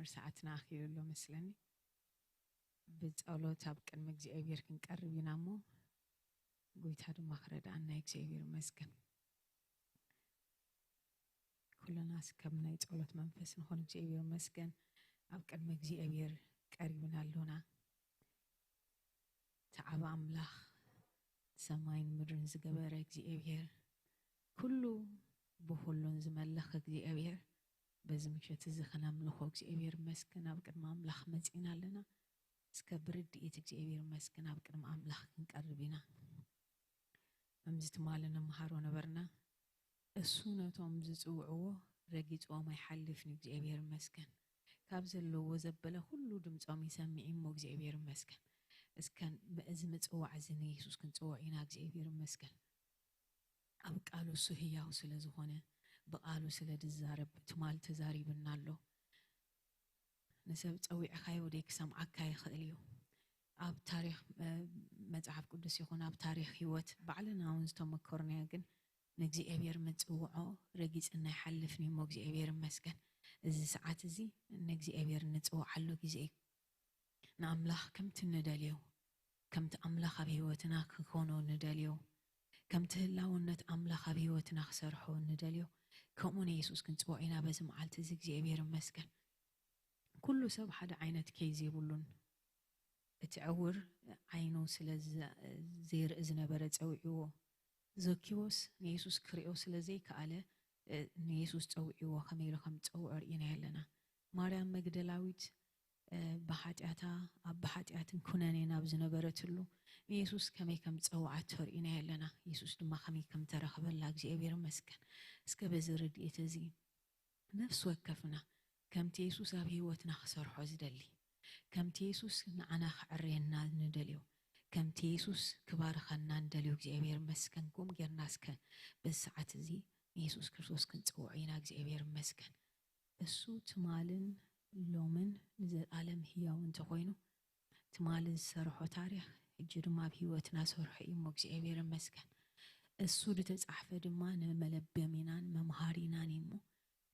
ساعتنا أخير له مثلني بتصلوا تابقن مجزئبير كنقرب ينامو قويت هذا مخرج عنا يجزئبير مسكن كل الناس كمنا يتصلوا منفس نخون يجزئبير مسكن أبقن مجزئبير قريبنا لنا تعب أملاخ سماين مدرن زجبر يجزئبير كله بخلون زملخ يجزئبير بزمشت زخنا ملخوك يجزئبير مسكن أبقن ما أملاخ مزينا لنا سكبرد يجزئبير مسكن أبقن ما أملاخ نقربنا أمزت مالنا مهارون برنا السنة أمزتوعوه رجيت وما يحلفني يجزئبير مسكن كابزلو وزبله كله دمت أمي سمعين مو يجزئبير مسكن اسكن بأزمة وعزني يسوس كنت وعينا يجزئبير مسكن أبقالو سهيا وسلا زهونه بقالو سلا دزارب تمال تزاري بنالو نسبت أوي أخاي وديك سمعك هاي خليو أب تاريخ متعب قدس يكون أب تاريخ هيوت بعلنا ونستم كورنيا جن نجزي أبير متوعه رجيت إنه يحلفني مجزي أبير مسكن إذا ساعات زي نجزي أبير نتوع حلو جزء نأملاخ كم تندليو كم تأملاخ بهيوتنا كونو ندليو كم تهلاو نتأملاخ بهيوتنا خسرحو ندليو كمون يسوس كنت وعينا بزم عالت زي أبير مسكن كل سب حدا عينت كيزي بولون تعور عينو سلز زير إذن برد أوعيوه زكيوس نيسوس كريوس لزي كأله نيسوس توعيوه خمير خم توعر ينهلنا مريم مجدلاويت بحاتها بحاتها كناني نابزنا برتلو نيسوس كمي كم توعتر ينهلنا يسوس دم خمي كم ترى خبر لاجي أبير مسكن سكبزرد يتزين نفس وكفنا كم تيسوس أبي وتنخسر حزدلي كم تيسوس نعنا عرينا ندليو كم تيسوس كبار خنا ندليو جزئبير مسكن قوم غير ناسك بالساعة زي يسوس كريستوس كنت وعينا جزئبير مسكن السو تمالن لومن نزل عالم هي وانت خوينو تمالن سرحو تاريخ الجد ما بهيوتنا سرح يمو جزئبير مسكن السو لتتعفد ما نملب مينان ممهارينا نيمو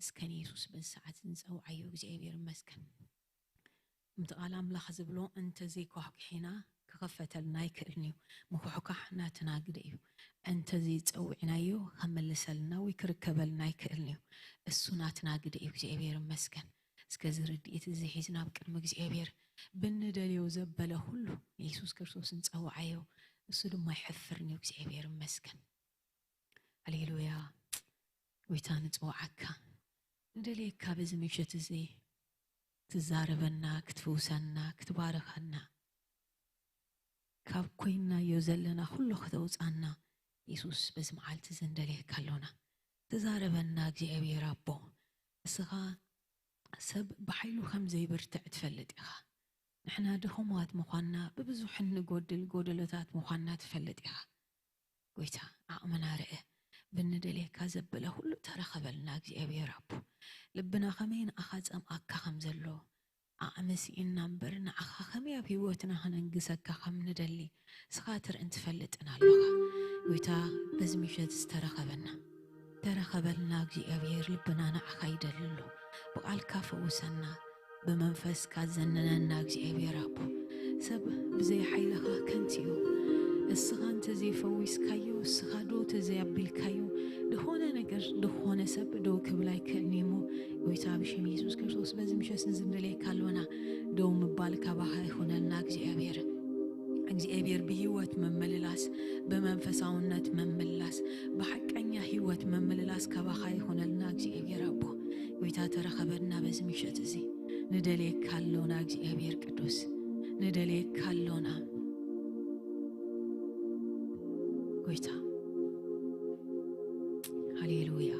اسكن يسوس بالساعة نزو عيو جزئبير مسكن متقالام لحظبلو انت زي كوحك حينا كغفت النايكرنيو مخوحكا حنا تناقديو انت زي تسوعنايو خمل لسلنا ويكركب النايكرنيو السنا تناقديو جزئبير مسكن اسكزرد يتزي حيزنا بقرم جزئبير بندليو زبله كله يسوس كريستوس نسوعيو السدو ما يحفرنيو جزئبير مسكن هللويا ويتان تسوعكا ندليكا بزميشت زي تزاربنا كتفوسنا كتبارخنا كاب كوينا يوزلنا كله خذوز عنا يسوس بزم عالت زندليه كالونا تزاربنا جي أبي ربو سغا سب بحيلو خمزي برتع تفلت إخا نحنا دخومات مخانا ببزوح القودلتات مخانا تفلت إخا قويتا عقمنا رئه بندليه كازبله كله ترخبلنا جي أبي ربو لبنا خمين أخذ أم أكا خمزلو أمسي إننا برنا أخا خميا بيوتنا هننقسك خم ندلي سخاطر انت فلتنا اللغة ويتا بزميشة ترخبلنا جي أبير لبنا نعخا يدللو بقال كافو وسنا بمنفس كازننا ناجي أبير أبو سب بزي حيلها كنتيو السخان تزي فويس كايو السخادو تزي أبيل كايو دخونا نقر دخونا سب دو كبلاي كنيمو ويتابي شميسوس كريستوس بزمشة سنزندلي كالونا دو مبالك باها يخونا ناجي أبير بهيوت ممللاس بمنفساونات ممللاس بحق أنيا هيوت ممللاس كباها يخونا ناجي أبير أبو ويتا ترخبرنا بزمشة تزي ندلي كالونا ناجي أبير قدوس ندلي كالونا قويتا هللويا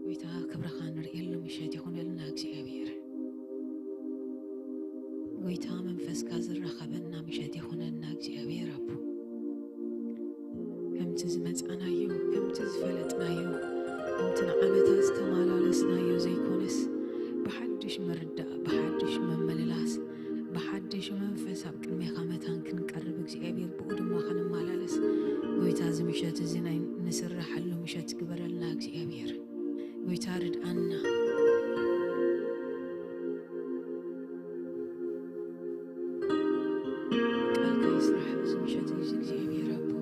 قويتا كبر خان رئيلو مشهد يخون لنا أبير قويتا منفس كازر رخبنا مشهد يخون لنا أبير أبو كم تزمت أنا يو كم تزفلت أنا يو كم تنعمت استمالا لسنا يو زي كونس بحدش مردة بحدش ممللاس بحدش منفس أبقى ميخامتان كنقرب أبير بقود ما خنم مالالس زي مشات زيناي نسر حلو مشات قبرلنا እግዚአብሔር ويتارد عنا قال كيس راح بزي مشات እግዚአብሔር أبو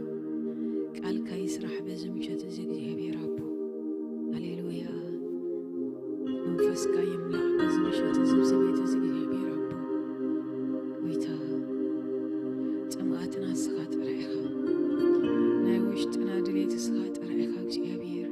قال كيس راح بزي مشات እግዚአብሔር أبو هللويا منفس كيملأ بزي مشات زبزبيت እግዚአብሔር أبو ويتا تماتنا سخات برعيها نايوش تنادلي تسخات برعيها እግዚአብሔር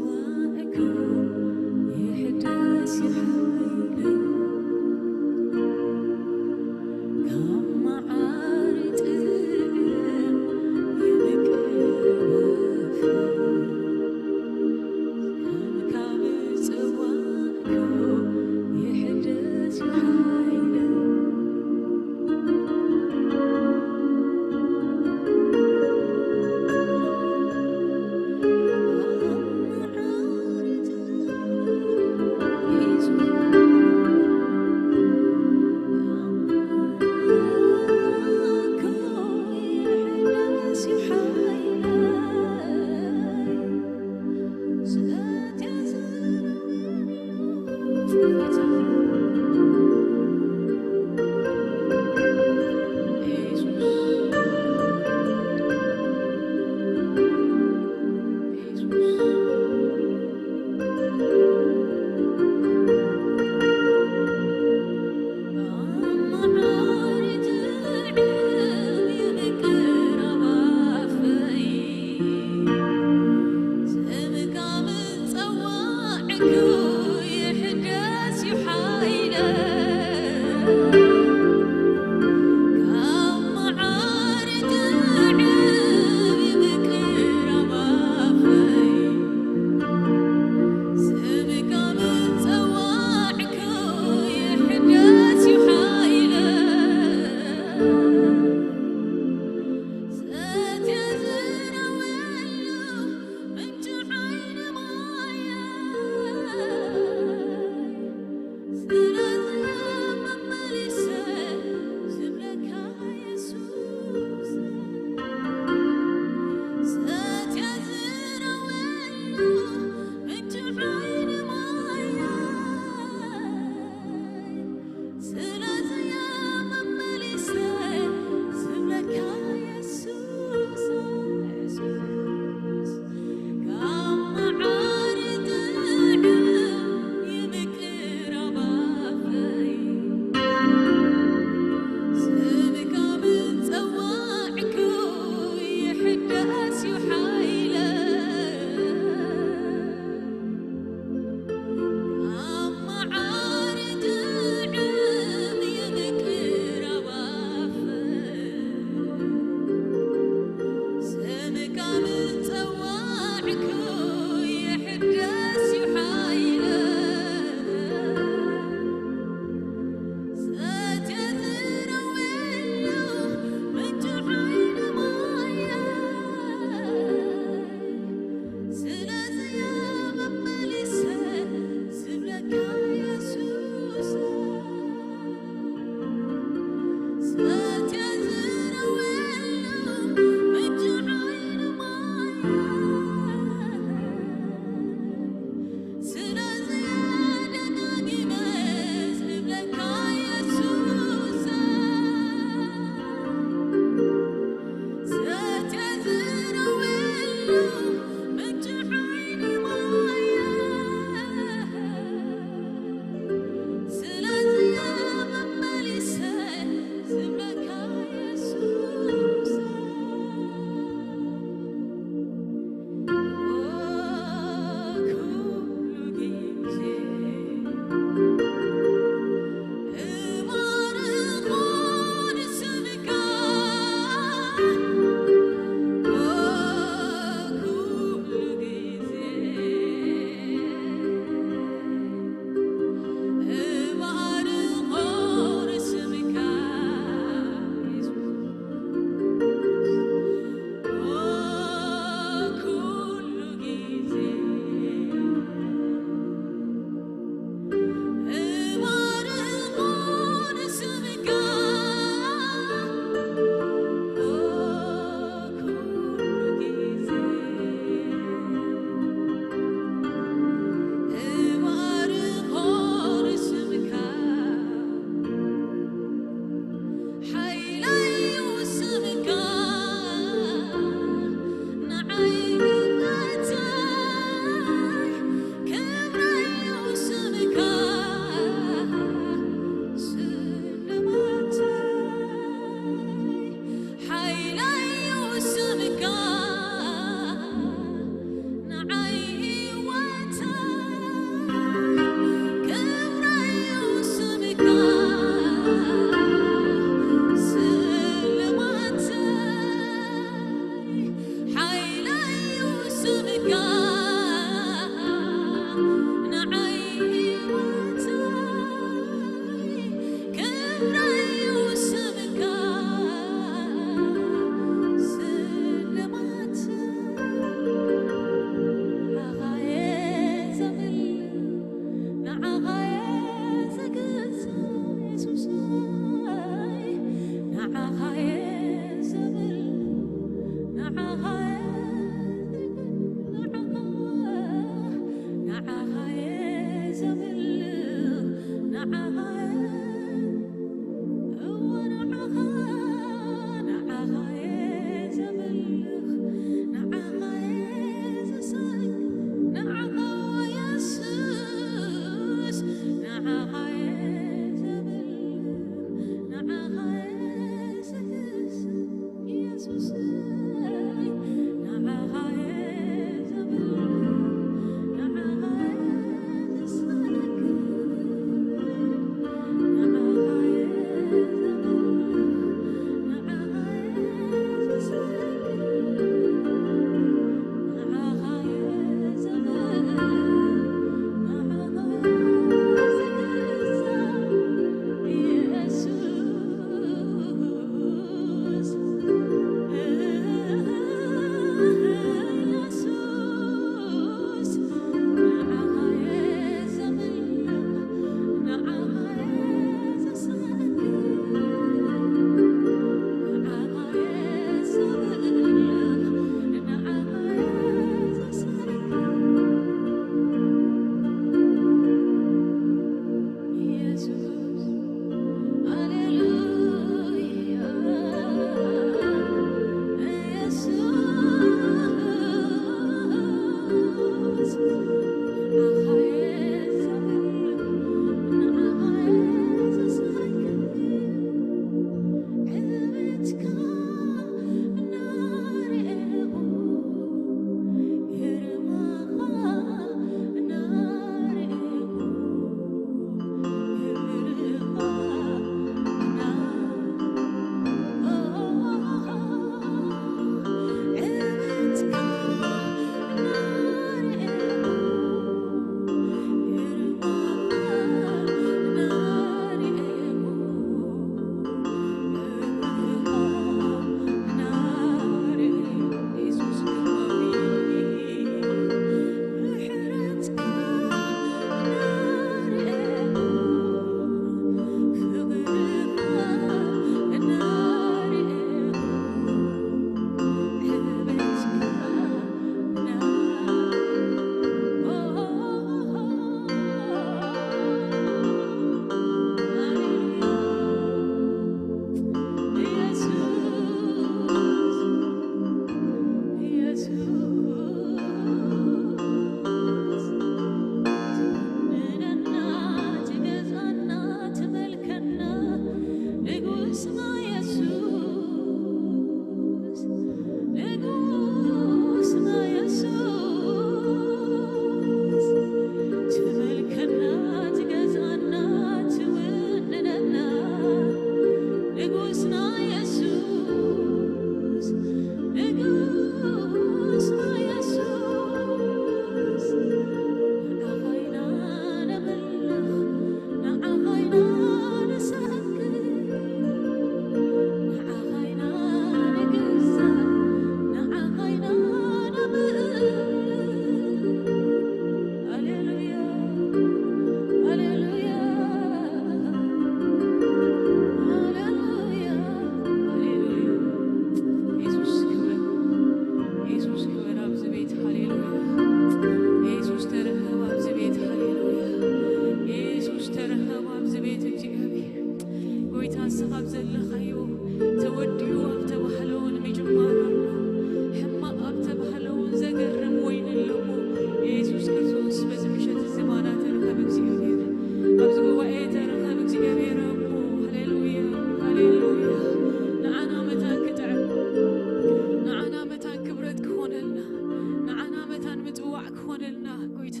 ክሆነልና ጎይታ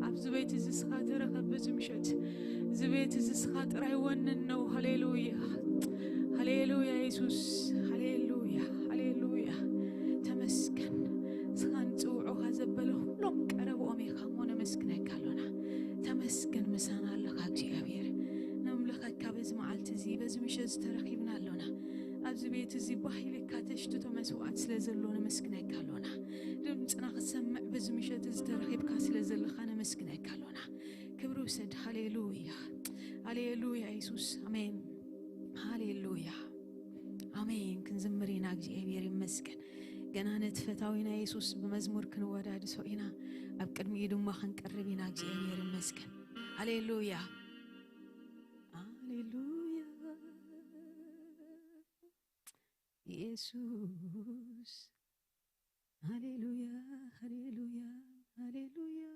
ኣብዚ ቤት እዚ ስኻ ተረኸብ በዚ ምሸት እዚ ቤት እዚ ስኻ ጥራይ ወንን ነው ሃሌሉያ ሃሌሉያ ኢየሱስ ሃሌሉያ ሃሌሉያ ተመስገን ስኻን ጽውዑ ዘበለ ሁሉም ቀረብኦም ኢኻ ሞነ መስግነካ ኣለና ተመስገን ምሳና ኣለኻ እግዚአብሔር ነምልኸካ በዚ መዓልቲ እዚ በዚ ምሸት ተረኺብና ኣለና ኣብዚ ቤት እዚ ባሂልካ ተሽትቶ መስዋዕት ስለ ዘሎ ነመስግነካ ኣለና ድምፅና ክሰምዕ በዚ ምሸት እዚ ተረኺብካ ስለ ዘለኻ ነመስግነካ ኣለና ክብሪ ውሰድ ሃሌሉያ ሃሌሉያ ኢየሱስ አሜን ሃሌሉያ አሜን ክንዝምር ኢና እግዚአብሔር ይመስገን ገና ነትፈታዊና ኢየሱስ በመዝሙር ክንወዳድሶ ኢና ኣብ ቅድሚኡ ድማ ክንቀርብ ኢና እግዚአብሔር ይመስገን ሃሌሉያ ሃሌሉያ ኢየሱስ ሃሌሉያ ሃሌሉያ ሃሌሉያ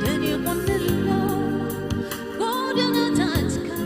Dani qonnilla godana tatka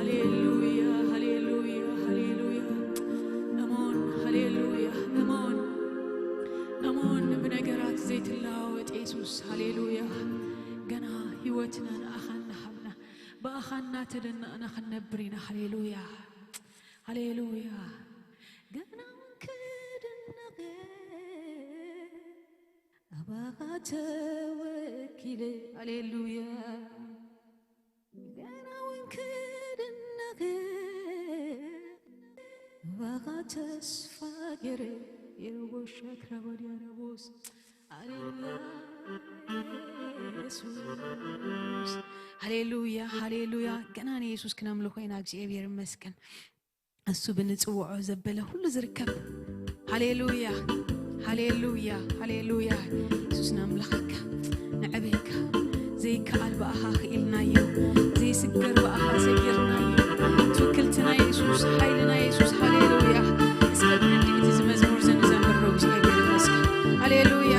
ሃሌሉያ ሃሌሉያ ሃሌሉያ እሞን ሃሌሉያ እሞን ብነገራት ዘይትለዋወጥ ኢየሱስ ሃሌሉያ ገና ህይወትና ንኣኻና ሃብና በኣኻና ተደነቕና ክንነብር ኢና ሃሌሉያ ሃሌሉያ ገና ክድነቕ አባኻ ተወኪለ ሃሌሉያ ገና ክድነቕ አባኻ ተስፋ ገይረ የወሸክራ ወዲያ ረቦስ ሃሌሉያ ሃሌሉያ ሃሌሉያ ገና ኢየሱስ ክነምልኾ ኢና እግዚአብሔር ይመስገን እሱ ብንጽውዖ ዘበለ ሁሉ ዝርከብ ሃሌሉያ ሃሌሉያ ሃሌሉያ ኢየሱስ ናምልኸካ ንዕብየካ ዘይከኣል በኣኻ ክኢልናዮ ዘይስገር በኣኻ ሰጊርናዮ ትውክልትና ኢየሱስ ሓይልና ኢየሱስ ሃሌሉያ እስከ ብንድእቲ ዝመዝሙር ዘንዘምሮ እግዚአብሔር ይመስገን ሃሌሉያ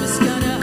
مسكنة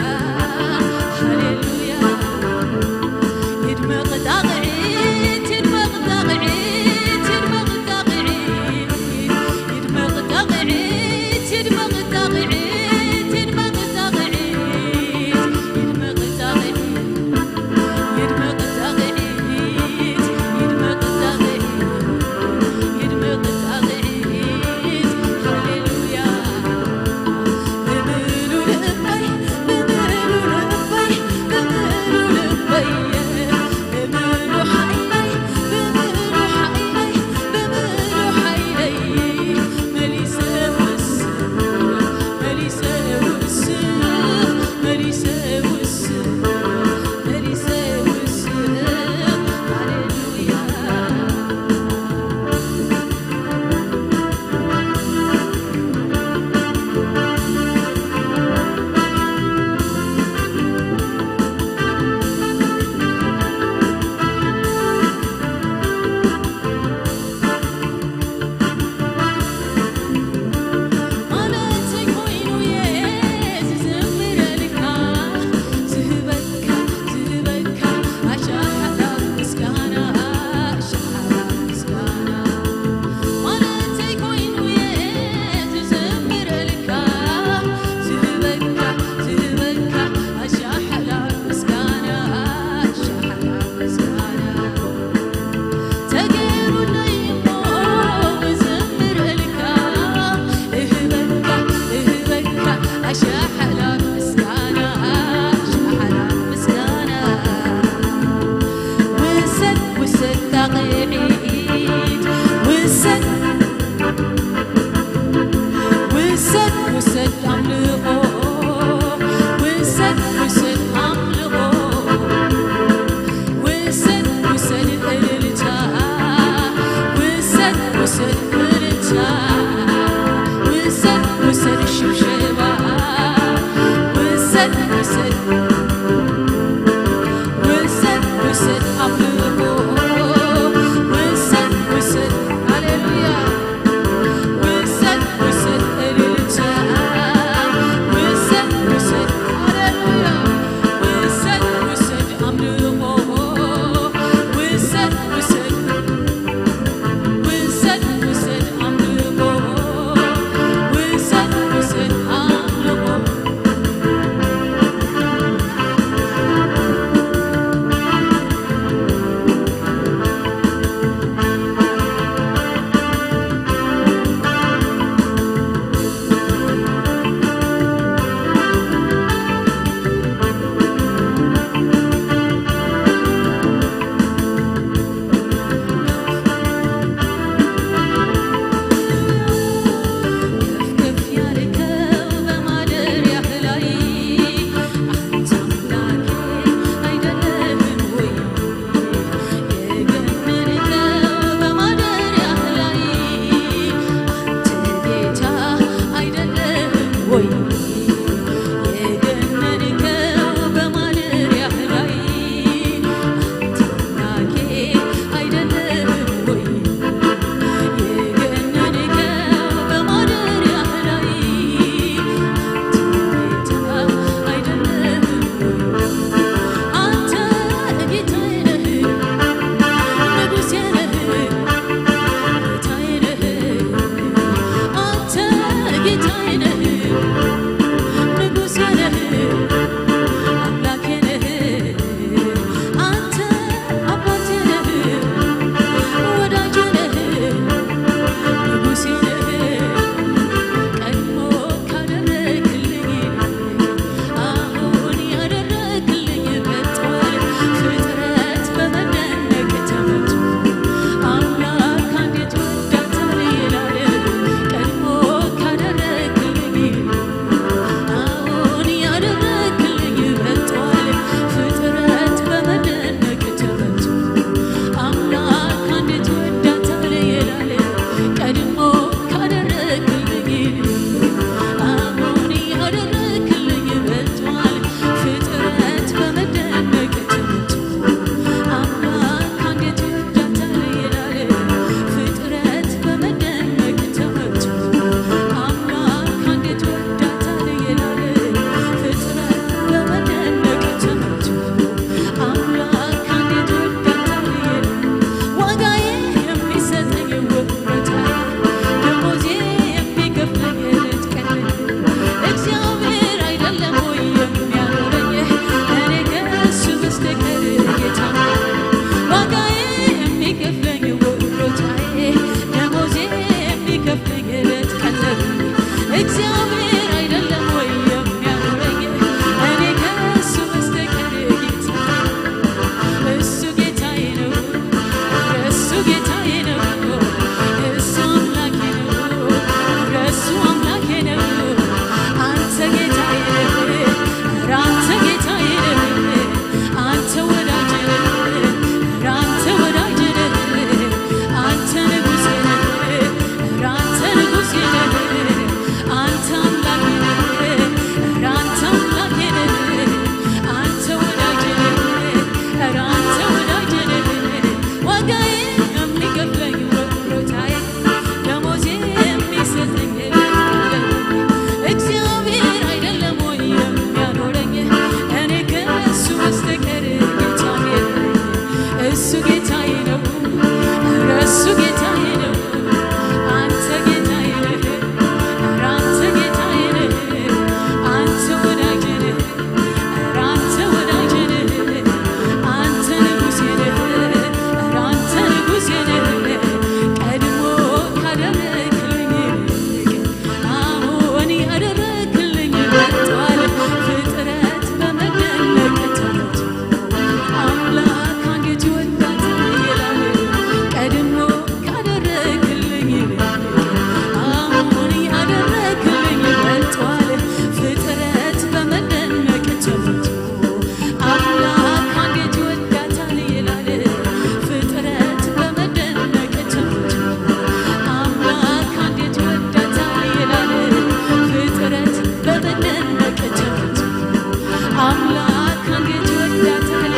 አምላክ እንዴት ይወዳታል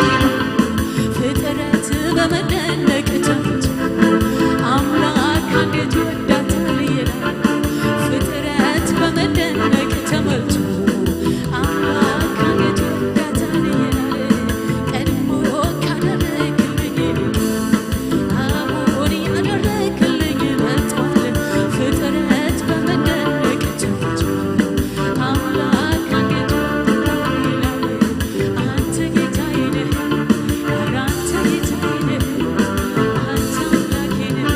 ፍጥረት በመደነቅ ተሞልቶ አምላክ እንዴት ይወዳታል ይላል ፍጥረት በመደነቅ ተሞልቶ አምላክ እንዴት ይወዳታል ይላል ቀድሞ ካደረግልኝ አሁን ያደረግልኝ በልጧል ፍጥረት በመደነቅ ተሞልቶ አምላክ እንዴት ይወዳታል ይላል አንተ ጌታዬ ነህ ኧረ አንተ ጌታዬ ነህ አንተ አምላኬ ነህ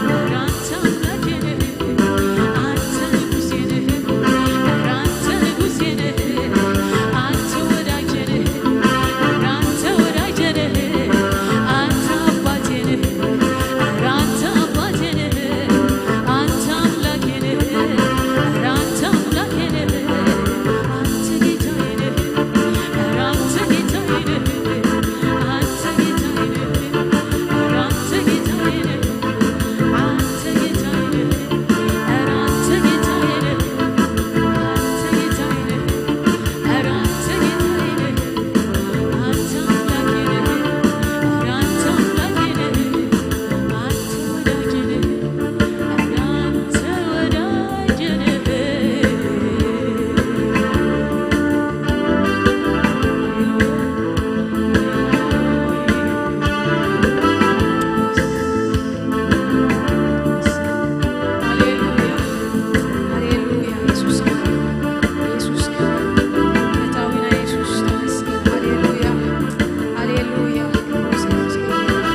ኧረ አንተ አምላኬ ነህ አንተ ንጉሴ ነህ ኧረ አንተ ንጉሴ ነህ አንተ ወዳጄ ነህ ኧረ አንተ ወዳጄ ነህ አንተ አባቴ ነህ ኧረ አንተ አባቴ ነህ አንተ አምላኬ ነህ ኧረ አንተ አምላኬ ነህ አንተ ጌታዬ ነህ ኧረ አንተ ጌታዬ ነህ አንተ ጌታዬ ነህ ኧረ አንተ ጌታዬ ነህ አንተ ጌታዬ ነህ ኧረ አንተ ጌታዬ ነህ አንተ ጌታዬ ነህ ኧረ አንተ ጌታዬ ነህ አንተ አምላኬ ነህ ኧረ አንተ አምላኬ ነህ አንተ ወዳጄ ነህ ኧረ አንተ ወዳጄ ሃሌሉያ ሃሌሉያ ኢየሱስ ኢየሱስ ጌታዊና ኢየሱስ ተመስገን ሃሌሉያ ሃሌሉያ ቅዱስ እግዚአብሔር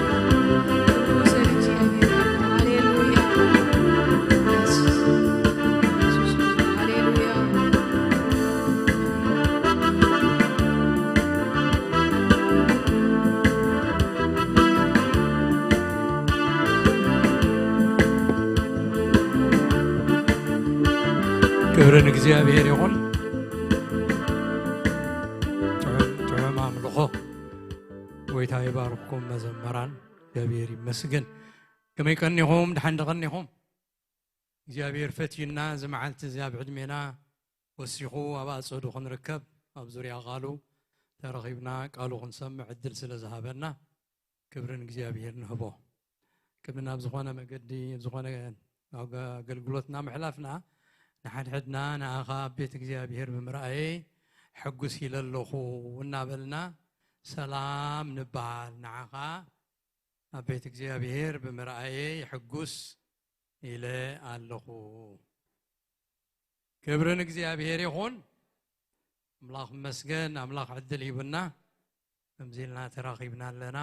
ቅዱስ እግዚአብሔር ሃሌሉያ ኢየሱስ ሃሌሉያ ክብርን እግዚአብሔር ይሁን ጥዑም አምልኾ ጎይታ ይባርኩም መዘመራን እግዚአብሔር ይመስገን ከመይ ቀኒኹም ድሓን ደቐኒኹም እግዚአብሔር ፈትዩና ዝመዓልቲ እዚ ኣብ ዕድሜና ወሲኹ ኣብ ኣፀዱ ክንርከብ ኣብ ዙርያ ቃሉ ተረኺብና ቃሉ ክንሰምዕ ዕድል ስለ ዝሃበና ክብርን እግዚአብሔር ንህቦ ቅድሚ ናብ ዝኾነ መገዲ ዝኾነ ኣገልግሎትና ምሕላፍና ንሓድሕድና ንኣኻ ቤት እግዚአብሔር ብምርኣየ ሕጉስ ኢለ ኣለኹ እናበልና ሰላም ንበሃል ንዓኻ ኣብ ቤት እግዚአብሔር ብምርኣየ ሕጉስ ኢለ ኣለኹ ክብርን እግዚአብሔር ይኹን ኣምላኽ መስገን ኣምላኽ ዕድል ሂቡና ከምዚ ኢልና ተራኺብና ኣለና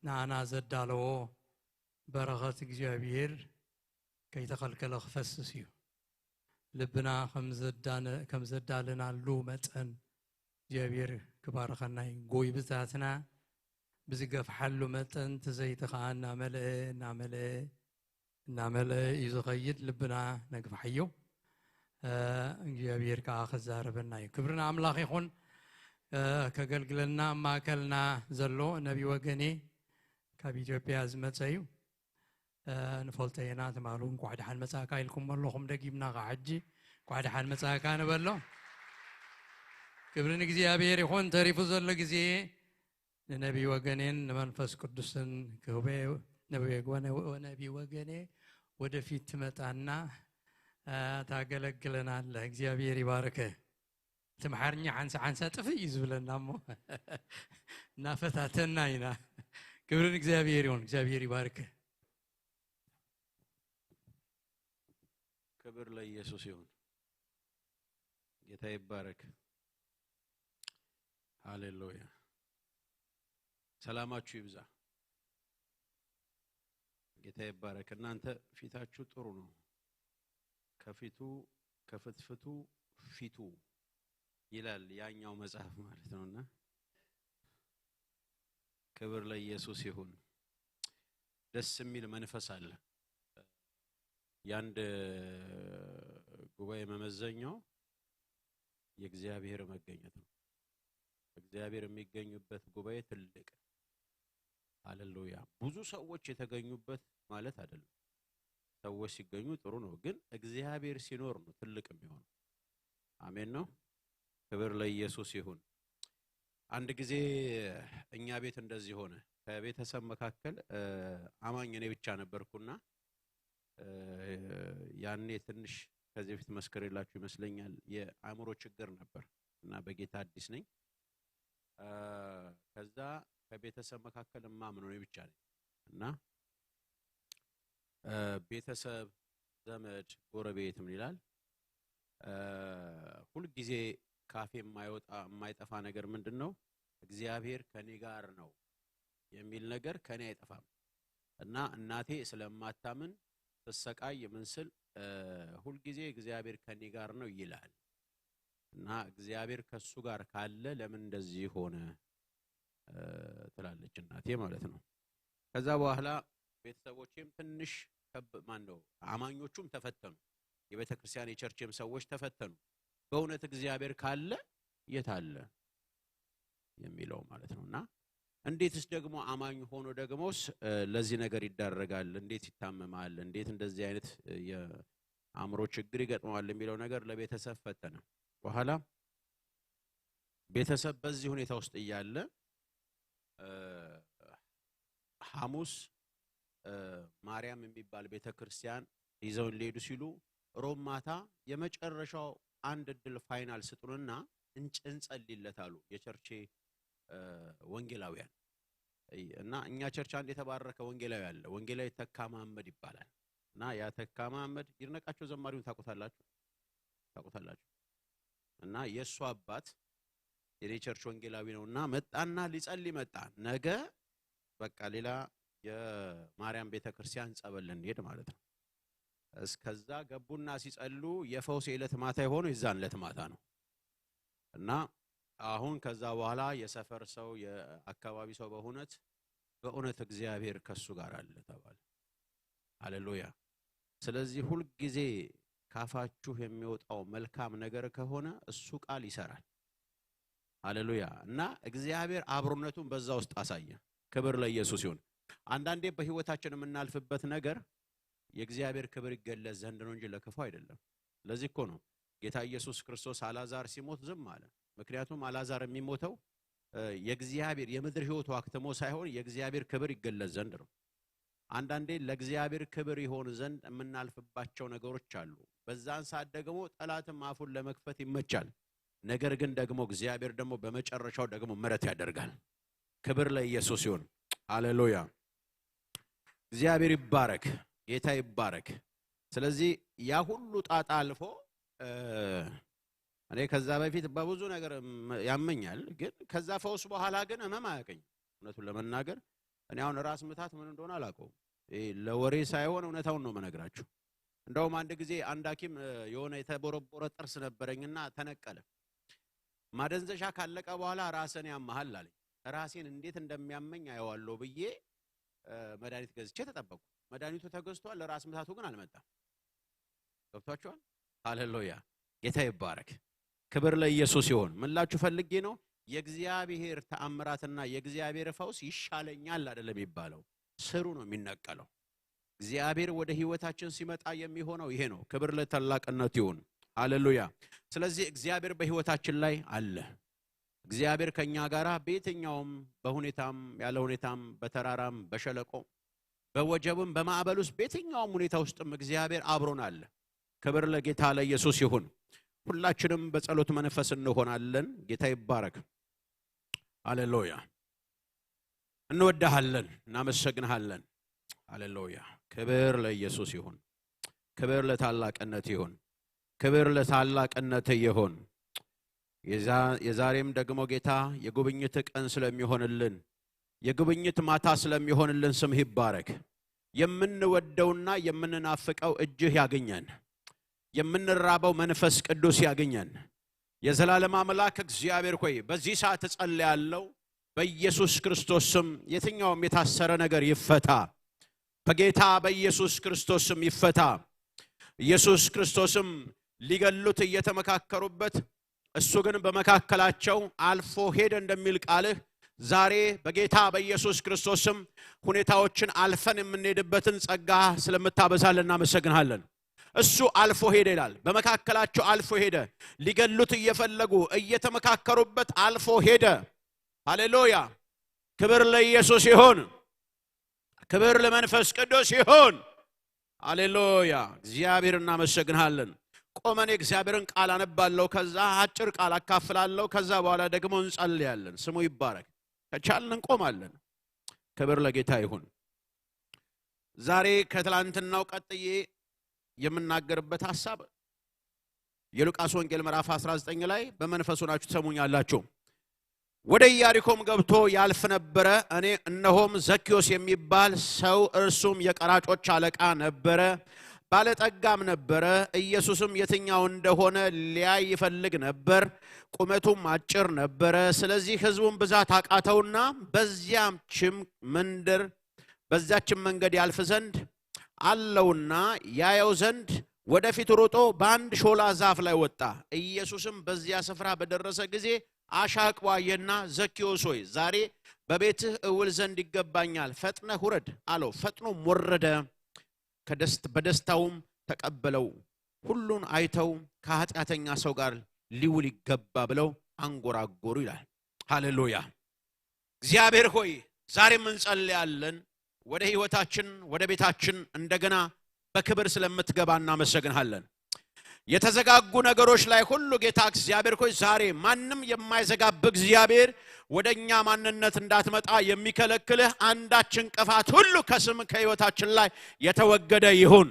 ንኣና ዘዳለዎ በረኸት እግዚአብሔር ከይተኸልከለ ክፈስስ እዩ ልብና ከም ዘዳልናሉ መጠን እግዚአብሔር ክባርኸና ጎይብታትና ብዝገፍሓሉ መጠን ትዘይትኻ እናመልአ እዩ ዝኸይድ ልብና ነግፋሕዮ እግዚአብሔር ከዓ ክዛረበና እዩ ክብርና ኣምላኽ ይኹን ከገልግለና ማእከልና ዘሎ ነቢ ወገኔ ካብ ኢትዮጵያ ዝመፀ እዩ ንፈልጦ ኢና ትማሉ እንኳዕ ድሓን መጻእካ ኢልኩም ኣለኹም ደጊምና ኸ ሕጂ እንኳዕ ድሓን መጻእካ ንበሎ ክብርን እግዚአብሔር ይኹን ተሪፉ ዘሎ ግዜ ንነቢ ወገኔን ንመንፈስ ቅዱስን ክህበ ነቢ ወገኔ ወደፊት ትመጣና ታገለግለናለህ እግዚአብሔር ይባርከ ትምሓርኛ ሓንሳ ጥፍ እዩ ዝብለና እሞ እናፈታተና ኢና ክብርን እግዚአብሔር ይሁን እግዚአብሔር ይባርከ ክብር ለኢየሱስ ይሁን ጌታ ይባረክ ሃሌሉያ ሰላማችሁ ይብዛ ጌታ ይባረክ እናንተ ፊታችሁ ጥሩ ነው ከፊቱ ከፍትፍቱ ፊቱ ይላል ያኛው መጽሐፍ ማለት ነውና ክብር ለኢየሱስ ይሁን ደስ የሚል መንፈስ አለ ያንድ ጉባኤ መመዘኛው የእግዚአብሔር መገኘት ነው እግዚአብሔር የሚገኙበት ጉባኤ ትልቅ ሃሌሉያ ብዙ ሰዎች የተገኙበት ማለት አይደለም ሰዎች ሲገኙ ጥሩ ነው ግን እግዚአብሔር ሲኖር ነው ትልቅ የሚሆነው አሜን ነው ክብር ለኢየሱስ ይሁን። አንድ ጊዜ እኛ ቤት እንደዚህ ሆነ። ከቤተሰብ መካከል አማኝ እኔ ብቻ ነበርኩና ያኔ ትንሽ ከዚህ በፊት መስከረላችሁ ይመስለኛል የአእምሮ ችግር ነበር እና በጌታ አዲስ ነኝ። ከዛ ከቤተሰብ መካከል ማምነው እኔ ብቻ ነኝ እና ቤተሰብ ዘመድ ጎረቤት ምን ይላል ሁሉ ጊዜ ካፌ የማይጠፋ ነገር ምንድነው እግዚአብሔር ከኔ ጋር ነው የሚል ነገር ከኔ አይጠፋም እና እናቴ ስለማታምን ተሰቃይ ምንስል ሁሉ ጊዜ እግዚአብሔር ከኔ ጋር ነው ይላል እና እግዚአብሔር ከሱ ጋር ካለ ለምን እንደዚህ ሆነ ትላለች እናቴ ማለት ነው። ከዛ በኋላ ቤተሰቦቼም ትንሽ ማንነው አማኞቹም ተፈተኑ። የቤተክርስቲያን የቸርችም ሰዎች ተፈተኑ። በእውነት እግዚአብሔር ካለ የት አለ የሚለው ማለት ነውና እንዴትስ ደግሞ አማኝ ሆኖ ደግሞስ ለዚህ ነገር ይዳረጋል? እንዴት ይታመማል? እንዴት እንደዚህ አይነት የአእምሮ ችግር ይገጥመዋል የሚለው ነገር ለቤተሰብ ፈተነ። በኋላ ቤተሰብ በዚህ ሁኔታ ውስጥ እያለ ሐሙስ ማርያም የሚባል ቤተክርስቲያን ይዘው ሊሄዱ ሲሉ ሮብ ማታ የመጨረሻው አንድ እድል ፋይናል ስጡንና እንጸልይለታሉ የቸርቼ ወንጌላውያን እና እኛ ቸርች አንድ የተባረከ ወንጌላዊ አለ። ወንጌላዊ ተካ መሐመድ ይባላል እና ያ ተካ መሐመድ ይርነቃቸው ዘማሪውን ታቆታላችሁ እና የሱ አባት የኔ ቸርች ወንጌላዊ ነውና መጣና ሊጸልይ መጣ። ነገ በቃ ሌላ የማርያም ቤተክርስቲያን ጸበል እንሄድ ማለት ነው። እስከዛ ገቡና ሲጸሉ የፈውስ ዕለት ማታ የሆነው የዛን ዕለት ማታ ነው እና አሁን ከዛ በኋላ የሰፈር ሰው የአካባቢ ሰው በእውነት እግዚአብሔር ከሱ ጋር አለ ተባለ። ሃሌሉያ። ስለዚህ ሁሉ ጊዜ ካፋችሁ የሚወጣው መልካም ነገር ከሆነ እሱ ቃል ይሰራል። ሃሌሉያ። እና እግዚአብሔር አብሮነቱን በዛ ውስጥ አሳየ። ክብር ለኢየሱስ ይሁን። አንዳንዴ በህይወታችን የምናልፍበት ነገር የእግዚአብሔር ክብር ይገለጽ ዘንድ ነው እንጂ ለክፉ አይደለም። ለዚህ እኮ ነው ጌታ ኢየሱስ ክርስቶስ አላዛር ሲሞት ዝም አለ። ምክንያቱም አላዛር የሚሞተው የእግዚአብሔር የምድር ህይወቱ አክተሞ ሳይሆን የእግዚአብሔር ክብር ይገለጽ ዘንድ ነው። አንዳንዴ ለእግዚአብሔር ክብር ይሆን ዘንድ የምናልፍባቸው ነገሮች አሉ። በዛን ሰዓት ደግሞ ጠላትም አፉን ለመክፈት ይመቻል። ነገር ግን ደግሞ እግዚአብሔር ደግሞ በመጨረሻው ደግሞ ምሕረት ያደርጋል። ክብር ለኢየሱስ ይሁን። ሃሌሉያ። እግዚአብሔር ይባረክ፣ ጌታ ይባረክ። ስለዚህ ያ ሁሉ ጣጣ አልፎ እኔ ከዛ በፊት በብዙ ነገር ያመኛል፣ ግን ከዛ ፈውስ በኋላ ግን ህመም አያቀኝ። እውነቱን ለመናገር እኔ አሁን ራስ ምታት ምን እንደሆነ አላውቀውም። ለወሬ ሳይሆን እውነታውን ነው መነግራችሁ። እንደውም አንድ ጊዜ አንድ ሐኪም የሆነ የተቦረቦረ ጥርስ ነበረኝና ተነቀለ። ማደንዘሻ ካለቀ በኋላ ራስን ያማሃል አለኝ። ራሴን እንዴት እንደሚያመኝ አየዋለሁ ብዬ መድኃኒት ገዝቼ ተጠበቅኩ። መድኃኒቱ ተገዝቷል፣ ለራስ ምታቱ ግን አልመጣም። ገብቷችኋል? ሃሌሉያ። ጌታ ይባረክ። ክብር ለኢየሱስ ይሁን። ምላችሁ ፈልጌ ነው የእግዚአብሔር ተአምራትና የእግዚአብሔር ፈውስ ይሻለኛል አይደለም የሚባለው፣ ስሩ ነው የሚነቀለው። እግዚአብሔር ወደ ህይወታችን ሲመጣ የሚሆነው ይሄ ነው። ክብር ለታላቅነቱ ይሁን። ሃሌሉያ። ስለዚህ እግዚአብሔር በህይወታችን ላይ አለ። እግዚአብሔር ከኛ ጋራ በየትኛውም በሁኔታም ያለ ሁኔታም በተራራም በሸለቆ በወጀብም በማዕበል ውስጥ በየትኛውም ሁኔታ ውስጥም እግዚአብሔር አብሮን አለ። ክብር ለጌታ ለኢየሱስ ይሁን። ሁላችንም በጸሎት መንፈስ እንሆናለን። ጌታ ይባረክ። ሃሌሉያ። እንወድሃለን፣ እናመሰግንሃለን። ሃሌሉያ። ክብር ለኢየሱስ ይሁን። ክብር ለታላቅነት ይሁን። ክብር ለታላቅነት ይሁን። የዛሬም ደግሞ ጌታ የጉብኝት ቀን ስለሚሆንልን የጉብኝት ማታ ስለሚሆንልን ስምህ ይባረክ። የምንወደውና የምንናፍቀው እጅህ ያገኘን፣ የምንራበው መንፈስ ቅዱስ ያገኘን። የዘላለም አምላክ እግዚአብሔር ሆይ በዚህ ሰዓት ጸልያለሁ በኢየሱስ ክርስቶስ ስም የትኛውም የታሰረ ነገር ይፈታ። በጌታ በኢየሱስ ክርስቶስ ስም ይፈታ። ኢየሱስ ክርስቶስም ሊገሉት እየተመካከሩበት እሱ ግን በመካከላቸው አልፎ ሄደ እንደሚል ቃልህ ዛሬ በጌታ በኢየሱስ ክርስቶስ ስም ሁኔታዎችን አልፈን የምንሄድበትን ጸጋ ስለምታበዛልን እናመሰግንሃለን። እሱ አልፎ ሄደ ይላል። በመካከላቸው አልፎ ሄደ። ሊገሉት እየፈለጉ እየተመካከሩበት አልፎ ሄደ። ሃሌሉያ! ክብር ለኢየሱስ ይሁን። ክብር ለመንፈስ ቅዱስ ይሁን። ሃሌሉያ! እግዚአብሔር እናመሰግናለን። ቆመን እግዚአብሔርን ቃል አነባለሁ፣ ከዛ አጭር ቃል አካፍላለሁ፣ ከዛ በኋላ ደግሞ እንጸልያለን። ስሙ ይባረክ። ከቻልን እንቆማለን። ክብር ለጌታ ይሁን። ዛሬ ከትላንትናው ቀጥዬ የምናገርበት ሐሳብ የሉቃስ ወንጌል ምዕራፍ 19 ላይ በመንፈሱ ናችሁ ተሰሙኛላችሁ። ወደ ኢያሪኮም ገብቶ ያልፍ ነበረ። እነሆም ዘኪዮስ የሚባል ሰው እርሱም የቀራጮች አለቃ ነበረ፣ ባለጠጋም ነበረ። ኢየሱስም የትኛው እንደሆነ ሊያይ ይፈልግ ነበር፣ ቁመቱም አጭር ነበረ። ስለዚህ ሕዝቡን ብዛት አቃተውና በዚያችም መንገድ ያልፍ ዘንድ አለውና ያየው ዘንድ ወደፊት ሮጦ በአንድ ሾላ ዛፍ ላይ ወጣ። ኢየሱስም በዚያ ስፍራ በደረሰ ጊዜ አሻቅቦ አየና ዘኪዮስ ሆይ ዛሬ በቤትህ እውል ዘንድ ይገባኛል፣ ፈጥነህ ውረድ አለው። ፈጥኖም ወረደ፣ በደስታውም ተቀበለው። ሁሉን አይተው ከኃጢአተኛ ሰው ጋር ሊውል ይገባ ብለው አንጎራጎሩ ይላል። ሃሌሉያ! እግዚአብሔር ሆይ ዛሬም እንጸልያለን። ወደ ህይወታችን ወደ ቤታችን እንደገና በክብር ስለምትገባ እናመሰግንሃለን። የተዘጋጉ ነገሮች ላይ ሁሉ ጌታ እግዚአብሔር ሆይ ዛሬ ማንም የማይዘጋብ እግዚአብሔር ወደኛ ማንነት እንዳትመጣ የሚከለክልህ አንዳች እንቅፋት ሁሉ ከስም ከህይወታችን ላይ የተወገደ ይሁን።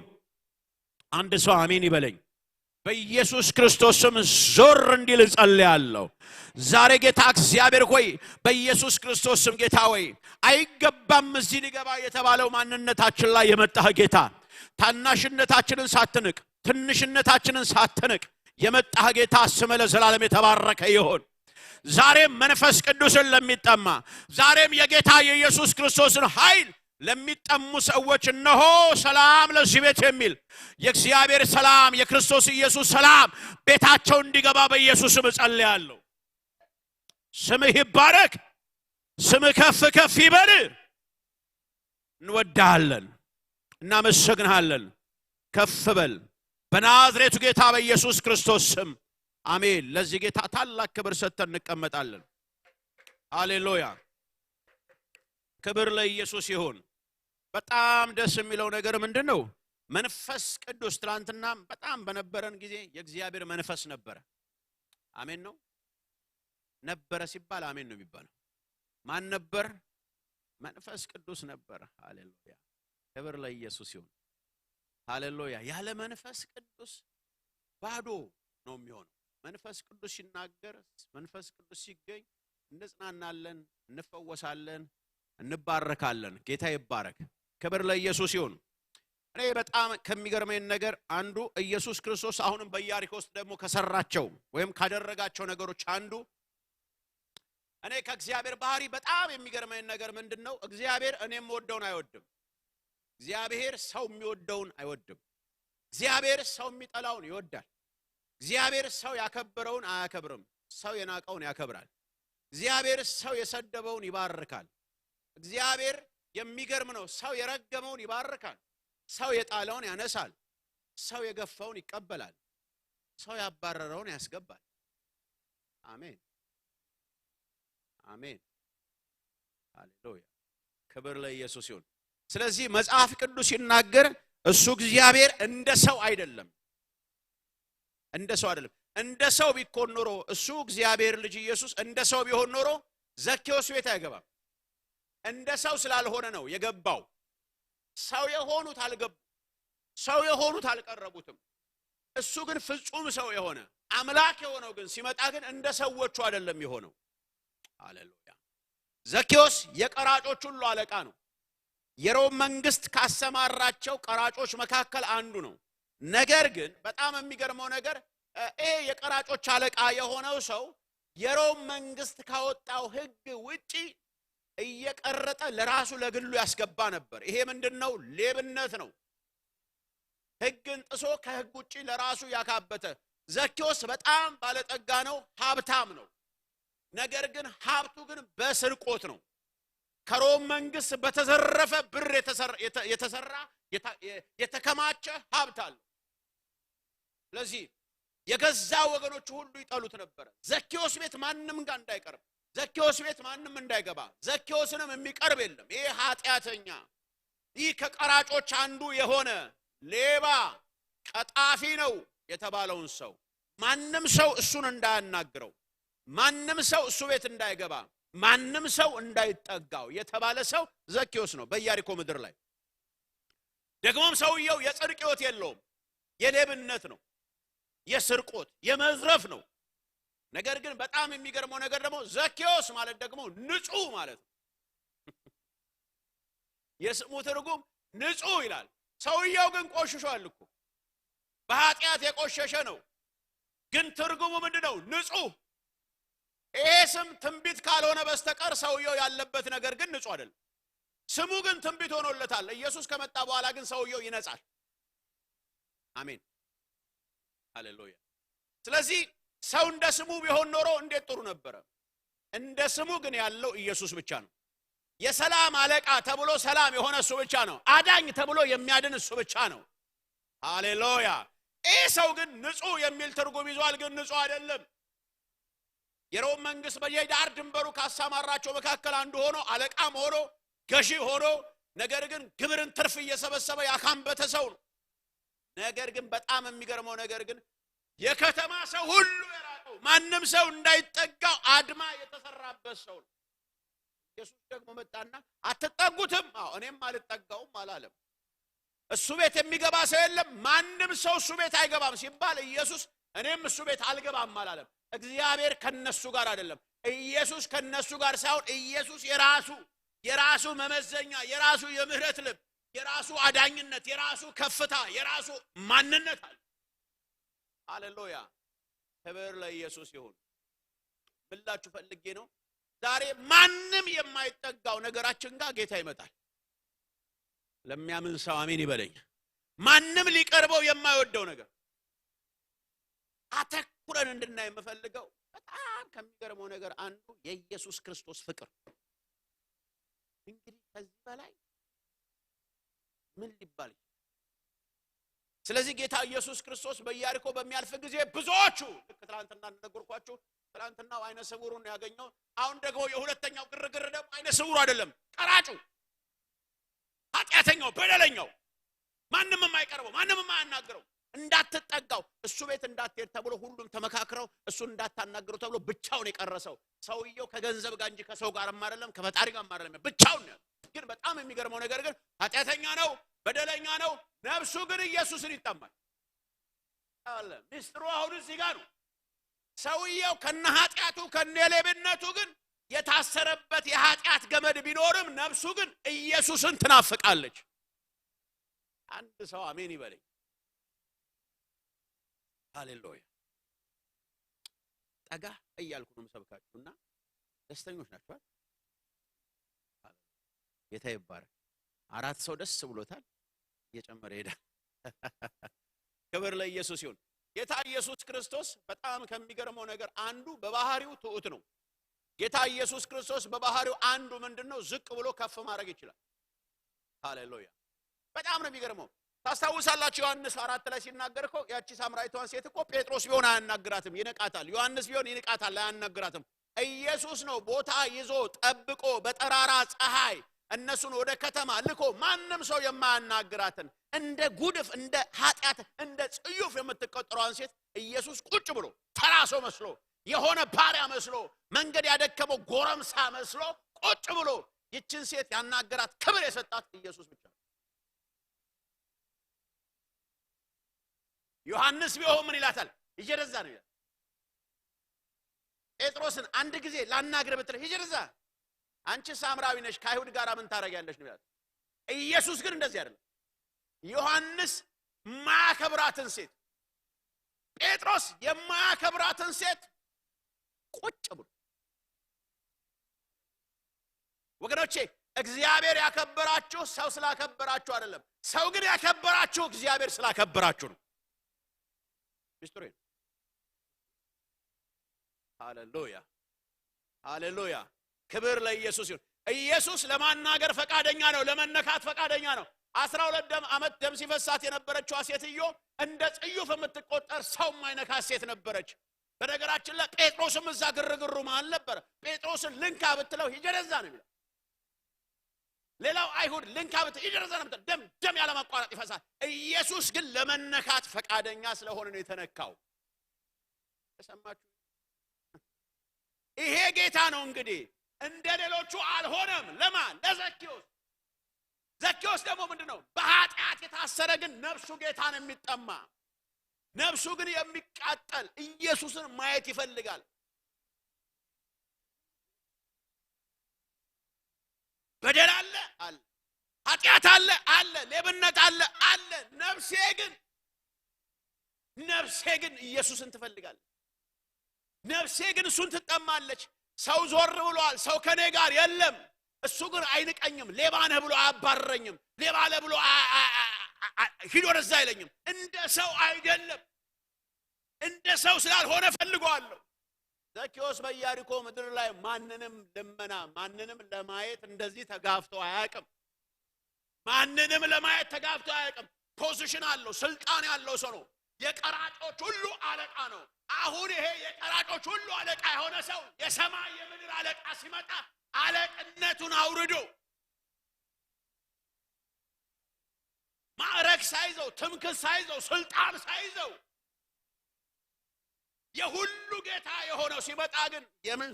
አንድ ሰው አሜን ይበለኝ። በኢየሱስ ክርስቶስ ስም ዞር እንዲል ጸልያለሁ። ዛሬ ጌታ እግዚአብሔር ሆይ በኢየሱስ ክርስቶስ ስም ጌታ ሆይ አይገባም እዚህ ሊገባ የተባለው ማንነታችን ላይ የመጣህ ጌታ ታናሽነታችንን ሳትንቅ ትንሽነታችንን ሳትንቅ የመጣህ ጌታ ስም ለዘላለም የተባረከ ይሁን። ዛሬም መንፈስ ቅዱስን ለሚጠማ ዛሬም የጌታ የኢየሱስ ክርስቶስን ኃይል ለሚጠሙ ሰዎች እነሆ ሰላም ለዚህ ቤት የሚል የእግዚአብሔር ሰላም የክርስቶስ ኢየሱስ ሰላም ቤታቸው እንዲገባ በኢየሱስ ስም ጸልያለሁ። ስምህ ይባረክ፣ ስምህ ከፍ ከፍ ይበል። እንወዳለን፣ እናመሰግንሃለን። ከፍ በል በናዝሬቱ ጌታ በኢየሱስ ክርስቶስ ስም አሜን። ለዚህ ጌታ ታላቅ ክብር ሰጥተን እንቀመጣለን። ሃሌሉያ! ክብር ለኢየሱስ ይሁን። በጣም ደስ የሚለው ነገር ምንድነው? መንፈስ ቅዱስ ትላንትና በጣም በነበረን ጊዜ የእግዚአብሔር መንፈስ ነበረ። አሜን ነው። ነበረ ሲባል አሜን ነው የሚባለው። ማን ነበር? መንፈስ ቅዱስ ነበር። ሃሌሉያ! ክብር ለኢየሱስ ይሁን። ሃሌሉያ! ያለ መንፈስ ቅዱስ ባዶ ነው የሚሆነው። መንፈስ ቅዱስ ሲናገር፣ መንፈስ ቅዱስ ሲገኝ እንጽናናለን፣ እንፈወሳለን፣ እንባረካለን። ጌታ ይባረክ። ክብር ለኢየሱስ ይሁን። እኔ በጣም ከሚገርመኝ ነገር አንዱ ኢየሱስ ክርስቶስ አሁንም በኢያሪኮ ውስጥ ደግሞ ከሰራቸው ወይም ካደረጋቸው ነገሮች አንዱ እኔ ከእግዚአብሔር ባህሪ በጣም የሚገርመኝ ነገር ምንድነው? እግዚአብሔር እኔም ወደውን አይወድም። እግዚአብሔር ሰው የሚወደውን አይወድም። እግዚአብሔር ሰው የሚጠላውን ይወዳል። እግዚአብሔር ሰው ያከበረውን አያከብርም፣ ሰው የናቀውን ያከብራል። እግዚአብሔር ሰው የሰደበውን ይባርካል። እግዚአብሔር የሚገርም ነው። ሰው የረገመውን ይባርካል፣ ሰው የጣለውን ያነሳል፣ ሰው የገፋውን ይቀበላል፣ ሰው ያባረረውን ያስገባል። አሜን አሜን። ሃሌሉያ! ክብር ለኢየሱስ ይሁን። ስለዚህ መጽሐፍ ቅዱስ ሲናገር እሱ እግዚአብሔር እንደ ሰው አይደለም። እንደ ሰው አይደለም። እንደ ሰው ቢሆን ኖሮ እሱ እግዚአብሔር ልጅ ኢየሱስ እንደ ሰው ቢሆን ኖሮ ዘኬዎስ ቤት አይገባም። እንደ ሰው ስላልሆነ ነው የገባው። ሰው የሆኑት አልገቡ፣ ሰው የሆኑት አልቀረቡትም። እሱ ግን ፍጹም ሰው የሆነ አምላክ የሆነው ግን ሲመጣ ግን እንደ ሰዎቹ አይደለም የሆነው። ሃሌሉያ! ዘኬዎስ የቀራጮች ሁሉ አለቃ ነው። የሮም መንግስት ካሰማራቸው ቀራጮች መካከል አንዱ ነው። ነገር ግን በጣም የሚገርመው ነገር ይሄ የቀራጮች አለቃ የሆነው ሰው የሮም መንግስት ካወጣው ሕግ ውጪ እየቀረጠ ለራሱ ለግሉ ያስገባ ነበር። ይሄ ምንድነው? ሌብነት ነው። ሕግን ጥሶ ከሕግ ውጪ ለራሱ ያካበተ። ዘኬዎስ በጣም ባለጠጋ ነው፣ ሀብታም ነው። ነገር ግን ሀብቱ ግን በስርቆት ነው። ከሮም መንግስት በተዘረፈ ብር የተሰራ የተከማቸ ሀብት አለ። ስለዚህ የገዛ ወገኖቹ ሁሉ ይጠሉት ነበር። ዘኬዎስ ቤት ማንንም ጋር እንዳይቀርብ፣ ዘኬዎስ ቤት ማንንም እንዳይገባ፣ ዘኬዎስንም የሚቀርብ የለም። ይሄ ኃጢአተኛ፣ ይህ ከቀራጮች አንዱ የሆነ ሌባ ቀጣፊ ነው የተባለውን ሰው ማንም ሰው እሱን እንዳያናግረው፣ ማንም ሰው እሱ ቤት እንዳይገባ፣ ማንም ሰው እንዳይጠጋው የተባለ ሰው ዘኬዎስ ነው በኢያሪኮ ምድር ላይ። ደግሞም ሰውየው የጽድቅ ሕይወት የለውም። የሌብነት ነው፣ የስርቆት የመዝረፍ ነው። ነገር ግን በጣም የሚገርመው ነገር ደግሞ ዘኬዎስ ማለት ደግሞ ንጹህ ማለት ነው። የስሙ ትርጉም ንጹህ ይላል። ሰውየው ግን ቆሽሿል እኮ በኃጢአት የቆሸሸ ነው። ግን ትርጉሙ ምንድነው? ንጹህ። ይሄ ስም ትንቢት ካልሆነ በስተቀር ሰውየው ያለበት ነገር ግን ንጹህ አይደለም። ስሙ ግን ትንቢት ሆኖለታል። ኢየሱስ ከመጣ በኋላ ግን ሰውየው ይነጻል። አሜን ሃሌሉያ። ስለዚህ ሰው እንደ ስሙ ቢሆን ኖሮ እንዴት ጥሩ ነበረ። እንደ ስሙ ግን ያለው ኢየሱስ ብቻ ነው። የሰላም አለቃ ተብሎ ሰላም የሆነ እሱ ብቻ ነው። አዳኝ ተብሎ የሚያድን እሱ ብቻ ነው። ሃሌሉያ። ይህ ሰው ግን ንጹህ የሚል ትርጉም ይዟል፣ ግን ንጹህ አይደለም። የሮም መንግስት በየዳር ድንበሩ ካሰማራቸው መካከል አንዱ ሆኖ አለቃም ሆኖ ገዢ ሆኖ ነገር ግን ግብርን ትርፍ እየሰበሰበ ያካንበተ ሰው ነው። ነገር ግን በጣም የሚገርመው ነገር ግን የከተማ ሰው ሁሉ የራቀው ማንም ሰው እንዳይጠጋው አድማ የተሰራበት ሰው ነው። ኢየሱስ ደግሞ መጣና አትጠጉትም፣ እኔም አልጠጋውም አላለም። እሱ ቤት የሚገባ ሰው የለም፣ ማንም ሰው እሱ ቤት አይገባም ሲባል ኢየሱስ እኔም እሱ ቤት አልገባም አላለም። እግዚአብሔር ከነሱ ጋር አይደለም። ኢየሱስ ከነሱ ጋር ሳይሆን ኢየሱስ የራሱ መመዘኛ፣ የራሱ የምህረት ልብ፣ የራሱ አዳኝነት፣ የራሱ ከፍታ፣ የራሱ ማንነት አለ። ሃሌሉያ። ክብር ለኢየሱስ ይሁን። ብላችሁ ፈልጌ ነው ዛሬ ማንም የማይጠጋው ነገራችን ጋር ጌታ ይመጣል። ለሚያምን ሰው አሜን ይበለኝ። ማንም ሊቀርበው የማይወደው ነገር አተኩረን እንድናይ የምፈልገው በጣም ከሚገርመው ነገር አንዱ የኢየሱስ ክርስቶስ ፍቅር። እንግዲህ ከዚህ በላይ ምን ሊባል? ስለዚህ ጌታ ኢየሱስ ክርስቶስ በኢያሪኮ በሚያልፍ ጊዜ ብዙዎቹ ልክ ትላንትና እንደነገርኳችሁ ትላንትናው አይነ ስውሩን ያገኘው፣ አሁን ደግሞ የሁለተኛው ግርግር ደግሞ አይነ ስውሩ አይደለም፣ ቀራጩ፣ ኃጢአተኛው፣ በደለኛው፣ ማንም የማይቀርበው ማንም የማያናግረው እንዳትጠጋው እሱ ቤት እንዳትሄድ ተብሎ ሁሉም ተመካክረው እሱን እንዳታናግረው ተብሎ ብቻውን የቀረሰው ሰውየው ከገንዘብ ጋር እንጂ ከሰው ጋር አይደለም፣ ከፈጣሪ ጋር አይደለም፣ ብቻውን ነው። ግን በጣም የሚገርመው ነገር ግን ኃጢአተኛ ነው፣ በደለኛ ነው፣ ነፍሱ ግን ኢየሱስን ይጠማል አለ። ሚስጥሩ አሁን እዚህ ጋር ነው። ሰውየው ከነ ኃጢአቱ ከነ ሌብነቱ ግን የታሰረበት የኃጢአት ገመድ ቢኖርም ነፍሱ ግን ኢየሱስን ትናፍቃለች። አንድ ሰው አሜን ይበለኝ። ሃሌሉያ። ጠጋ እያልኩ ነው የምሰብካችሁና ደስተኞች ናችሁ? ጌታ ይባረክ። 4 ሰው ደስ ብሎታል፣ እየጨመረ ሄዳል። ክብር ለኢየሱስ ይሁን። ጌታ ኢየሱስ ክርስቶስ በጣም ከሚገርመው ነገር አንዱ በባህሪው ትሑት ነው። ጌታ ኢየሱስ ክርስቶስ በባህሪው አንዱ ምንድነው? ዝቅ ብሎ ከፍ ማድረግ ይችላል። ሃሌሉያ። በጣም ነው የሚገርመው። ታስታውሳላችሁ ዮሐንስ 4 ላይ ሲናገር እኮ ያቺ ሳምራዊቷን ሴት እኮ ጴጥሮስ ቢሆን አያናግራትም፣ ይንቃታል። ዮሐንስ ቢሆን ይንቃታል፣ አያናግራትም። ኢየሱስ ነው ቦታ ይዞ ጠብቆ በጠራራ ፀሐይ እነሱን ወደ ከተማ ልኮ ማንም ሰው የማያናግራትን እንደ ጉድፍ እንደ ኃጢአት እንደ ጽዩፍ የምትቆጠረዋን ሴት ኢየሱስ ቁጭ ብሎ ተራሶ መስሎ የሆነ ባሪያ መስሎ መንገድ ያደከመው ጎረምሳ መስሎ ቁጭ ብሎ ይችን ሴት ያናገራት ክብር የሰጣት ኢየሱስ ብቻ ነው። ዮሐንስ ቢሆን ምን ይላታል? ይጀረዛ ነው ይላል። ጴጥሮስን አንድ ጊዜ ላናግር ብትል ይጀረዛ፣ አንቺ ሳምራዊ ነሽ ከአይሁድ ጋር ምን ታረጋለሽ ነው ይላል። ኢየሱስ ግን እንደዚህ አይደለም። ዮሐንስ ማያከብራትን ሴት፣ ጴጥሮስ የማያከብራትን ሴት ቁጭ ብሎ ወገኖቼ፣ እግዚአብሔር ያከበራችሁ ሰው ስላከበራችሁ አይደለም። ሰው ግን ያከበራችሁ እግዚአብሔር ስላከበራችሁ ነው። ሚስጥሩ ሃሌሉያ ሃሌሉያ። ክብር ለኢየሱስ ይሁን። ኢየሱስ ለማናገር ፈቃደኛ ነው፣ ለመነካት ፈቃደኛ ነው። 12 ዓመት ደም ሲፈሳት የነበረችው ሴትዮ እንደ ጽዩፍ የምትቆጠር ሰው ማይነካ ሴት ነበረች። በነገራችን ላይ ጴጥሮስም እዛ ግርግሩ ማል ነበር። ጴጥሮስን ልንካ ብትለው ይጀረዛ ነው የሚለው። ሌላው አይሁድ ልንካ ብትለው ይጀረዛ ነው የሚለው። ደም ያለ ማቋረጥ ይፈሳል። ኢየሱስ ግን ለመነካት ፈቃደኛ ስለሆነ ነው የተነካው። ተሰማችሁ? ይሄ ጌታ ነው እንግዲህ። እንደ ሌሎቹ አልሆነም። ለማን? ለዘኪዮስ። ዘኪዮስ ደግሞ ምንድነው? በኃጢአት የታሰረ ግን ነፍሱ ጌታን የሚጠማ ነፍሱ ግን የሚቃጠል ኢየሱስን ማየት ይፈልጋል። በደል አለ አለ፣ ኃጢአት አለ አለ፣ ሌብነት አለ አለ። ነፍሴ ግን ኢየሱስን ትፈልጋለች። ነፍሴ ግን እሱን ትጠማለች። ሰው ዞር ብሏል። ሰው ከኔ ጋር የለም። እሱ ግን አይንቀኝም። ሌባ ነህ ብሎ አያባረረኝም። ሌባ ነህ ብሎ ሂድ ወደዛ አይለኝም። እንደ ሰው አይደለም። እንደ ሰው ስላልሆነ ፈልገዋለሁ። ዘኪዮስ በኢያሪኮ ምድር ላይ ማንንም ልመና ማንንም ለማየት እንደዚህ ተጋፍቶ አያውቅም። ማንንም ለማየት ተጋፍቶ አያውቅም። ፖዚሽን አለው፣ ስልጣን ያለው ሰው ነው። የቀራጮች ሁሉ አለቃ ነው። አሁን ይሄ የቀራጮች ሁሉ አለቃ የሆነ ሰው የሰማይ የምድር አለቃ ሲመጣ አለቅነቱን አውርዶ ማዕረግ ሳይዘው ትምክህት ሳይዘው ስልጣን ሳይዘው የሁሉ ጌታ የሆነው ሲመጣ ግን የምን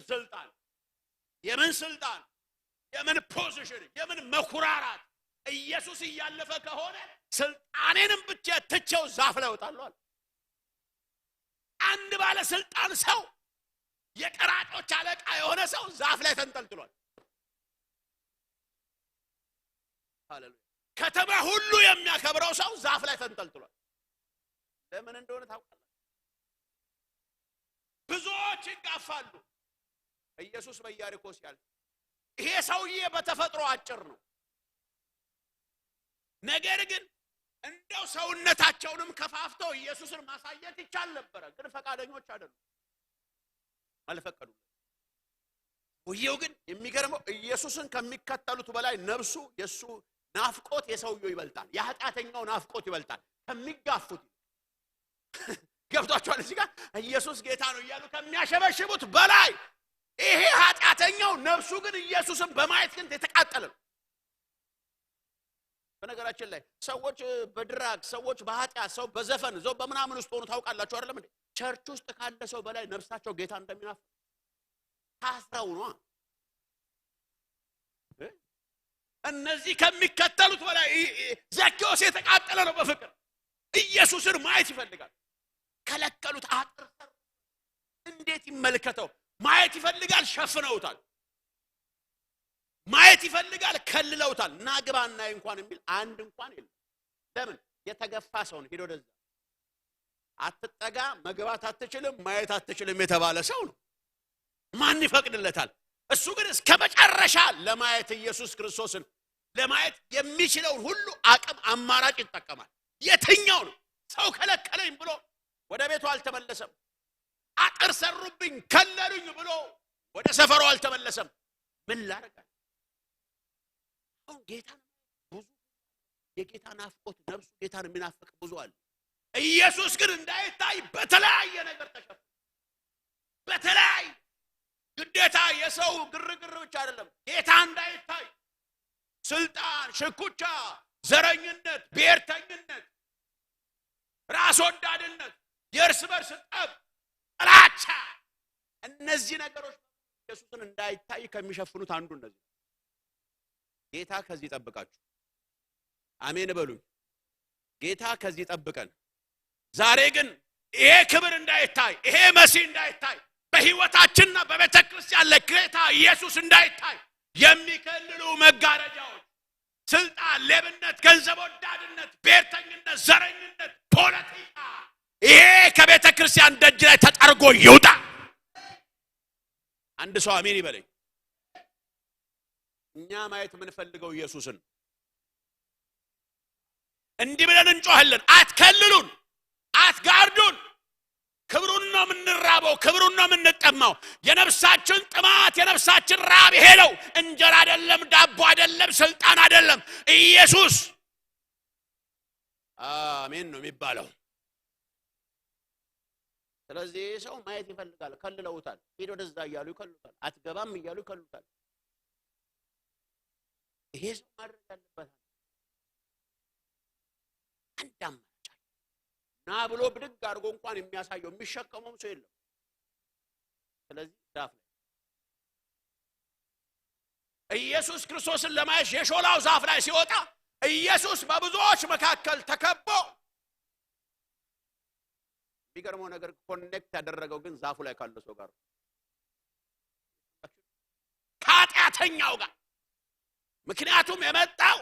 ስልጣን የምን ፖዚሽን የምን መኩራራት ኢየሱስ እያለፈ ከሆነ ስልጣኔንም ብቻ ትቼው ዛፍ ላይ ወጣለሁ። አንድ ባለ ስልጣን ሰው የቀራጮች አለቃ የሆነ ሰው ዛፍ ላይ ተንጠልጥሏል። ሃሌሉያ! ከተማ ሁሉ የሚያከብረው ሰው ዛፍ ላይ ተንጠልጥሏል። ለምን እንደሆነ ታውቃለህ? ብዙዎች ይጋፋሉ። ኢየሱስ በኢያሪኮ ሲያልፍ ይሄ ሰውዬ በተፈጥሮ አጭር ነው። ነገር ግን እንደው ሰውነታቸውንም ከፋፍተው ኢየሱስን ማሳየት ይቻል ነበር። ግን ፈቃደኞች አይደሉም፣ አልፈቀዱም። ወየው ግን የሚገርመው ኢየሱስን ከሚከተሉት በላይ ነፍሱ የሱ ናፍቆት የሰውየው ይበልጣል። የኃጢአተኛው ናፍቆት ይበልጣል ከሚጋፉት። ገብቷቸዋል? እዚህ ጋር ኢየሱስ ጌታ ነው እያሉ ከሚያሸበሽቡት በላይ ይሄ ኃጢአተኛው ነፍሱ ግን ኢየሱስን በማየት ግን የተቃጠለ ነው። በነገራችን ላይ ሰዎች በድራግ ሰዎች በኃጢአት ሰው በዘፈን ዘው በመናምን ውስጥ ሆኖ ታውቃላችሁ አይደለም እንዴ? ቸርች ውስጥ ካለ ሰው በላይ ነፍሳቸው ጌታ እንደሚናፍቅ ታስረው ነው። እነዚህ ከሚከተሉት በላይ ዘኪዮስ የተቃጠለ ነው በፍቅር ኢየሱስን ማየት ይፈልጋል። ከለከሉት። አጥር እንዴት ይመልከተው? ማየት ይፈልጋል፣ ሸፍነውታል። ማየት ይፈልጋል፣ ከልለውታል። ናግባና እንኳን የሚል አንድ እንኳን የለም። ለምን? የተገፋ ሰው ነው። ሄዶ ወደዛ አትጠጋ፣ መግባት አትችልም፣ ማየት አትችልም የተባለ ሰው ነው። ማን ይፈቅድለታል? እሱ ግን እስከ መጨረሻ ለማየት ኢየሱስ ክርስቶስን ለማየት የሚችለውን ሁሉ አቅም አማራጭ ይጠቀማል። የትኛው ነው? ሰው ከለከለኝ ብሎ ወደ ቤቱ አልተመለሰም። አጥር ሰሩብኝ ከለሉኝ ብሎ ወደ ሰፈሩ አልተመለሰም። ምን ላደርጋል? አሁን ጌታ ብዙ የጌታ ናፍቆት ነፍሱ ጌታን የሚናፍቅ ብዙ አለ። ኢየሱስ ግን እንዳይታይ በተለያየ ነገር ተሸፈነ። በተለያየ ግዴታ የሰው ግርግር ብቻ አይደለም። ጌታ እንዳይታይ ስልጣን፣ ሽኩቻ፣ ዘረኝነት፣ ብሔርተኝነት፣ ራስ ወዳድነት፣ የእርስ በርስ ጠብ፣ ጥላቻ፣ እነዚህ ነገሮች ኢየሱስን እንዳይታይ ከሚሸፍኑት አንዱ እነዚህ። ጌታ ከዚህ ይጠብቃችሁ። አሜን በሉኝ። ጌታ ከዚህ ይጠብቀን። ዛሬ ግን ይሄ ክብር እንዳይታይ፣ ይሄ መሲህ እንዳይታይ፣ በህይወታችንና በቤተክርስቲያን ለጌታ ኢየሱስ እንዳይታይ የሚከልሉ መጋረጃዎች፣ ስልጣን፣ ሌብነት፣ ገንዘብ ወዳድነት፣ ብሔርተኝነት፣ ዘረኝነት፣ ፖለቲካ ይሄ ከቤተክርስቲያን ደጅ ላይ ተጠርጎ ይውጣ። አንድ ሰው አሜን ይበለኝ። እኛ ማየት የምንፈልገው ኢየሱስን እንዲህ ብለን እንጮሃለን። አትከልሉን፣ አትጋርዱን። ክብሩን ነው የምንራበው፣ ክብሩን ነው የምንጠማው። የነፍሳችን ጥማት የነፍሳችን ራብ ይሄ ነው። እንጀራ አይደለም፣ ዳቦ አይደለም፣ ስልጣን አይደለም። ኢየሱስ አሜን ነው የሚባለው። ስለዚህ ሰው ማየት ይፈልጋል። ከልለውታል። ሄዶ ወደዛ እያሉ ይከሉታል። አትገባም እያሉ ይከሉታል። ይሄ ሰው ማድረግ ያለበት አንድ አማራጭ ና ብሎ ብድግ አድርጎ እንኳን የሚያሳየው የሚሸከመው ሰው የለም። ስለዚህ ዛፍ ላይ ኢየሱስ ክርስቶስን ለማየት የሾላው ዛፍ ላይ ሲወጣ ኢየሱስ በብዙዎች መካከል ተከቦ ቢገርመው ነገር ኮኔክት ያደረገው ግን ዛፉ ላይ ካለው ሰው ጋር ኃጢአተኛው ጋር። ምክንያቱም የመጣው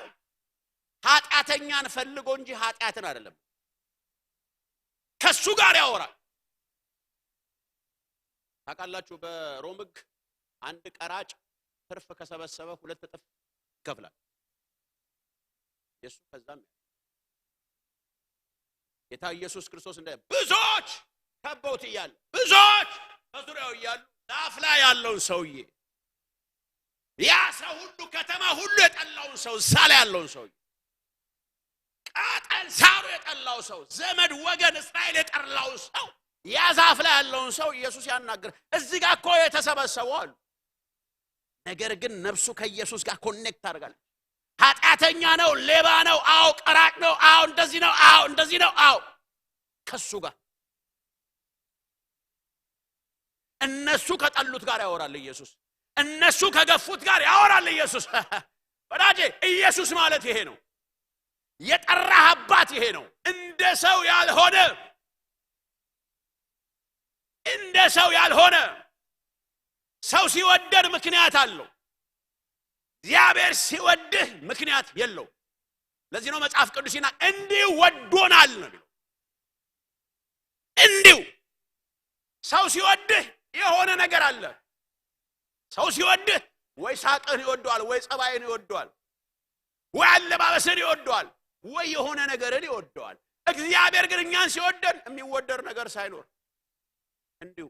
ኃጢአተኛን ፈልጎ እንጂ ኃጢአትን አይደለም። ከሱ ጋር ያወራል። ታውቃላችሁ በሮም ሕግ አንድ ቀራጭ ትርፍ ከሰበሰበ 2 እጥፍ ይከፍላል። ኢየሱስ ከዛም ጌታ ኢየሱስ ክርስቶስ እንደ ብዙዎች ከበውት እያለ ብዙዎች በዙሪያው እያሉ ዛፍ ላይ ያለውን ሰውዬ ያ ሰው ሁሉ ከተማ ሁሉ የጠላውን ሰው ሳለ ያለውን ሰው ቃጠል ሳሩ የጠላው ሰው ዘመድ ወገን እስራኤል የጠላው ሰው ያ ዛፍ ላይ ያለውን ሰው ኢየሱስ ያናገር። እዚህ ጋር እኮ የተሰበሰበው አሉ። ነገር ግን ነፍሱ ከኢየሱስ ጋር ኮኔክት አድርጋለች። ኃጢአተኛ ነው፣ ሌባ ነው፣ አው ቀራጭ ነው፣ አው እንደዚህ ነው፣ አው እንደዚህ ነው፣ አው ከሱ ጋር እነሱ ከጠሉት ጋር ያወራል ኢየሱስ። እነሱ ከገፉት ጋር ያወራል ኢየሱስ። ወዳጄ ኢየሱስ ማለት ይሄ ነው። የጠራህ አባት ይሄ ነው። እንደ ሰው ያልሆነ ሰው ሲወደድ ምክንያት አለው። እግዚአብሔር ሲወድህ ምክንያት የለው። ለዚህ ነው መጽሐፍ ቅዱስና እንዲሁ ወዶናል ነው የሚለው። እንዲሁ ሰው ሲወድህ የሆነ ነገር አለ። ሰው ሲወድህ ወይ ሳቅህን ይወደዋል፣ ወይ ጸባይህን ይወደዋል፣ ወይ አለባበስህን ይወደዋል፣ ወይ የሆነ ነገርን ይወደዋል። እግዚአብሔር ግን እኛን ሲወደን የሚወደድ ነገር ሳይኖር እንዲሁ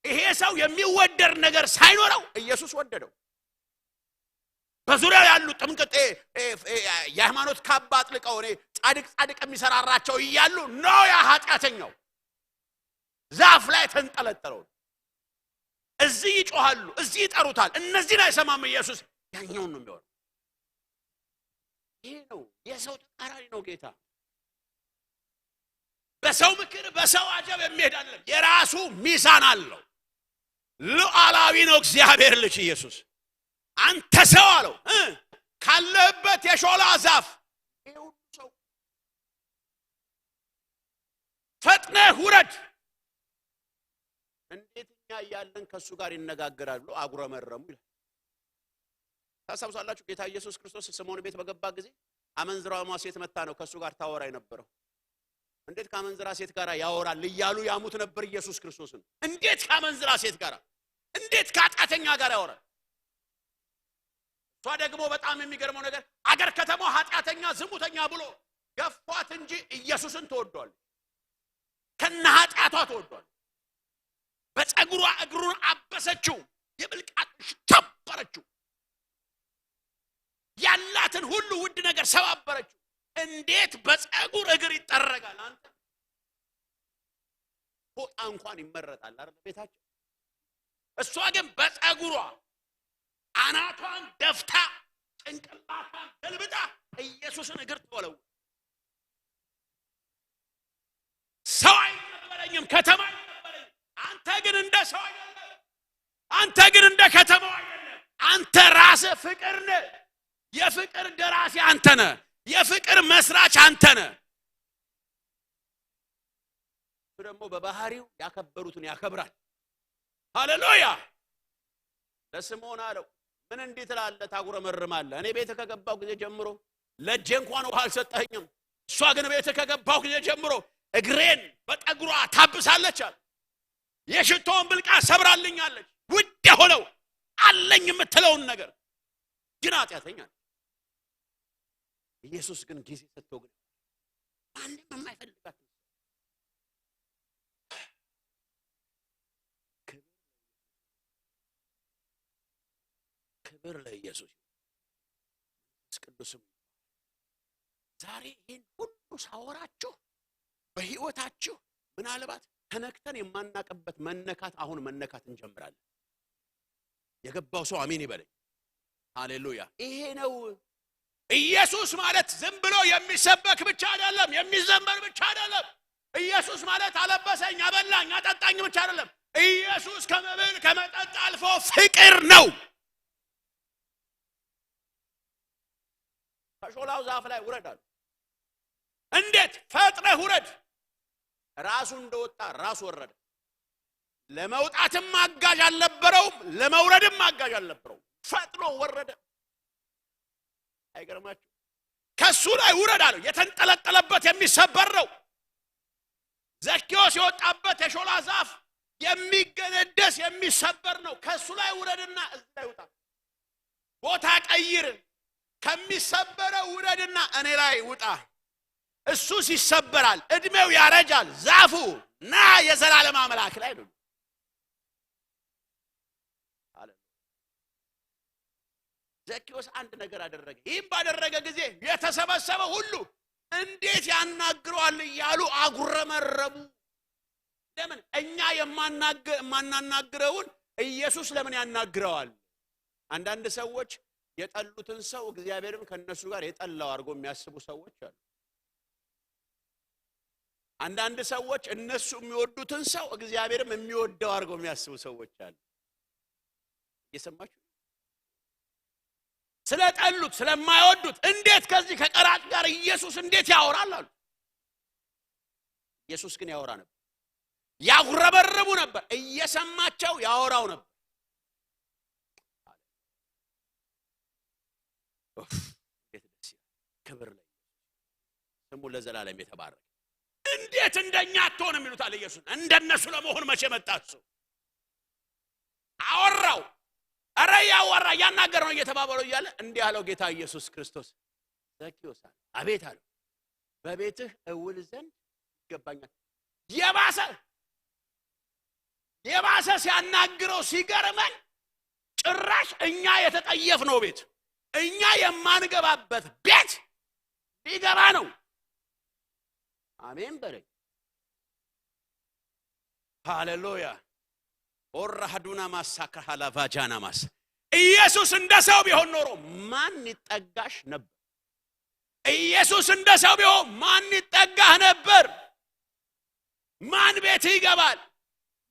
ይሄ ሰው የሚወደድ ነገር ሳይኖረው ኢየሱስ ወደደው። በዙሪያው ያሉ ጥምቅጤ የሃይማኖት ካባ አጥልቀው ጻድቅ የሚሰራራቸው እያሉ ነው ያ ኃጢአተኛው ዛፍ ላይ ተንጠለጠለው። እዚህ ይጮሃሉ፣ እዚህ ይጠሩታል። እነዚህን አይሰማም ኢየሱስ። ያኛውን ነው የሚወር። ይሄ ነው የሰው ተቃራኒ ነው ጌታ። በሰው ምክር በሰው አጀብ የሚሄድ አይደለም። የራሱ ሚዛን አለው። ሉዓላዊ ነው እግዚአብሔር ልጅ ኢየሱስ። አንተ ሰው አለው ካለበት የሾላ ዛፍ ይሄው ሰው ፈጥነህ ውረድ። እንዴት እኛ ያለን ከሱ ጋር ይነጋገራሉ ብሎ አጉረመረሙ ይላል። ታሳውሳላችሁ ጌታ ኢየሱስ ክርስቶስ ስምዖን ቤት በገባ ጊዜ አመንዝራዋ ሴት መጣ ነው ከሱ ጋር ታወራ የነበረው። እንዴት ካመንዝራ ሴት ጋር ያወራል እያሉ ያሙት ነበር ኢየሱስ ክርስቶስን። እንዴት ካመንዝራ ሴት ጋር እንዴት ከኃጢአተኛ ጋር ያወራል? እሷ ደግሞ በጣም የሚገርመው ነገር አገር ከተማው ኃጢአተኛ ዝሙተኛ ብሎ ገፏት እንጂ ኢየሱስን ተወዷል። ከነ ኃጢአቷ ተወዷል። በፀጉሯ እግሩን አበሰችው፣ የብልቃጥ ተበረችው፣ ያላትን ሁሉ ውድ ነገር ሰባበረችው። እንዴት በፀጉር እግር ይጠረጋል? አንተ ፎጣ እንኳን ይመረጣል አይደል ቤታቸው። እሷ ግን በፀጉሯ አናቷን ደፍታ ጭንቅላቷን ገልብጣ ኢየሱስን እግር ተወለው። ሰው አይነበረኝም፣ ከተማ አይነበረኝም። አንተ ግን እንደ ሰው አይደለም። አንተ ግን እንደ ከተማው አይደለም። አንተ ራስህ ፍቅር ነህ። የፍቅር ደራሲ አንተ ነህ። የፍቅር መስራች አንተ ነህ። ደግሞ በባህሪው ያከበሩትን ያከብራል። ሃሌሉያ። ለስምዖን አለው ምን እንዴት ላለ ታጉረመርማለህ? እኔ ቤት ከገባው ጊዜ ጀምሮ ለእጄ እንኳን ውሃ አልሰጠኸኝም። እሷ ግን ቤት ከገባው ጊዜ ጀምሮ እግሬን በጠጉሯ ታብሳለች አለ። የሽቶውን ብልቃጥ ሰብራልኛለች። ውድ የሆነው አለኝ የምትለውን ነገር ግን ኃጢአተኛ ኢየሱስ ግን ጊዜ ሰጥቶ ግን ማንም የማይፈልጋት ክብር ለኢየሱስ ቅዱስም ዛሬ ይህን ሁሉ ሳወራችሁ በህይወታችሁ ምናልባት ተነክተን የማናቀበት መነካት አሁን መነካት እንጀምራለን። የገባው ሰው አሜን ይበለኝ። ሃሌሉያ። ይሄ ነው ኢየሱስ ማለት ዝም ብሎ የሚሰበክ ብቻ አይደለም፣ የሚዘመር ብቻ አይደለም። ኢየሱስ ማለት አለበሰኝ አበላኝ አጠጣኝ ብቻ አይደለም። ኢየሱስ ከመብል ከመጠጥ አልፎ ፍቅር ነው። ከሾላው ዛፍ ላይ ውረዳል። እንዴት ፈጥነህ ውረድ። ራሱ እንደወጣ ራሱ ወረደ። ለመውጣትም አጋዥ አልነበረውም፣ ለመውረድም አጋዥ አልነበረውም። ፈጥኖ ወረደ። አይገርማችሁ? ከሱ ላይ ውረድ አለው። የተንጠለጠለበት የሚሰበር ነው። ዘኬዎስ የወጣበት የሾላ ዛፍ የሚገነደስ የሚሰበር ነው። ከሱ ላይ ውረድና እዚህ ላይ ውጣ። ቦታ ቀይር። ከሚሰበረው ውረድና እኔ ላይ ውጣ። እሱ ሲሰበራል፣ እድሜው ያረጃል። ዛፉ ና የዘላለም አምላክ ላይ ነው። ዘኬዎስ አንድ ነገር አደረገ። ይህም ባደረገ ጊዜ የተሰበሰበ ሁሉ እንዴት ያናግረዋል እያሉ አጉረመረሙ። ለምን? እኛ የማናናግረውን ኢየሱስ ለምን ያናግረዋል? አንዳንድ ሰዎች የጠሉትን ሰው እግዚአብሔርም ከነሱ ጋር የጠላው አድርጎ የሚያስቡ ሰዎች አሉ። አንዳንድ ሰዎች እነሱ የሚወዱትን ሰው እግዚአብሔርም የሚወደው አድርጎ የሚያስቡ ሰዎች አሉ። እየሰማችሁ? ስለጠሉት ስለማይወዱት እንዴት ከዚህ ከቀራጭ ጋር ኢየሱስ እንዴት ያወራል አሉ። ኢየሱስ ግን ያወራ ነበር። ያጉረበረቡ ነበር። እየሰማቸው ያወራው ነበር። ክብር ላይ ስሙ ለዘላለም የተባረከ። እንዴት እንደኛ አትሆንም ይሉታል ኢየሱስ። እንደነሱ ለመሆን መቼ መጣሱ? አወራው። አረ ያወራ ያናገር ነው እየተባባለው እያለ እንዲህ አለው ጌታ ኢየሱስ ክርስቶስ። ዘኬዎስ አቤት አለው። በቤትህ እውል ዘንድ ይገባኛል። የባሰ ሲያናግረው ሲገርመን ጭራሽ እኛ የተጠየፍነው ቤት እኛ የማንገባበት ቤት ሊገባ ነው። አሜን በለኝ። ሃሌሉያ። ኦራሃዱና ማሳካሃላ ቫጃና ማስ ኢየሱስ እንደ ሰው ቢሆን ኖሮ ማን ይጠጋሽ ነበር? ኢየሱስ እንደ ሰው ቢሆን ማን ይጠጋህ ነበር? ማን ቤት ይገባል?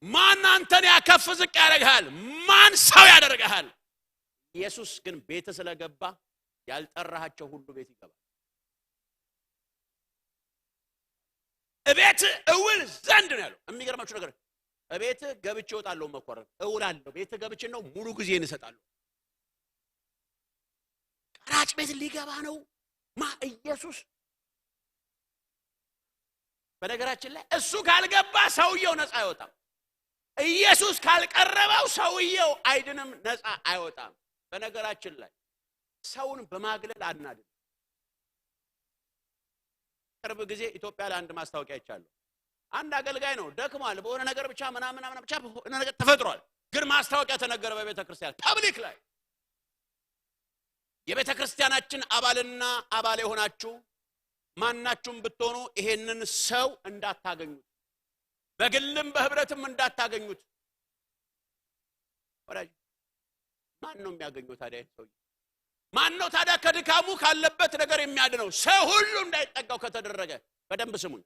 ማን አንተን ያከፍ ዝቅ ያደርጋል? ማን ሰው ያደርጋል? ኢየሱስ ግን ቤት ስለገባ ያልጠራሃቸው ሁሉ ቤት ይገባል። እቤት እውል ዘንድ ነው ያለው። የሚገርማችሁ ነገር እቤት ገብቼ እወጣለሁ መኮረን እውላለሁ። ቤት ገብቼ ነው ሙሉ ጊዜን እሰጣለሁ። ቀራጭ ቤት ሊገባ ነው ኢየሱስ። በነገራችን ላይ እሱ ካልገባ ሰውየው ነፃ አይወጣም። ኢየሱስ ካልቀረበው ሰውየው አይድንም፣ ነፃ አይወጣም። በነገራችን ላይ ሰውን በማግለል አናድን። ቅርብ ጊዜ ኢትዮጵያ ላይ አንድ ማስታወቂያ ይቻላል። አንድ አገልጋይ ነው ደክሟል፣ በሆነ ነገር ብቻ ምናምን ብቻ ነገር ተፈጥሯል። ግን ማስታወቂያ ተነገረ በቤተ ክርስቲያን ፐብሊክ ላይ። የቤተ ክርስቲያናችን አባልና አባል የሆናችሁ ማናችሁም ብትሆኑ ይሄንን ሰው እንዳታገኙት፣ በግልም በህብረትም እንዳታገኙት። ወራጅ ማን ነው የሚያገኘው ታዲያ? ሰው ማን ነው ታዲያ ከድካሙ ካለበት ነገር የሚያድነው? ሰው ሁሉ እንዳይጠጋው ከተደረገ በደንብ ስሙኝ።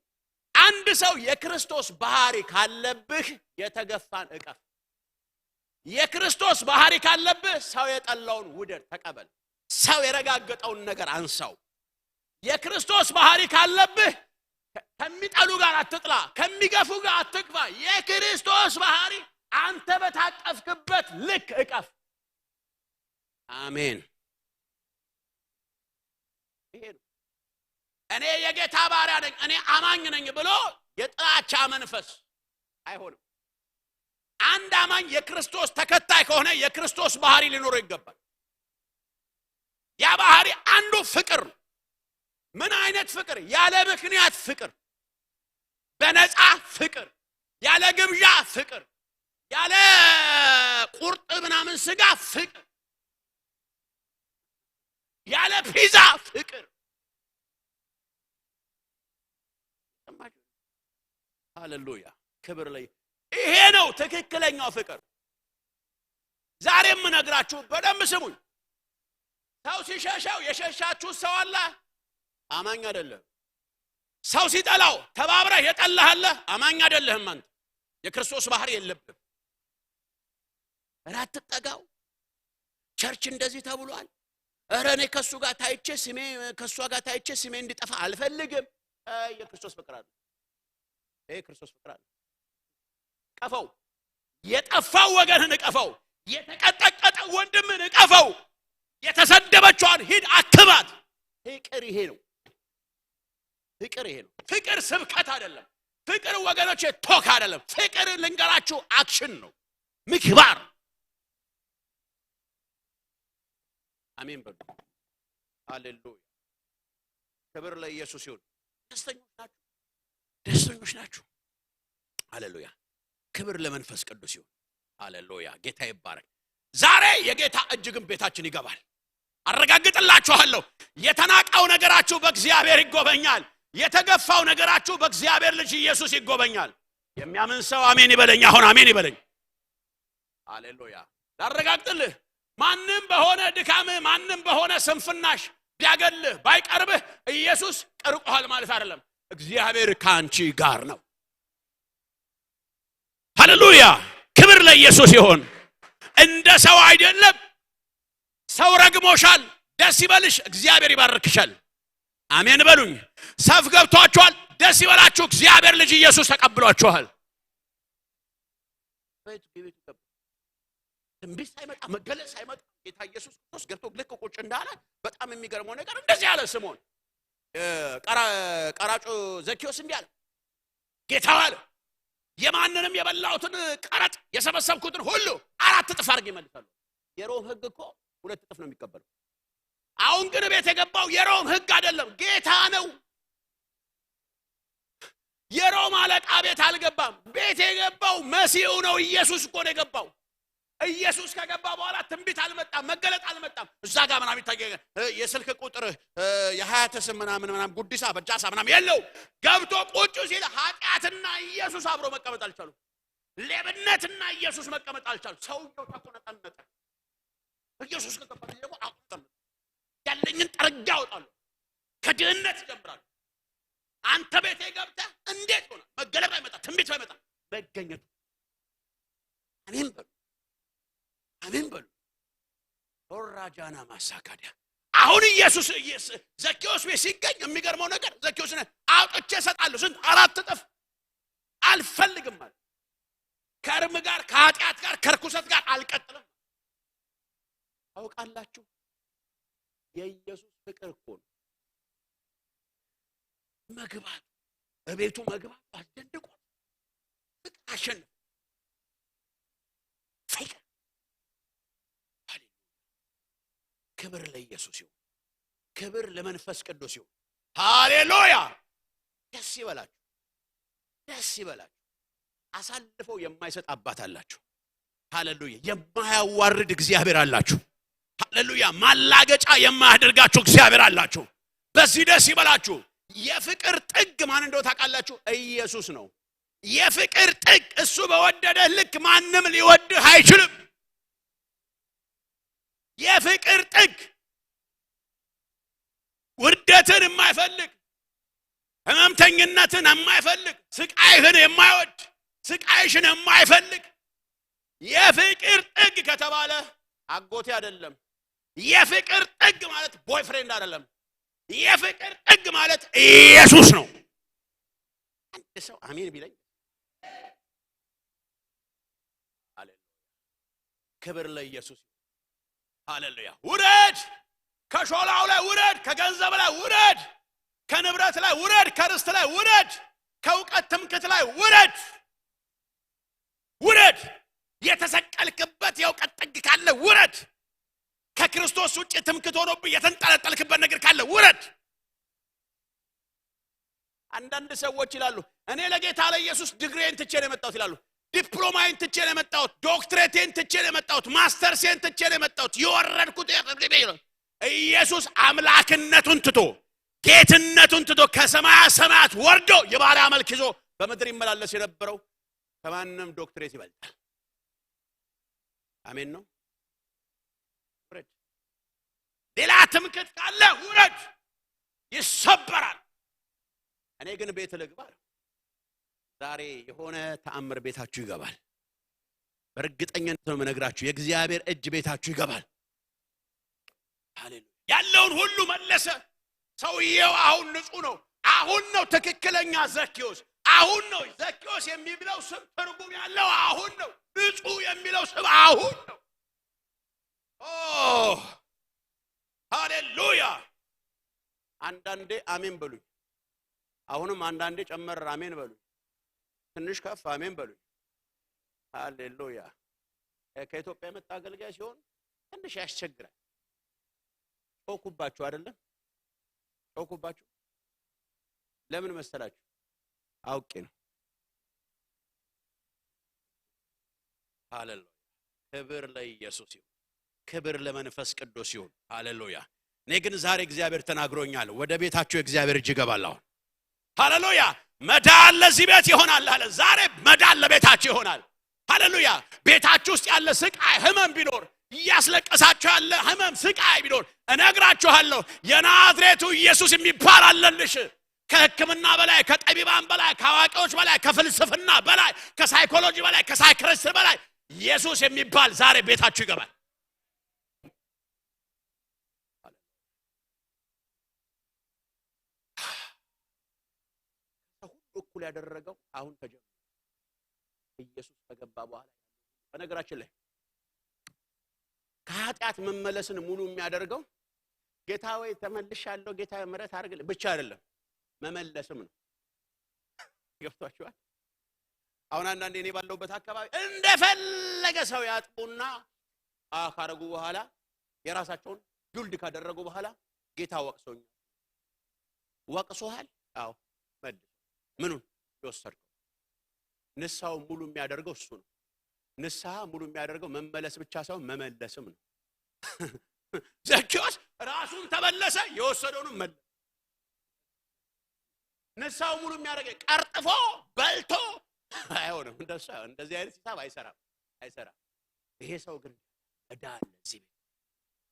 አንድ ሰው የክርስቶስ ባህሪ ካለብህ የተገፋን እቀፍ። የክርስቶስ ባህሪ ካለብህ ሰው የጠላውን ውደድ፣ ተቀበል። ሰው የረጋገጠውን ነገር አንሳው። የክርስቶስ ባህሪ ካለብህ ከሚጠሉ ጋር አትጥላ፣ ከሚገፉ ጋር አትግፋ። የክርስቶስ ባህሪ አንተ በታቀፍክበት ልክ እቀፍ። አሜን። ይሄ ነው እኔ የጌታ ባሪያ ነኝ እኔ አማኝ ነኝ ብሎ የጥላቻ መንፈስ አይሆንም። አንድ አማኝ የክርስቶስ ተከታይ ከሆነ የክርስቶስ ባህሪ ሊኖረው ይገባል። ያ ባህሪ አንዱ ፍቅር። ምን አይነት ፍቅር? ያለ ምክንያት ፍቅር፣ በነፃ ፍቅር፣ ያለ ግብዣ ፍቅር፣ ያለ ቁርጥ ምናምን ስጋ ፍቅር፣ ያለ ፒዛ ፍቅር። ሃሌሉያ ክብር ላይ ይሄ ነው ትክክለኛው ፍቅር ዛሬም ነግራችሁ በደንብ ስሙኝ ሰው ሲሸሻው የሸሻችሁ ሰው አለ አማኝ አይደለም ሰው ሲጠላው ተባብረህ የጠላህለ አማኝ አይደለህም አንተ የክርስቶስ ባህሪ የለብህም ራት ተጠጋው ቸርች እንደዚህ ተብሏል እረ እኔ ከሱ ጋር ታይቼ ስሜ ከሷ ጋር ታይቼ ስሜ እንዲጠፋ አልፈልግም የክርስቶስ ፍቅር አለ ክርስቶስ ፍቅር አለ ቀፈው የጠፋው ወገንህን ቀፈው የተቀጠቀጠ ወንድምህን ቀፈው የተሰደበችዋን ሂድ አክባት ፍቅር ይሄ ነው ፍቅር ስብከት አይደለም ፍቅር ወገኖቼ ቶክ አይደለም ፍቅር ልንገራችሁ አክሽን ነው ምግባር አሜን በሉ ሃሌሉያ ክብር ለኢየሱስ ይሁን ደስተኞች ናችሁ ሃሌሉያ ክብር ለመንፈስ ቅዱስ ይሁን ሃሌሉያ ጌታ ይባረክ ዛሬ የጌታ እጅግም ቤታችን ይገባል አረጋግጥላችኋለሁ የተናቀው ነገራችሁ በእግዚአብሔር ይጎበኛል የተገፋው ነገራችሁ በእግዚአብሔር ልጅ ኢየሱስ ይጎበኛል የሚያምን ሰው አሜን ይበለኝ አሁን አሜን ይበለኝ ሃሌሉያ ላረጋግጥልህ ማንንም በሆነ ድካምህ ማንንም በሆነ ስንፍናሽ ቢያገልህ ባይቀርብህ ኢየሱስ ቀርቆሃል ማለት አይደለም እግዚአብሔር ካንቺ ጋር ነው ሃሌሉያ ክብር ለኢየሱስ ይሁን እንደ ሰው አይደለም ሰው ረግሞሻል ደስ ይበልሽ እግዚአብሔር ይባርክሻል አሜን በሉኝ ሰፍ ገብቷችኋል ደስ ይበላችሁ እግዚአብሔር ልጅ ኢየሱስ ተቀብሏችኋል ትንቢት ሳይመጣ መገለጽ ሳይመጣ ጌታ ኢየሱስ ክርስቶስ ገብቶ ልክ ቁጭ እንዳለ በጣም የሚገርመው ነገር እንደዚህ ያለ ስምዖን ቀራጩ ዘኪዮስ እንዲህ አለ ጌታ አለ የማንንም የበላሁትን ቀረጥ የሰበሰብኩትን ሁሉ 4 እጥፍ አድርጌ እመልሳለሁ የሮም ህግ እኮ 2 እጥፍ ነው የሚቀበለው አሁን ግን ቤት የገባው የሮም ህግ አይደለም ጌታ ነው የሮም አለቃ ቤት አልገባም ቤት የገባው መሲሁ ነው ኢየሱስ እኮ ነው የገባው ኢየሱስ ከገባ በኋላ ትንቢት አልመጣም መገለጥ አልመጣም እዛ ጋር ምናምን ይታገኝ የስልክ ቁጥር የሀያተስም ምናምን ጉዲሳ በጃሳ ምናምን የለው ገብቶ ቁጭ ሲል ኃጢአትና ኢየሱስ አብሮ መቀመጥ አልቻሉ ሌብነትና ኢየሱስ መቀመጥ አልቻሉ ሰውየው ተቆነጠነጠ ኢየሱስ ከገባ ደግሞ አቁጠም ያለኝን ጠርጋ ያወጣሉ ከድህነት ይጀምራሉ አንተ ቤቴ ገብተህ እንዴት ሆነ መገለጥ አይመጣ ትንቢት አይመጣ መገኘቱ አሜን በሉ ኦራጃና ማሳካዲያ አሁን ኢየሱስ ዘኪዮስ ቤት ሲገኝ የሚገርመው ነገር ዘኪዮስ አውጥቼ እሰጣለሁ ስንት 4 እጥፍ አልፈልግም ማለት ከርም ጋር ከኃጢአት ጋር ከርኩሰት ጋር አልቀጥልም አውቃላችሁ የኢየሱስ ፍቅር እኮ ነው መግባት በቤቱ መግባት አስደንቆ ፍቅር አሸነፈ ፍቅር ክብር ለኢየሱስ ይሁን ክብር ለመንፈስ ቅዱስ ይሁን ሃሌሉያ ደስ ይበላችሁ አሳልፈው የማይሰጥ አባት አላችሁ ሃሌሉያ የማያዋርድ እግዚአብሔር አላችሁ ሃሌሉያ ማላገጫ የማያደርጋችሁ እግዚአብሔር አላችሁ በዚህ ደስ ይበላችሁ የፍቅር ጥግ ማን እንደው ታውቃላችሁ ኢየሱስ ነው የፍቅር ጥግ እሱ በወደደ ልክ ማንንም ሊወድህ አይችልም የፍቅር ጥግ ውርደትን የማይፈልግ ህመምተኝነትን የማይፈልግ ስቃይህን የማይወድ ስቃይሽን የማይፈልግ የፍቅር ጥግ ከተባለ አጎቴ አይደለም የፍቅር ጥግ ማለት ቦይፍሬንድ አይደለም የፍቅር ጥግ ማለት ኢየሱስ ነው አንድ ሰው አሜን ቢለኝ ሃሌሉያ ክብር ለኢየሱስ ሃሌሉያ ውረድ ከሾላው ላይ ውረድ ከገንዘብ ላይ ውረድ ከንብረት ላይ ውረድ ከርስት ላይ ውረድ ከውቀት ትምክት ላይ ውረድ የተሰቀልክበት የውቀት ጥግ ካለ ውረድ ከክርስቶስ ውጭ ትምክት ሆኖብህ የተንጠለጠልክበት ነገር ካለ ውረድ አንዳንድ ሰዎች ይላሉ እኔ ለጌታ ለኢየሱስ ዲግሪን ትቼ ነው የመጣሁት ይላሉ ዲፕሎማዬን ትቼ ነው የመጣሁት ዶክትሬቴን ትቼ ነው የመጣሁት ማስተርሴን ትቼ ነው የመጣሁት የወረድኩት ኢየሱስ አምላክነቱን ትቶ ጌትነቱን ትቶ ከሰማያ ሰማያት ወርዶ የባሪያ መልክ ይዞ በመድር ይመላለስ የነበረው ከማንም ዶክትሬት ይበልጣል። አሜን ነው። ውረድ። ሌላ ትምክህት ካለ ውረድ፣ ይሰበራል። እኔ ግን ቤት ልግባ። ዛሬ የሆነ ተአምር ቤታችሁ ይገባል። በእርግጠኝነት ነው የምነግራችሁ፣ የእግዚአብሔር እጅ ቤታችሁ ይገባል። ሃሌሉያ። ያለውን ሁሉ መለሰ። ሰውየው አሁን ንጹህ ነው። አሁን ነው ትክክለኛ ዘኬዎስ። አሁን ነው ዘኬዎስ የሚለው ስም ትርጉም ያለው። አሁን ነው ንጹህ የሚለው ስም። አሁን ነው። ሃሌሉያ። አንዳንዴ አሜን በሉኝ። አሁንም አንዳንዴ ጨመር አሜን በሉኝ። ትንሽ ከፍ አሜን በሉኝ። ሃሌሉያ። ከኢትዮጵያ የመጣ አገልጋይ ሲሆን ትንሽ ያስቸግራል። ጮኩባችሁ አይደለም? ጮኩባችሁ ለምን መሰላችሁ? አውቄ ነው። ሃሌሉያ። ክብር ለኢየሱስ ይሁን። ክብር ለመንፈስ ቅዱስ ይሁን። ሃሌሉያ። እኔ ግን ዛሬ እግዚአብሔር ተናግሮኛል። ወደ ቤታችሁ እግዚአብሔር እጅ ይገባል። አሁን ሃሌሉያ። መዳን ለዚህ ቤት ይሆናል አለ። ዛሬ መዳን ለቤታችሁ ይሆናል። ሃሌሉያ። ቤታችሁ ውስጥ ያለ ስቃይ ህመም ቢኖር፣ ያስለቀሳችሁ ያለ ህመም ስቃይ ቢኖር እነግራችኋለሁ የናዝሬቱ ኢየሱስ የሚባል አለልሽ። ከህክምና በላይ፣ ከጠቢባን በላይ፣ ከአዋቂዎች በላይ፣ ከፍልስፍና በላይ፣ ከሳይኮሎጂ በላይ፣ ከሳይክሪስት በላይ ኢየሱስ የሚባል ዛሬ ቤታችሁ ይገባል። እኩል ያደረገው አሁን ተጀመረ። ኢየሱስ ከገባ በኋላ በነገራችን ላይ ከኃጢአት መመለስን ሙሉ የሚያደርገው ጌታ ወይ ተመልሻለሁ ጌታ ምሕረት አድርግልኝ ብቻ አይደለም፣ መመለስም ነው። ገብቷችኋል? አሁን አንዳንዴ እኔ ባለውበት አካባቢ እንደፈለገ ሰው ያጥቡና ካረጉ በኋላ የራሳቸውን ቢልድ ካደረጉ በኋላ ጌታ ወቅሶኛል። ወቅሶሃል? አዎ። መልስ ምኑን ይወሰድከው? ንስሐው ሙሉ የሚያደርገው እሱ ነው። ንስሐ ሙሉ የሚያደርገው መመለስ ብቻ ሳይሆን መመለስም ነው። ዘኬዎስ ራሱን ተመለሰ፣ የወሰደውንም መለሰ። ንስሐው ሙሉ የሚያደርገው ቀርጥፎ በልቶ አይሆንም። እንደዚህ አይነት ሂሳብ አይሰራም። ይሄ ሰው ግን እዳለ እዚህ ቤት።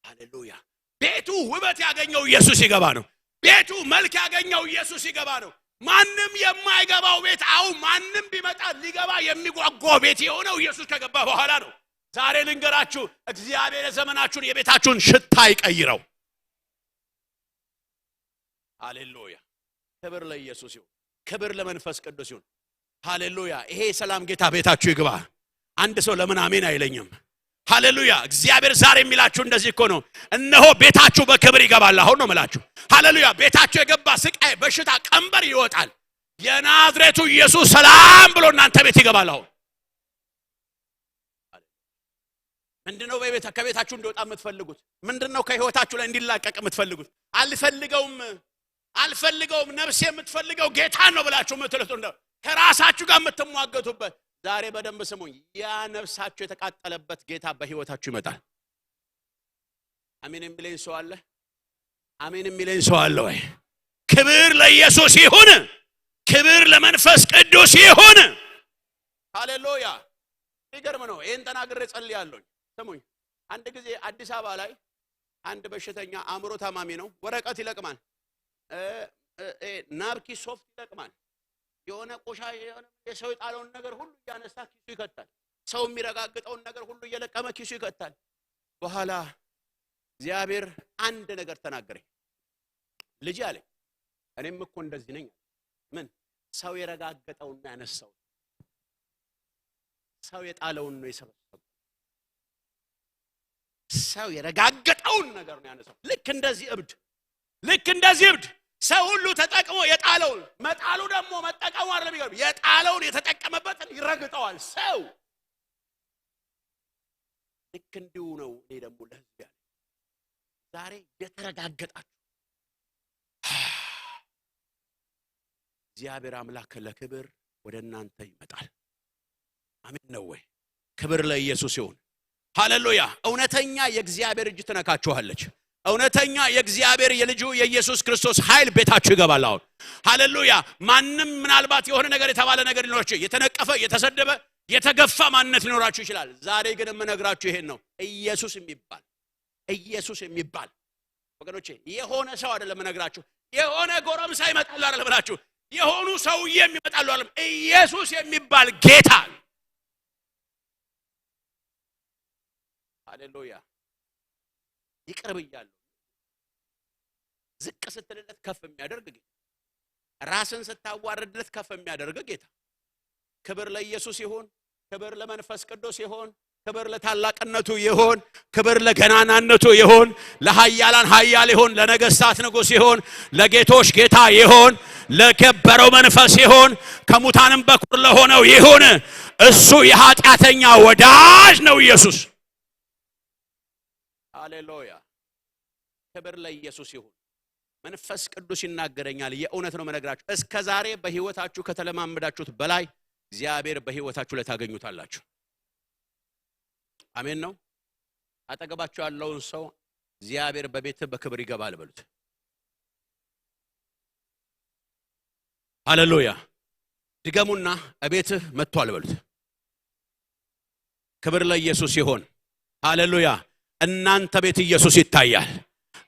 ሃሌሉያ። ቤቱ ውበት ያገኘው ኢየሱስ ይገባ ነው። ቤቱ መልክ ያገኘው ኢየሱስ ይገባ ነው። ማንም የማይገባው ቤት አሁን ማንም ቢመጣ ሊገባ የሚጓጓው ቤት የሆነው ኢየሱስ ከገባ በኋላ ነው። ዛሬ ልንገራችሁ፣ እግዚአብሔር ዘመናችሁን የቤታችሁን ሽታ ይቀይረው። ሃሌሉያ። ክብር ለኢየሱስ ይሁን። ክብር ለመንፈስ ቅዱስ ይሁን። ሃሌሉያ። ይሄ ሰላም ጌታ ቤታችሁ ይግባ። አንድ ሰው ለምን አሜን አይለኝም? ሃሌሉያ። እግዚአብሔር ዛሬ የሚላችሁ እንደዚህ እኮ ነው። እነሆ ቤታችሁ በክብር ይገባል። አሁን ነው የምላችሁ። ሃሌሉያ። ቤታችሁ የገባ ስቃይ፣ በሽታ፣ ቀንበር ይወጣል። የናዝሬቱ ኢየሱስ ሰላም ብሎ እናንተ ቤት ይገባል። አሁን ምንድነው ከቤታችሁ እንዲወጣ የምትፈልጉት? ምንድነው ከህይወታችሁ ላይ እንዲላቀቅ የምትፈልጉት? አልፈልገውም ነፍሴ የምትፈልገው ጌታን ነው ብላችሁ የምትሉት ነው። ከራሳችሁ ጋር የምትሟገቱበት ዛሬ በደንብ ስሙኝ። ያ ነፍሳችሁ የተቃጠለበት ጌታ በህይወታችሁ ይመጣል። አሜን የሚለኝ ሰው አለ? አሜን የሚለኝ ሰው አለ ወይ? ክብር ለኢየሱስ ይሁን። ክብር ለመንፈስ ቅዱስ ይሁን። ሃሌሉያ። ይገርም ነው። ይሄን ተናግሬ ጸልያለሁ። ስሙኝ። አንድ ጊዜ አዲስ አበባ ላይ አንድ በሽተኛ አእምሮ ታማሚ ነው። ወረቀት ይለቅማል፣ ናፕኪ ሶፍት ይለቅማል። የሆነ ቆሻሻ የሰው የጣለውን ነገር ሁሉ ያነሳ ኪሱ ይከታል። ሰው የሚረጋግጠውን ነገር ሁሉ እየለቀመ ኪሱ ይከታል። በኋላ እግዚአብሔር አንድ ነገር ተናገረኝ። ልጅ አለኝ፣ እኔም እኮ እንደዚህ ነኝ። ምን? ሰው የረጋገጠውና ያነሳው፣ ሰው የጣለውን ነው የሰበሰበው። ሰው የረጋገጠውን ነገር ነው ያነሳው። ልክ እንደዚህ እብድ ሰው ሁሉ ተጠቅሞ የጣለውን መጣሉ ደግሞ መጠቀሙ አይደለም። ይገርም። የጣለውን የተጠቀመበትን ይረግጠዋል ሰው። ልክ እንዲሁ ነው። እኔ ደግሞ ለህዝብ ያለ ዛሬ የተረጋገጣችሁ እግዚአብሔር አምላክ ለክብር ወደ እናንተ ይመጣል። አሜን ነው ወይ? ክብር ለኢየሱስ ይሁን። ሃሌሉያ። እውነተኛ የእግዚአብሔር እጅ ትነካችኋለች። እውነተኛ የእግዚአብሔር የልጁ የኢየሱስ ክርስቶስ ኃይል ቤታችሁ ይገባል። አሁን ሃሌሉያ። ማንም ምናልባት የሆነ ነገር የተባለ ነገር ሊኖራችሁ የተነቀፈ የተሰደበ የተገፋ ማንነት ሊኖራችሁ ይችላል። ዛሬ ግን የምነግራችሁ ይሄን ነው። ኢየሱስ የሚባል ወገኖቼ የሆነ ሰው አይደለም የምነግራችሁ። የሆነ ጎረምሳ ይመጣል አይደለም ብላችሁ የሆኑ ሰውዬ የሚመጣሉ አይደለም። ኢየሱስ የሚባል ጌታ ሃሌሉያ። ይቅር ብያለሁ። ዝቅ ስትልለት ከፍ የሚያደርግ ጌታ፣ ራስን ስታዋርድለት ከፍ የሚያደርግ ጌታ። ክብር ለኢየሱስ ይሁን። ክብር ለመንፈስ ቅዱስ ይሁን። ክብር ለታላቅነቱ ይሁን። ክብር ለገናናነቱ ይሁን። ለኃያላን ኃያል ይሁን። ለነገስታት ንጉስ ይሁን። ለጌቶች ጌታ ይሁን። ለከበረው መንፈስ ይሁን። ከሙታንም በኩር ለሆነው ይሁን። እሱ የኃጢአተኛ ወዳጅ ነው ኢየሱስ። ሃሌሉያ። ክብር ለኢየሱስ ይሁን። መንፈስ ቅዱስ ይናገረኛል። የእውነት ነው መነግራችሁ። እስከ ዛሬ በህይወታችሁ ከተለማመዳችሁት በላይ እግዚአብሔር በህይወታችሁ ላይ ታገኙታላችሁ። አሜን ነው። አጠገባችሁ ያለውን ሰው እግዚአብሔር በቤት በክብር ይገባል በሉት። ሃሌሉያ። ድገሙና እቤትህ መጥቷል በሉት። ክብር ለኢየሱስ ይሁን። ሃሌሉያ። እናንተ ቤት ኢየሱስ ይታያል።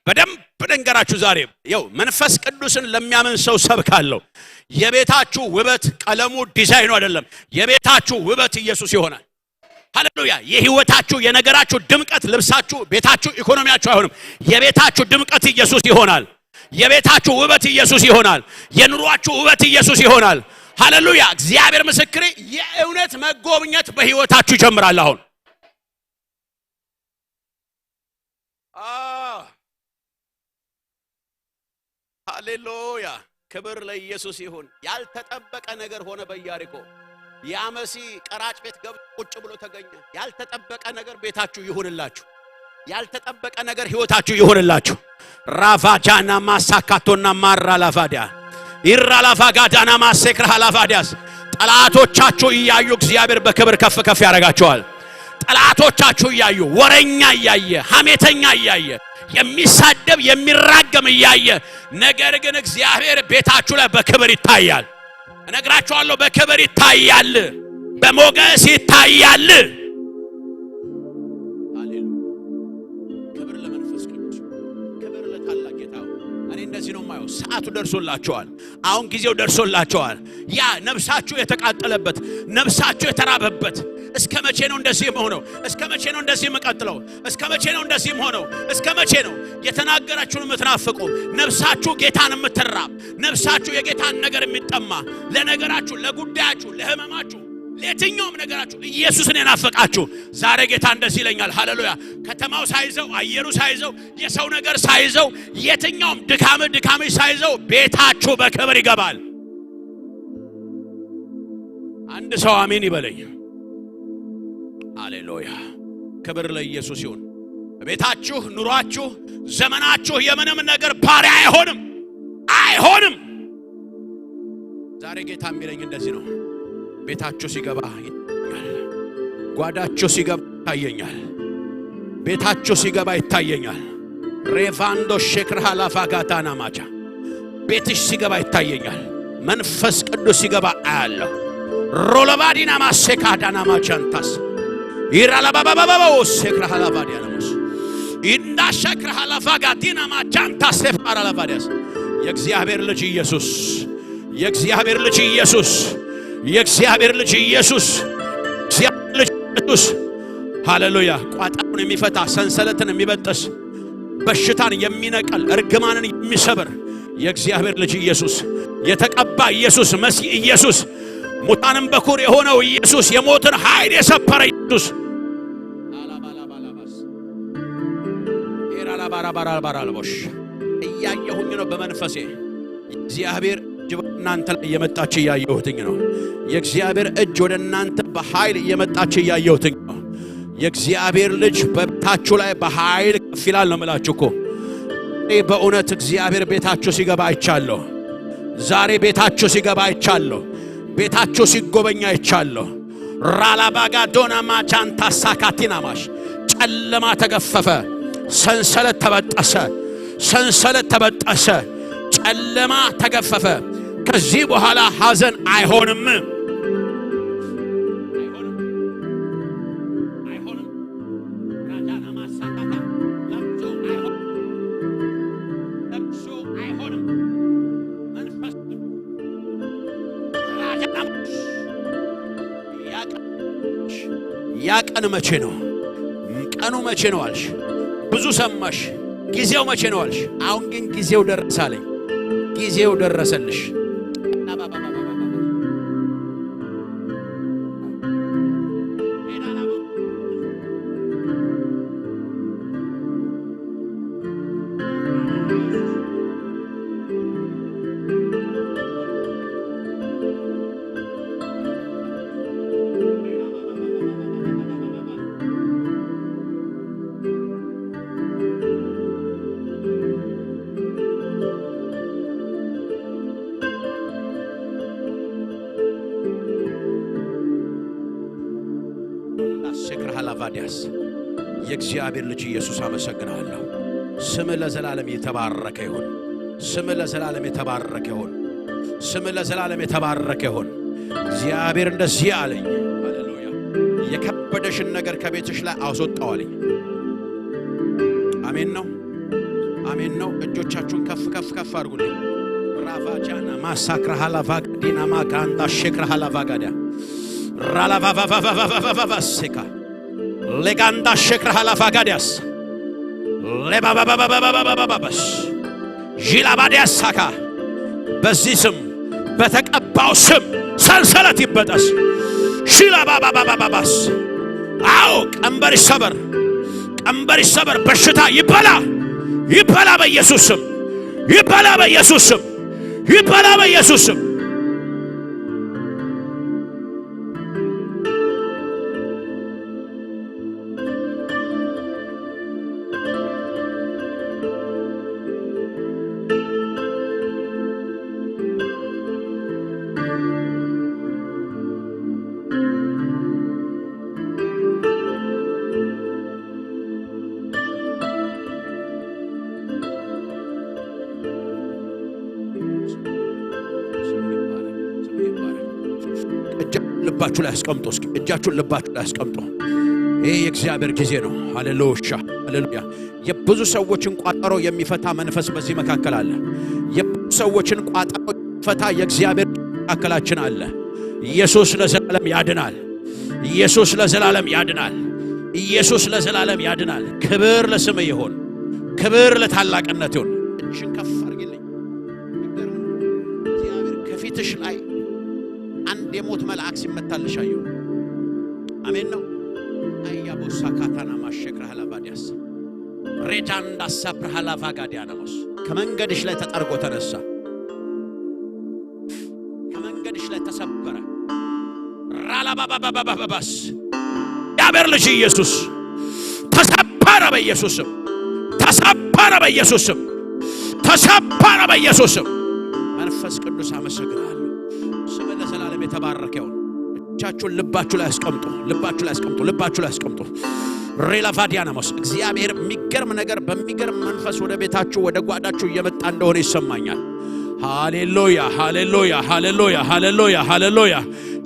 በደንብ ልንገራችሁ ዛሬ ያው መንፈስ ቅዱስን ለሚያምን ሰው ሰብካለሁ። የቤታችሁ ውበት ቀለሙ ዲዛይኑ አይደለም። የቤታችሁ ውበት ኢየሱስ ይሆናል። ሃሌሉያ። የህይወታችሁ የነገራችሁ ድምቀት ልብሳችሁ፣ ቤታችሁ፣ ኢኮኖሚያችሁ አይሆንም። የቤታችሁ ድምቀት ኢየሱስ ይሆናል። የቤታችሁ ውበት ኢየሱስ ይሆናል። የኑሯችሁ ውበት ኢየሱስ ይሆናል። ሃሌሉያ። እግዚአብሔር ምስክሬ የእውነት መጎብኘት በህይወታችሁ ይጀምራል አሁን። ሃሌሉያ። ክብር ለኢየሱስ ይሁን። ያልተጠበቀ ነገር ሆነ በኢያሪኮ። ያመሲ ቀራጭ ቤት ገብቶ ቁጭ ብሎ ተገኘ። ያልተጠበቀ ነገር ቤታችሁ ይሁንላችሁ። ያልተጠበቀ ነገር ህይወታችሁ ይሁንላችሁ። ራቫጃና ማሳካቶና ማራ ላፋዲያ ኢራላፋጋዳና ማሰክራ ላፋዲያስ ጠላቶቻችሁ እያዩ እግዚአብሔር በክብር ከፍ ከፍ ያደርጋቸዋል። ጠላቶቻችሁ እያዩ ወረኛ እያየ ሐሜተኛ እያየ የሚሳደብ የሚራገም እያየ ነገር ግን እግዚአብሔር ቤታችሁ ላይ በክብር ይታያል። እነግራችኋለሁ በክብር ይታያል። በሞገስ ይታያል። ሃሌሉያ። ክብር ለመንፈስ ቅዱስ፣ ክብር ለታላቅ ጌታ። እኔ እንደዚህ ነው የማየው። ሰዓቱ ደርሶላችኋል። አሁን ጊዜው ደርሶላችኋል። ያ ነፍሳችሁ የተቃጠለበት ነፍሳችሁ የተራበበት እስከ መቼ ነው እንደዚህ የሆነው? እስከ መቼ ነው እንደዚህ የምቀጥለው? እስከ መቼ ነው እንደዚህ የሆነው? እስከ መቼ ነው የተናገራችሁን የምትናፍቁ? ነፍሳችሁ ጌታን የምትራብ ነፍሳችሁ የጌታን ነገር የሚጠማ ለነገራችሁ፣ ለጉዳያችሁ፣ ለህመማችሁ፣ ለየትኛውም ነገራችሁ ኢየሱስን የናፈቃችሁ ዛሬ ጌታ እንደዚህ ይለኛል። ሃሌሉያ። ከተማው ሳይዘው፣ አየሩ ሳይዘው፣ የሰው ነገር ሳይዘው፣ የትኛውም ድካም ሳይዘው ቤታችሁ በክብር ይገባል። አንድ ሰው አሜን ይበለኝ። ሃሌሉያ። ክብር ለኢየሱስ ይሁን። ቤታችሁ፣ ኑሯችሁ፣ ዘመናችሁ የምንም ነገር ባሪያ አይሆንም። ዛሬ ጌታ የሚለኝ እንደዚህ ነው። ቤታችሁ ሲገባ ይታየኛል። ጓዳችሁ ሲገባ ይታየኛል። ቤታችሁ ሲገባ ይታየኛል። ሬቫንዶ ሼክራ ላፋጋታና ማቻ ቤትሽ ሲገባ ይታየኛል። መንፈስ ቅዱስ ሲገባ አያለሁ። ሮለባዲና ማሰካዳና ማቻንታስ ኢራላባባባባው ሼክራ ላፋዲያናስ ኢንዳ ሼክራ ላፋጋቲና ማቻንታስ ሴፋራ ላፋዲያስ የእግዚአብሔር ልጅ ኢየሱስ፣ የእግዚአብሔር ልጅ ኢየሱስ፣ የእግዚአብሔር ልጅ ኢየሱስ፣ የእግዚአብሔር ልጅ ኢየሱስ። ሃሌሉያ። ቋጣውን የሚፈታ ሰንሰለትን የሚበጥስ በሽታን የሚነቀል እርግማንን የሚሰብር የእግዚአብሔር ልጅ ኢየሱስ፣ የተቀባ ኢየሱስ፣ መሲህ ኢየሱስ፣ ሙታንም በኩር የሆነው ኢየሱስ፣ የሞትን ኃይል የሰበረ ኢየሱስ። አላባላባላባስ ኢራላባራባራባራልቦሽ እያየሁኝ ነው በመንፈሴ። እግዚአብሔር እጅ እናንተ ላይ እየመጣች እያየሁትኝ ነው። የእግዚአብሔር እጅ ወደ እናንተ በኃይል እየመጣች እያየሁትኝ ነው። የእግዚአብሔር ልጅ በቤታችሁ ላይ በኃይል ከፍ ይላል ነው የምላችሁ እኮ። በእውነት እግዚአብሔር ቤታችሁ ሲገባ አይቻለሁ። ዛሬ ቤታችሁ ሲገባ አይቻለሁ። ቤታችሁ ሲጎበኛ አይቻለሁ። ራላባጋዶና ማቻንታ ሳካቲናማሽ ጨለማ ተገፈፈ። ሰንሰለት ተበጠሰ፣ ሰንሰለት ተበጠሰ፣ ጨለማ ተገፈፈ። ከዚህ በኋላ ሐዘን አይሆንም። ያ ቀን መቼ ነው? ቀኑ መቼ ነው አልሽ? ብዙ ሰማሽ። ጊዜው መቼ ነው አልሽ? አሁን ግን ጊዜው ደረሳለኝ። ጊዜው ደረሰልሽ። ቫዲያስ የእግዚአብሔር ልጅ ኢየሱስ አመሰግናለሁ። ስም ለዘላለም የተባረከ ይሁን። ስም ለዘላለም የተባረከ ይሁን። ስም ለዘላለም የተባረከ ይሁን። እግዚአብሔር እንደዚህ አለኝ። ሃሌሉያ። የከበደሽን ነገር ከቤትሽ ላይ አስወጣዋለኝ። አሜን ነው፣ አሜን ነው። እጆቻችሁን ከፍ ከፍ ከፍ አድርጉልኝ። ራቫጃና ማሳክራ ሃላቫዲና ማካንዳ ሸክራ ሃላቫጋዳ ራላቫቫቫቫቫቫቫቫሴካ ለጋንዳ ሸክራ ሃላቫጋዳስ ለባባባባባባባባስ ጂላባዲያስ ሳካ በዚህ ስም በተቀባው ስም ሰንሰለት ይበጠስ። ሺላባባባባባስ አዎ ቀንበር ይሰበር፣ ቀንበር ይሰበር። በሽታ ይበላ፣ ይበላ በኢየሱስ ስም፣ ይበላ በኢየሱስ ስም፣ ይበላ በኢየሱስ ስም። ልባችሁ ላይ አስቀምጡ። እስኪ እጃችሁን ልባችሁ ላይ አስቀምጡ። ይሄ የእግዚአብሔር ጊዜ ነው። ሃሌሉያ ሃሌሉያ። የብዙ ሰዎችን ቋጠሮ የሚፈታ መንፈስ በዚህ መካከል አለ። የብዙ ሰዎችን ቋጠሮ የሚፈታ የእግዚአብሔር መካከላችን አለ። ኢየሱስ ለዘላለም ያድናል። ኢየሱስ ለዘላለም ያድናል። ኢየሱስ ለዘላለም ያድናል። ክብር ለስም ይሁን፣ ክብር ለታላቅነት ይሁን። እጅሽን ከፍ አድርጊልኝ። እግዚአብሔር ከፊትሽ ላይ አንድ የሞት መልአክ ሲመታልሽ አየሁ። አሜን ነው። አያቦሳ ካታና ማሸክራ ሃላቫዲያስ ሬጃንዳ ሳፕራ ሃላቫጋዲያናስ ከመንገድሽ ላይ ተጠርጎ ተነሳ፣ ከመንገድሽ ላይ ተሰበረ። ራላባባባባባስ ያበር ልጅ ኢየሱስ ተሰበረ በኢየሱስ ስም፣ ተሰበረ በኢየሱስ ስም፣ ተሰበረ በኢየሱስ ስም። መንፈስ ቅዱስ አመሰግናለሁ። ስም ለዘላለም የተባረከ ይሁን። እጃችሁን ልባችሁ ላይ አስቀምጡ፣ ልባችሁ ላይ አስቀምጡ፣ ልባችሁ ላይ አስቀምጡ። ሬላቫዲያናስ እግዚአብሔር የሚገርም ነገር በሚገርም መንፈስ ወደ ቤታችሁ ወደ ጓዳችሁ እየመጣ እንደሆነ ይሰማኛል። ሃሌሉያ ሃሌሉያ ሃሌሉያ ሃሌሉያ ሃሌሉያ።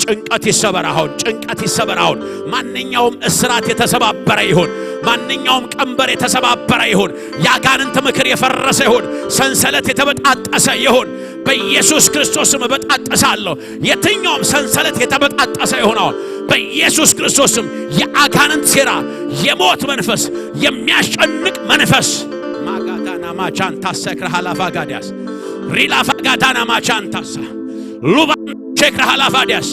ጭንቀት ይሰበር አሁን፣ ጭንቀት ይሰበር አሁን። ማንኛውም እስራት የተሰባበረ ይሁን፣ ማንኛውም ቀንበር የተሰባበረ ይሁን፣ ያጋንንት ምክር የፈረሰ ይሁን፣ ሰንሰለት የተበጣጠሰ ይሁን። በኢየሱስ ክርስቶስ ስም በጣጠሳለሁ። የትኛውም ሰንሰለት የተበጣጠሰ ይሁን አሁን በኢየሱስ ክርስቶስ ስም። የአጋንንት ሴራ፣ የሞት መንፈስ፣ የሚያስጨንቅ መንፈስ ማጋዳና ማቻንታ ሰክራ ሃላቫጋዲያስ ሪላቫጋዳና ማቻንታሳ ሉባን ሸክራ ሃላቫዲያስ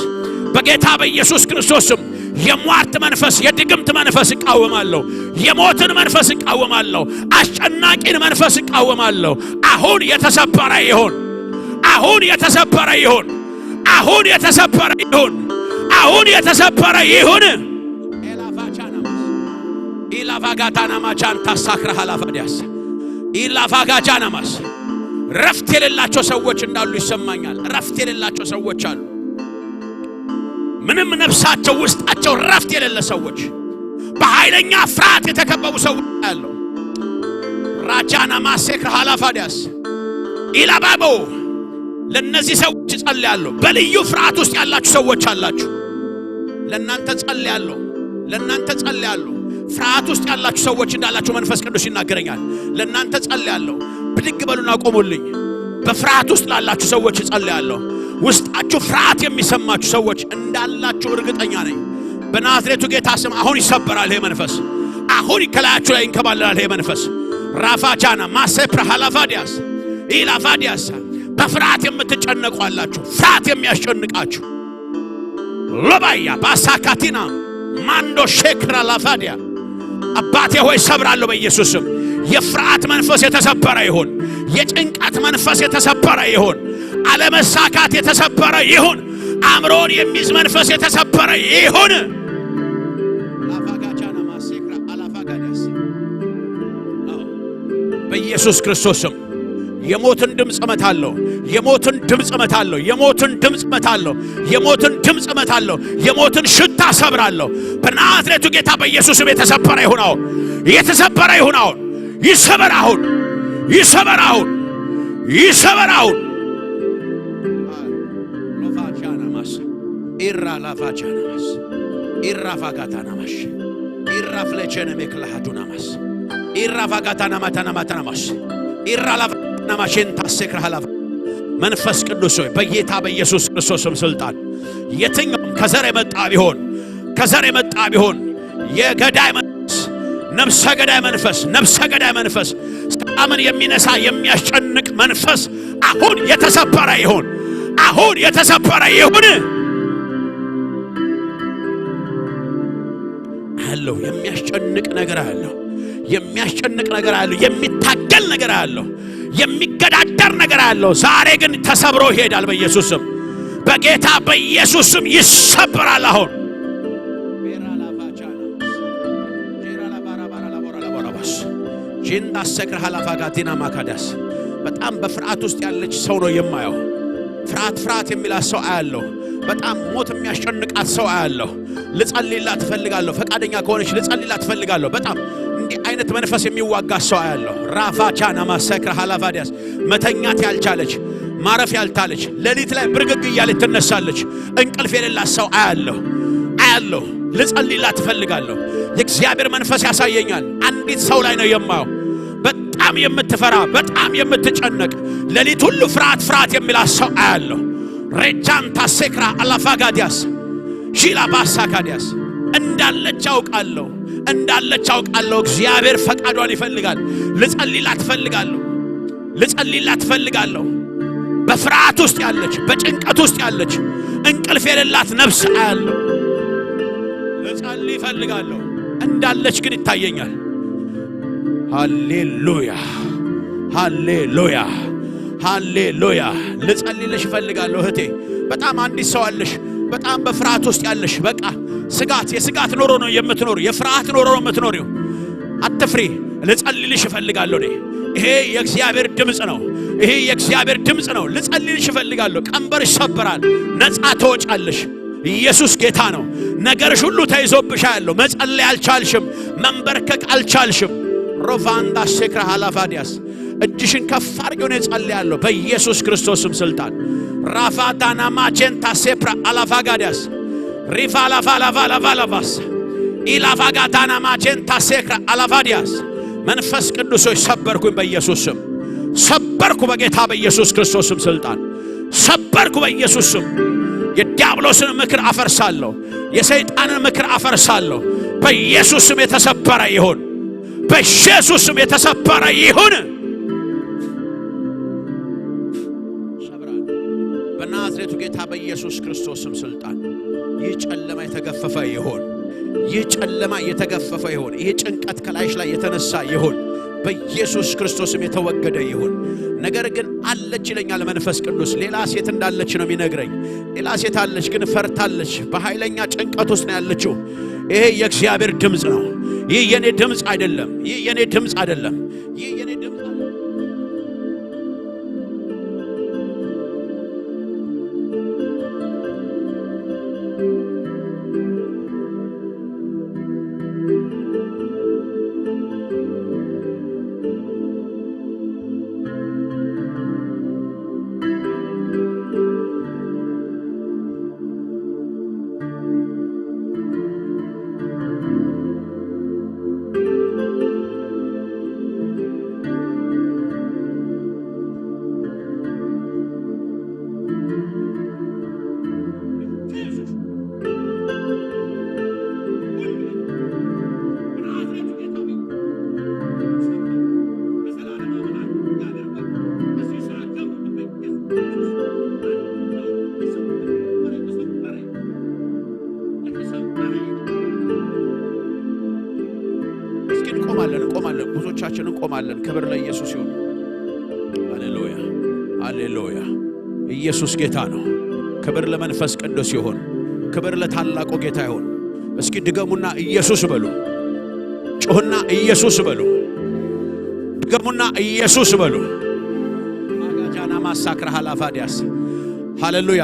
በጌታ በኢየሱስ ክርስቶስ ስም የሟርት መንፈስ፣ የድግምት መንፈስ እቃወማለሁ። የሞትን መንፈስ እቃወማለሁ። አስጨናቂን መንፈስ እቃወማለሁ። አሁን የተሰበረ ይሁን፣ አሁን የተሰበረ ይሁን፣ አሁን የተሰበረ ይሁን፣ አሁን የተሰበረ ይሁን። ኢላቫጋታና ማቻንታ ሳክራ ሃላቫዲያስ ኢላቫጋጃናማስ ረፍት የሌላቸው ሰዎች እንዳሉ ይሰማኛል። ረፍት የሌላቸው ሰዎች አሉ። ምንም ነፍሳቸው ውስጣቸው ረፍት የሌለ ሰዎች፣ በኃይለኛ ፍርሃት የተከበቡ ሰዎች አሉ። ራፋጃና ማሴክራ ሃላፋዲያስ ኢላባቦ ለነዚህ ሰዎች ጸልያለሁ። በልዩ ፍርሃት ውስጥ ያላችሁ ሰዎች አላችሁ። ለናንተ ጸልያለሁ። ፍርሃት ውስጥ ያላችሁ ሰዎች እንዳላችሁ መንፈስ ቅዱስ ይናገረኛል። ለናንተ ጸልያለሁ። ብድግ በሉና ቆሙልኝ። በፍርሃት ውስጥ ላላችሁ ሰዎች ጸልያለሁ። ውስጣችሁ ፍርሃት የሚሰማችሁ ሰዎች እንዳላችሁ እርግጠኛ ነኝ። በናዝሬቱ ጌታ ስም አሁን ይሰበራል ይሄ መንፈስ። አሁን ከላያችሁ ላይ ይንከባለላል ይሄ መንፈስ። ራፋጃና ማሴፕራ ሃላፋዲያስ ኢላፋዲያስ በፍርሃት የምትጨነቁ አላችሁ። ፍርሃት የሚያስጨንቃችሁ ለባያ ባሳካቲና ማንዶ ሼክራ ላፋዲያ አባቴ ሆይ ሰብራለሁ በኢየሱስ ስም። የፍርሃት መንፈስ የተሰበረ ይሁን። የጭንቀት መንፈስ የተሰበረ ይሁን። አለመሳካት የተሰበረ ይሁን። አእምሮን የሚይዝ መንፈስ የተሰበረ ይሁን። ላፋጋቻና ማሴክራ አላፋጋዳስ በኢየሱስ ክርስቶስ ስም የሞትን ድምጽ እመታለሁ። የሞትን ሽታ ሰብራለሁ። በናዝሬቱ ጌታ በኢየሱስ ስም የተሰበረ ይሁን። አሁን ይሰበር አሁን። ሎፋቻና ማስ ኢራ ላፋቻና ማስ ኢራ ፋጋታና ማስ ኢራ ፍለቸነ መክላሃቱና ማስ ኢራ ፋጋታና ማታና ማስ ኢራ ናማሽን ታሰክራ ሃላፍ መንፈስ ቅዱስ ሆይ በጌታ በኢየሱስ ክርስቶስም ስልጣን የትኛውም ከዘር የመጣ ቢሆን የገዳይ መንፈስ ነፍሰ ገዳይ መንፈስ ሰላምን የሚነሳ የሚያስጨንቅ መንፈስ አሁን የተሰበረ ይሁን። አለው የሚያስጨንቅ ነገር አለው። የሚታገል ነገር አለው። የሚገዳደር ነገር አለው። ዛሬ ግን ተሰብሮ ይሄዳል በኢየሱስ ስም። በጌታ በኢየሱስ ስም ይሰበራል አሁን። ጂንዳ ሰክራ ሃላፋጋቲና ማካዳስ በጣም በፍርሃት ውስጥ ያለች ሰው ነው የማየው። ፍርሃት የሚላት ሰው አያለሁ። በጣም ሞት የሚያስጨንቃት ሰው አያለሁ። ልጸልይላት እፈልጋለሁ። ፈቃደኛ ከሆነች ልጸልይላት እፈልጋለሁ። በጣም እንዲህ አይነት መንፈስ የሚዋጋ ሰው አያለሁ። ራፋቻና ማሰክራ ሃላፋዲያስ መተኛት ያልቻለች ማረፍ ያልቻለች ሌሊት ላይ ብርግግ እያለች ትነሳለች። እንቅልፍ የሌላት ሰው አያለሁ። ልጸልይላት እፈልጋለሁ። የእግዚአብሔር መንፈስ ያሳየኛል። አንዲት ሰው ላይ ነው የማየው። በጣም የምትፈራ በጣም የምትጨነቅ ሌሊት ሁሉ ፍርሃት የሚላት ሰው አያለሁ። ሬጃንታ ሴክራ አላፋጋዲያስ ሺላ ባሳካዲያስ እንዳለች አውቃለሁ። እግዚአብሔር ፈቃዷን ይፈልጋል። ልጸልይላት እፈልጋለሁ። በፍርሃት ውስጥ ያለች በጭንቀት ውስጥ ያለች እንቅልፍ የሌላት ነፍስ አያለሁ። ልጸልይ እፈልጋለሁ። እንዳለች ግን ይታየኛል። ሃሌሉያ ልጸልይልሽ እፈልጋለሁ እህቴ። በጣም አንዲት ሰው አለሽ። በጣም በፍርሃት ውስጥ ያለሽ በቃ የስጋት ኑሮ ነው የምትኖር። የፍርሃት ኑሮ ነው የምትኖሪው። አትፍሪ። ልጸልይልሽ እፈልጋለሁ። ይሄ የእግዚአብሔር ድምጽ ነው። ልጸልይልሽ እፈልጋለሁ። ቀንበር ይሰበራል። ነፃ ትወጫለሽ። ኢየሱስ ጌታ ነው። ነገርሽ ሁሉ ተይዞብሻ ያለው መጸለይ አልቻልሽም። መንበርከክ አልቻልሽም። ሮቫንዳ ሼክራ ሃላፋዲያስ እጅሽን ከፍ አድርገው ነው ጸልያለሁ በኢየሱስ ክርስቶስም ስልጣን። ራፋታና ማቼንታ ሴፕራ አላፋጋዲያስ ሪፋላፋላቫላቫላቫስ ኢላፋጋታና ማቼንታ ሴክራ አላፋዲያስ መንፈስ ቅዱስ ሆይ ሰበርኩኝ በኢየሱስ ስም። ሰበርኩ በጌታ በኢየሱስ ክርስቶስም ስልጣን። ሰበርኩ በኢየሱስ ስም። የዲያብሎስን ምክር አፈርሳለሁ። የሰይጣንን ምክር አፈርሳለሁ። በኢየሱስ ስም የተሰበረ ይሁን። በናዝሬቱ ጌታ በኢየሱስ ክርስቶስም ስልጣን ይህ ጨለማ የተገፈፈ ይሁን። ይህ ጭንቀት ከላይሽ ላይ የተነሳ ይሁን። በኢየሱስ ክርስቶስም የተወገደ ይሁን። ነገር ግን አለች ይለኛል መንፈስ ቅዱስ። ሌላ ሴት እንዳለች ነው የሚነግረኝ። ሌላ ሴት አለች ግን ፈርታለች። በኃይለኛ ጭንቀት ውስጥ ነው ያለችው። ይሄ የእግዚአብሔር ድምጽ ነው። ይህ የኔ ድምጽ አይደለም። እንቆማለን። ብዙዎቻችን እንቆማለን። ክብር ለኢየሱስ ይሁን። ሃሌሉያ ሃሌሉያ። ኢየሱስ ጌታ ነው። ክብር ለመንፈስ ቅዱስ ይሁን። ክብር ለታላቁ ጌታ ይሁን። እስኪ ድገሙና ኢየሱስ በሉ። ጮህና ኢየሱስ በሉ። ድገሙና ኢየሱስ በሉ። አጋጃና ማሳክራ ሐላፋዲያስ ሃሌሉያ።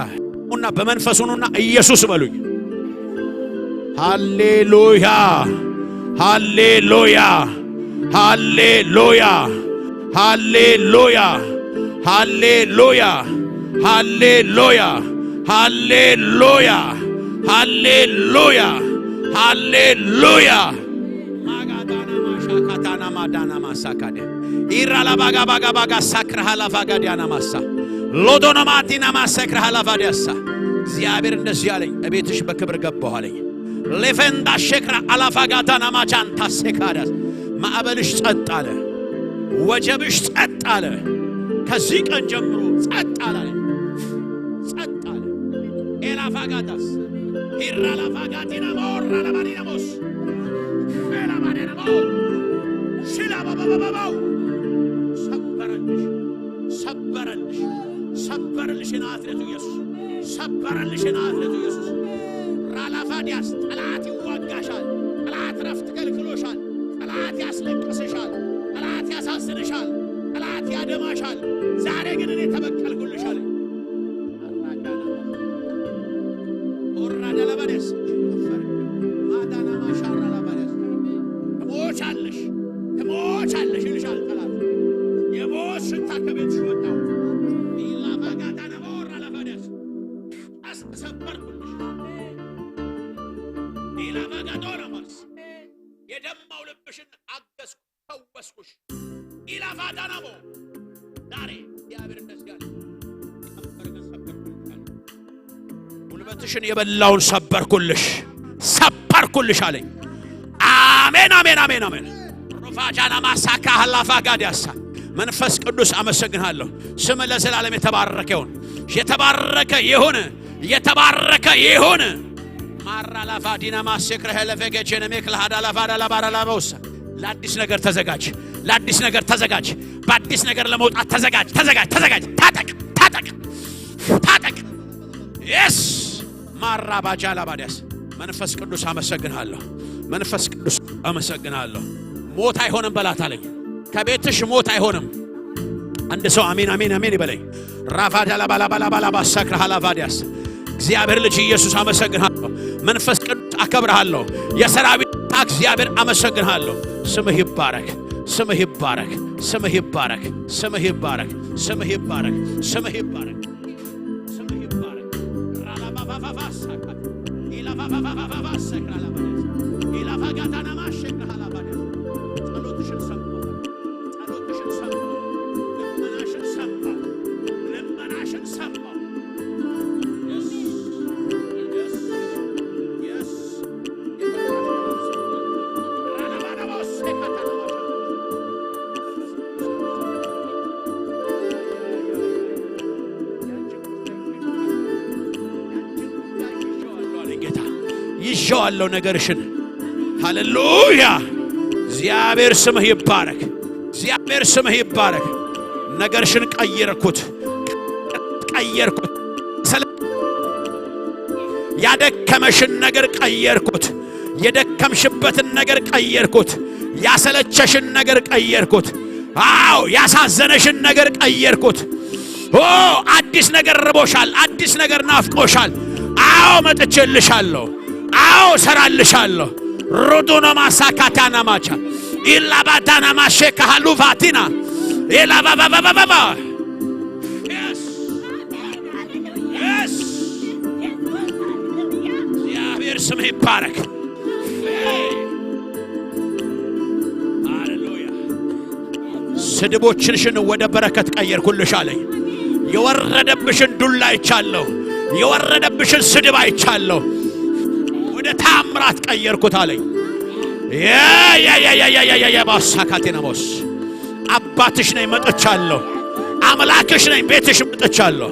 እና በመንፈሱና ኢየሱስ በሉኝ። ሃሌሉያ ሃሌሉያ ሃሌሉያ ሃሌሉያ ሃሌሉያ ሃሌሉያ ሃሌሉያ ሃሌሉያ ሃሌሉያ። ማጋዳና ማሻካታና ማዳና ማሳካደ ኢራላ ባጋ ባጋ ባጋ ሳክራ ሐላፋጋዲያና ማሳ ሎዶና ማቲና ማሰክራ ሐላፋዲያሳ። እግዚአብሔር እንደዚህ አለኝ፣ እቤትሽ በክብር ገባሁ አለኝ። ለፈንዳ ሸክራ አላፋጋታና ማቻንታ ሰካዳስ። ማዕበልሽ ጸጥ አለ፣ ወጀብሽ ጸጥ አለ። ከዚህ ቀን ጀምሮ ጸጥ አለ፣ ጸጥ አለ። ኤላፋጋታስ ኢራላፋጋቲና ሞራ ለማዲናሞስ ኤላማዲናሞ ሽላባባባባው ሰበረልሽ፣ ሰበረልሽ፣ ሰበረልሽ ናዝሬቱ ኢየሱስ፣ ሰበረልሽ ናዝሬቱ ኢየሱስ። ራላፋዲያስ ጠላት ይዋጋሻል፣ ጠላት ረፍት ከልክሎሻል፣ ጠላት ያስለቅስሻል፣ ጠላት ያሳዝንሻል፣ ጠላት ያደማሻል። ዛሬ ግን እኔ ተበቀልኩልሻል። ኦራዳላባዲያስ ማዳና ማሻራላባዲያስ ትሞቻለሽ፣ ትሞቻለሽ ይልሻል ጠላት። የሞት ሽታ ከቤትሽ ወጣው። ኢላባጋዳና ኦራላባዲያስ አስሰበርኩልሽ። ኢላባጋዶራማስ የደማው ልብሽን አገዝኩ፣ ፈወስኩሽ። ኢላፋዳናሞ ዛሬ እግዚአብሔር እንደዚህ ያለ ጉልበትሽን የበላውን ሰበርኩልሽ፣ ሰበርኩልሽ አለኝ። አሜን አሜን አሜን አሜን። ሩፋጃና ማሳካ ሐላፋጋዲያሳ መንፈስ ቅዱስ አመሰግናለሁ። ስም ለዘላለም የተባረከ ይሁን፣ የተባረከ ይሁን፣ የተባረከ ይሁን። ማራላፋዲና ማሰክረ ሄለፈገቸነ መክላሃዳላፋዳላባራላቦሳ። ለአዲስ ነገር ተዘጋጅ፣ ለአዲስ ነገር ተዘጋጅ፣ በአዲስ ነገር ለመውጣት ተዘጋጅ፣ ተዘጋጅ፣ ተዘጋጅ። ታጠቅ፣ ታጠቅ፣ ታጠቅ። የስ ማራባጃላባዲያስ መንፈስ ቅዱስ አመሰግናለሁ፣ መንፈስ ቅዱስ አመሰግናለሁ። ሞት አይሆንም በላት አለኝ። ከቤትሽ ሞት አይሆንም። አንድ ሰው አሜን አሜን አሜን ይበለኝ። ራፋዳላባላባላባሳክራ ሐላፋዲያስ እግዚአብሔር ልጅ ኢየሱስ አመሰግናለሁ። መንፈስ ቅዱስ አከብርሃለሁ። የሰራዊት እግዚአብሔር አመሰግናለሁ። ስምህ ይባረክ፣ ስምህ ይባረክ፣ ስምህ ይባረክ፣ ስምህ ይባረክ፣ ስምህ ይባረክ፣ ስምህ ይባረክ፣ ስምህ ይባረክ። ራላባባባሳካ ኢላባባባባሳክራ ሐላፋዲያስ ኢላፋጋታና ማሸክራ ሐላፋዲያስ ጸሎትሽን ሰማሁ፣ ጸሎትሽን ሰማሁ፣ ልመናሽን ሰማሁ፣ ልመናሽን ሰማሁ። ይዤዋለሁ ነገርሽን። ሃሌሉያ። እግዚአብሔር ስምህ ይባረክ፣ እግዚአብሔር ስምህ ይባረክ። ነገርሽን ቀየርኩት፣ ቀየርኩት። ያደከመሽን ነገር ቀየርኩት፣ የደከምሽበትን ነገር ቀየርኩት፣ ያሰለቸሽን ነገር ቀየርኩት። አዎ ያሳዘነሽን ነገር ቀየርኩት። ኦ አዲስ ነገር ርቦሻል፣ አዲስ ነገር ናፍቆሻል። አዎ መጥቼልሻለሁ፣ አዎ ሰራልሻለሁ። ሮዶና ማሳካታና ማቻ ኢላባታና ማሸካ ሐሉፋቲና ኢላባባባባባ yes yes እግዚአብሔር ስም ይባረክ። ሃሌሉያ። ስድቦችሽን ወደ በረከት ቀየርኩልሽ አለኝ። የወረደብሽን ዱላ አይቻለሁ፣ የወረደብሽን ስድብ አይቻለሁ፣ ወደ ታምራት ቀየርኩት አለኝ። ያ ባሳካቴናሞስ አባትሽ ነኝ መጥቻለሁ፣ አምላክሽ ነኝ ቤትሽ መጥቻለሁ።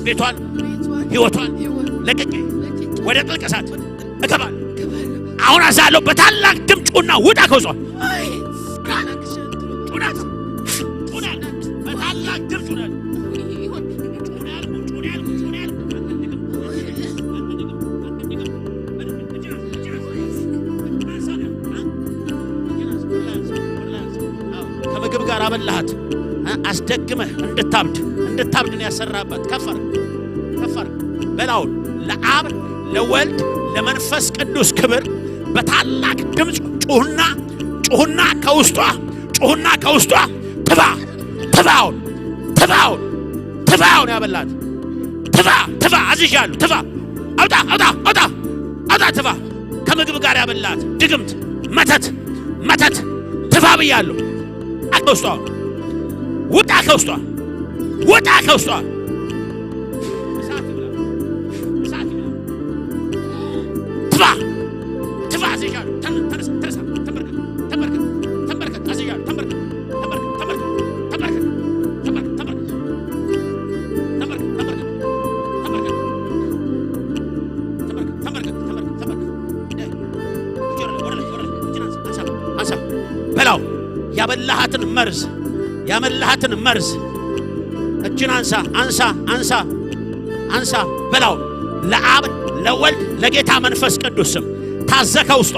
ቤቷን ህይወቷን ለቀቄ ወደ ጥልቅ እሳት እገባለሁ። አሁን አዛለሁ በታላቅ ድምፅ ጩና ውጣ ከውስጧ በታላቅ ድምፅ ጩና ከምግብ ጋር አበላሃት አስደግመህ እንድታብድ ነው ያሰራባት። ከፈር በላውን ለአብ ለወልድ ለመንፈስ ቅዱስ ክብር በታላቅ ድምፅ ጩሁና ከውስጧ ትባውን ያበላት ትባ አዝዣለሁ። ትባ አውጣ ትባ ከምግብ ጋር ያበላት ድግምት መተት ትባ ብያለሁ። ከውስጧ ውጣ ከውስጧ ትባ አዝዣለሁ። ተንበርከክ አዝዣለሁ። ተንበርከክ በላው ያመላሃትን መርዝ እጅን አንሳ በላው ለአብ ለወልድ ለጌታ መንፈስ ቅዱስ ስም ታዘከ ውስጧ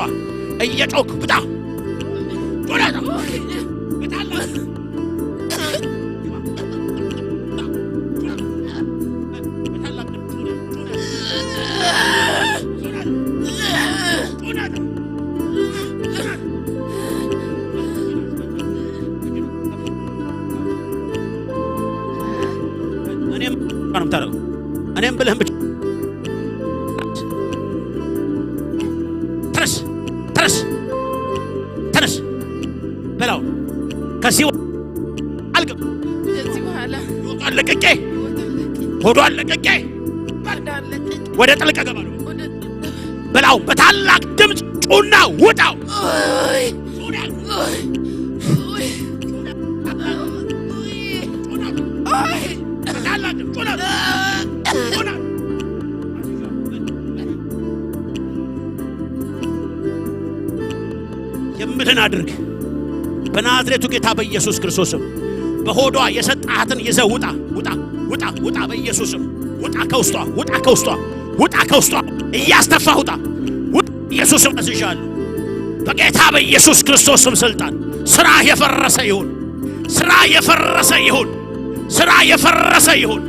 እየጮክ ብጣ እኔም ብለህም ብቻ ተነስ በላው ከዚህ አልገብ ሆዷን ለቀቄ ወደ ጥልቅ ገባለሁ። በላው በታላቅ ድምፅ ጩና ውጣው የምልን አድርግ በናዝሬቱ ጌታ በኢየሱስ ክርስቶስም በሆዷ የሰጣሃትን ይዘህ ውጣ ውጣ ውጣ ውጣ በኢየሱስም ውጣ ከውስጧ ውጣ ከውስጧ ውጣ ከውስጧ እያስተፋ ውጣ ኢየሱስም አዝዣለሁ በጌታ በኢየሱስ ክርስቶስም ስልጣን ስራ የፈረሰ ይሁን ስራ የፈረሰ ይሁን ስራ የፈረሰ ይሁን